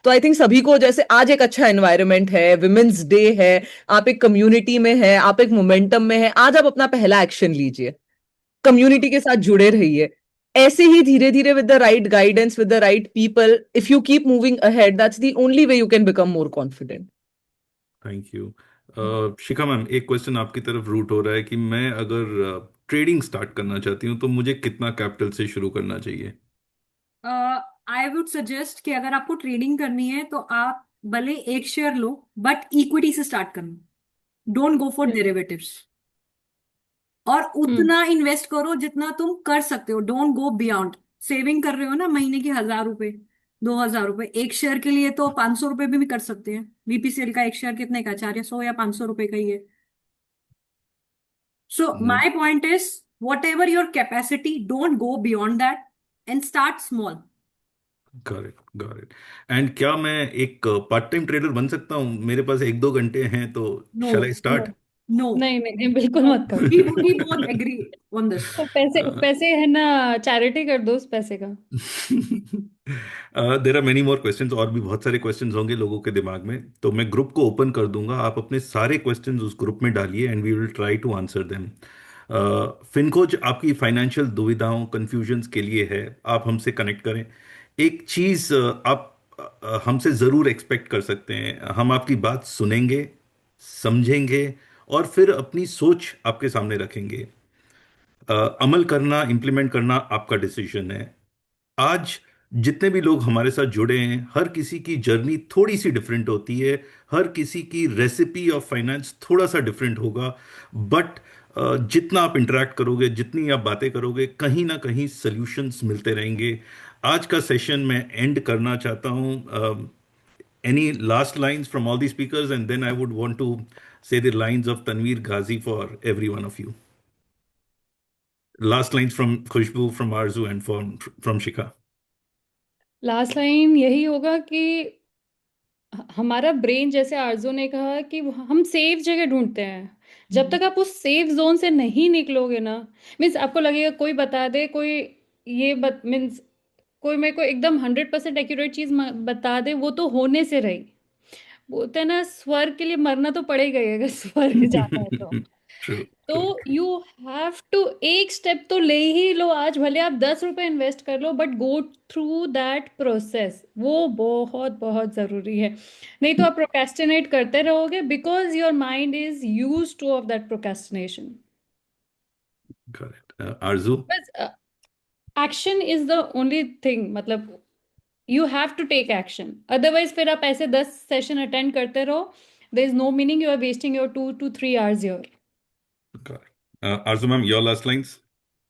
तो आई थिंक सभी को, जैसे आज एक अच्छा एनवायरनमेंट है, विमेन्स डे है, आप एक कम्युनिटी में है, आप एक मोमेंटम में है, आज आप अपना पहला एक्शन लीजिए, कम्युनिटी के साथ जुड़े रहिए। ऐसे ही धीरे धीरे with the right guidance, with the right people, if you keep moving ahead, that's the only way you can become more confident. Thank you. Shikha ma'am, एक क्वेश्चन आपकी तरफ रूट हो रहा है कि मैं अगर ट्रेडिंग स्टार्ट करना चाहती हूँ तो मुझे कितना कैपिटल से शुरू करना चाहिए? आई वुड सजेस्ट कि अगर आपको ट्रेडिंग करनी है तो आप भले एक शेयर लो, बट इक्विटी से स्टार्ट करना। Don't go for derivatives. और हम्म। उतना इन्वेस्ट करो जितना तुम कर सकते हो। Don't go beyond. सेविंग कर रहे हो ना महीने की 1,000 रुपए, 2,000 रुपए, एक शेयर के लिए तो 500 रुपए भी कर सकते हैं। बीपीसीएल का एक शेयर कितने का? 400 या 500 रुपए का ही है। So my point is, whatever your capacity, don't go beyond that and start small. Got it, got it. And क्या मैं एक पार्ट टाइम ट्रेडर बन सकता हूँ? मेरे पास 1-2 घंटे हैं तो no, shall I start? No, नहीं नहीं नहीं, बिल्कुल नो, मत करो। we both agree on this. तो पैसे पैसे है ना, चैरिटी कर दो उस पैसे का। There are many more questions, और भी बहुत सारे क्वेश्चंस होंगे लोगों के दिमाग में, तो मैं ग्रुप को ओपन कर दूंगा, आप अपने सारे क्वेश्चंस उस ग्रुप में डालिए and we will try to answer them. FinCoach आपकी फाइनेंशियल दुविधाओं कंफ्यूजन्स के लिए है, आप हमसे कनेक्ट करें। एक चीज आप हमसे जरूर एक्सपेक्ट कर सकते हैं, हम आपकी बात सुनेंगे, समझेंगे, और फिर अपनी सोच आपके सामने रखेंगे। अमल करना, इम्प्लीमेंट करना आपका डिसीजन है। आज जितने भी लोग हमारे साथ जुड़े हैं, हर किसी की जर्नी थोड़ी सी डिफरेंट होती है, हर किसी की रेसिपी ऑफ फाइनेंस थोड़ा सा डिफरेंट होगा, बट जितना आप इंटरेक्ट करोगे, जितनी आप बातें करोगे, कहीं ना कहीं सॉल्यूशंस मिलते रहेंगे। आज का सेशन मैं एंड करना चाहता हूँ। Any last lines from all the speakers and then I would want to say the lines of Tanveer Ghazi for every one of you. Last lines from Khushbu, from Arzu, and from Shikha. Last line यही होगा कि हमारा brain, जैसे आरजू ने कहा, कि हम safe जगह ढूंढते हैं। जब तक आप उस सेफ जोन से नहीं निकलोगे ना, मीन्स आपको लगेगा कोई बता दे, कोई मीन्स कोई मेरे को एकदम 100% एक्यूरेट चीज बता दे, वो तो होने से रही। बोलते हैं ना, स्वर्ग के लिए मरना तो पड़ेगा ही अगर स्वर्ग जाना है तो। True, तो true. यू हैव टू एक स्टेप तो ले ही लो आज, भले आप 10 रुपए इन्वेस्ट कर लो, but go through that process, वो बहुत बहुत जरूरी है। नहीं तो आप प्रोक्रेस्टिनेट करते रहोगे, because your mind is use to of that procrastination. Correct. Arzu? बस action is the only thing, मतलब you have to take action, otherwise फिर आप ऐसे 10 सेशन अटेंड करते रहो, there is no meaning, you are wasting your 2 to 3 hours your. Correct. Arzu ma'am, your last lines?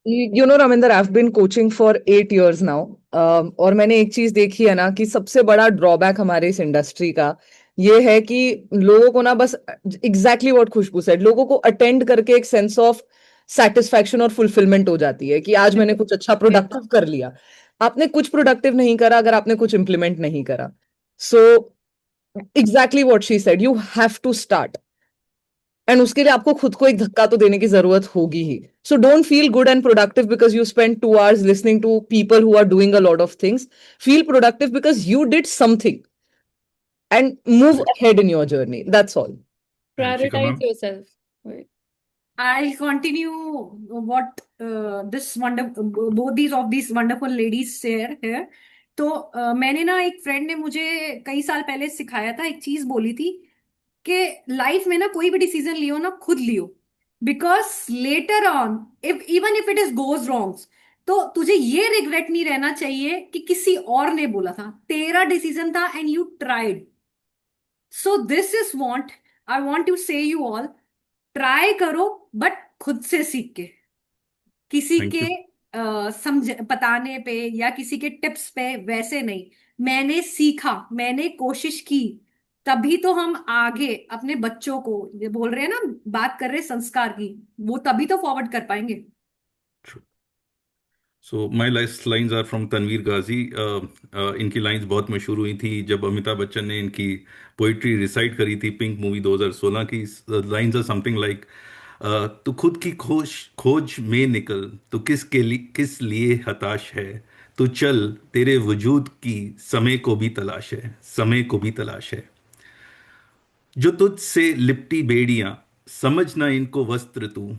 You know, Raminder, I've been coaching for 8 years now. और मैंने एक चीज देखी है ना, कि सबसे बड़ा ड्रॉबैक हमारे इस इंडस्ट्री का ये है कि लोगों को ना बस एग्जैक्टली व्हाट खुशबू सेड, लोगों को अटेंड करके एक सेंस ऑफ सेटिस्फैक्शन और फुलफिलमेंट हो जाती है कि आज मैंने कुछ अच्छा प्रोडक्टिव कर लिया। आपने कुछ प्रोडक्टिव नहीं करा अगर आपने कुछ इंप्लीमेंट नहीं करा। So exactly what she said, you have to start, and उसके लिए आपको खुद को एक धक्का तो देने की जरूरत होगी ही। So don't feel good and productive because you spend 2 hours listening to people who are doing a lot of things. Feel productive because you did something and move ahead in your journey, that's all. And Shikha prioritize ma'am? Yourself. I'll continue what this wonderful, both these of these wonderful ladies share here. तो मैंने ना, एक friend ने मुझे कई साल पहले सिखाया था, एक चीज बोली थी कि लाइफ में ना कोई भी डिसीजन लियो ना, खुद लियो, because later on if even if it is goes wrong, तो तुझे ये रिग्रेट नहीं रहना चाहिए कि किसी और ने बोला था, तेरा डिसीजन था and you tried. So this is want I want to say you all, try करो बट खुद से सीख के, किसी Thank के you. समझ बताने पे या किसी के टिप्स पे वैसे नहीं। मैंने सीखा, मैंने कोशिश की, तभी तो हम आगे अपने बच्चों को, ये बोल रहे हैं ना, बात कर रहे हैं संस्कार की, वो तभी तो फॉरवर्ड कर पाएंगे। True. So my last lines are from Tanveer Ghazi. इनकी लाइंस बहुत मशहूर हुई थी जब अमिताभ बच्चन ने इनकी पोइट्री रिसाइट करी थी पिंक मूवी 2016 की। लाइंस आर समथिंग लाइक, तू खुद की खोज खोज में निकल, तू किस लिए हताश है, तू चल, तेरे वजूद की समय को भी तलाश है, समय को भी तलाश है। जो तुझ से लिपटी बेड़ियां, समझना इनको वस्त्र तू,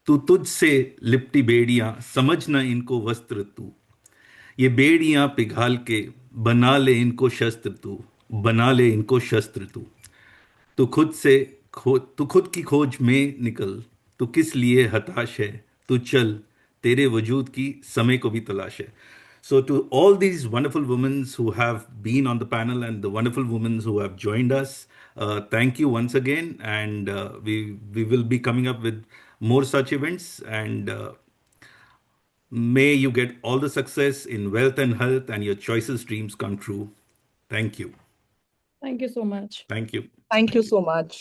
तू तुझ से लिपटी बेड़ियां, समझना इनको वस्त्र तू, ये बेड़ियां पिघाल के बना ले इनको शस्त्र तू, बना ले इनको शस्त्र तू। तू खुद से तू खुद की खोज में निकल, तू किस लिए हताश है, तू चल, तेरे वजूद की समय को भी तलाश है। So to all these wonderful women who have been on the panel and the wonderful women who have joined us, thank you once again, and we will be coming up with more such events, and may you get all the success in wealth and health, and your choices dreams come true. Thank you. Thank you so much. Thank you. Thank you so much.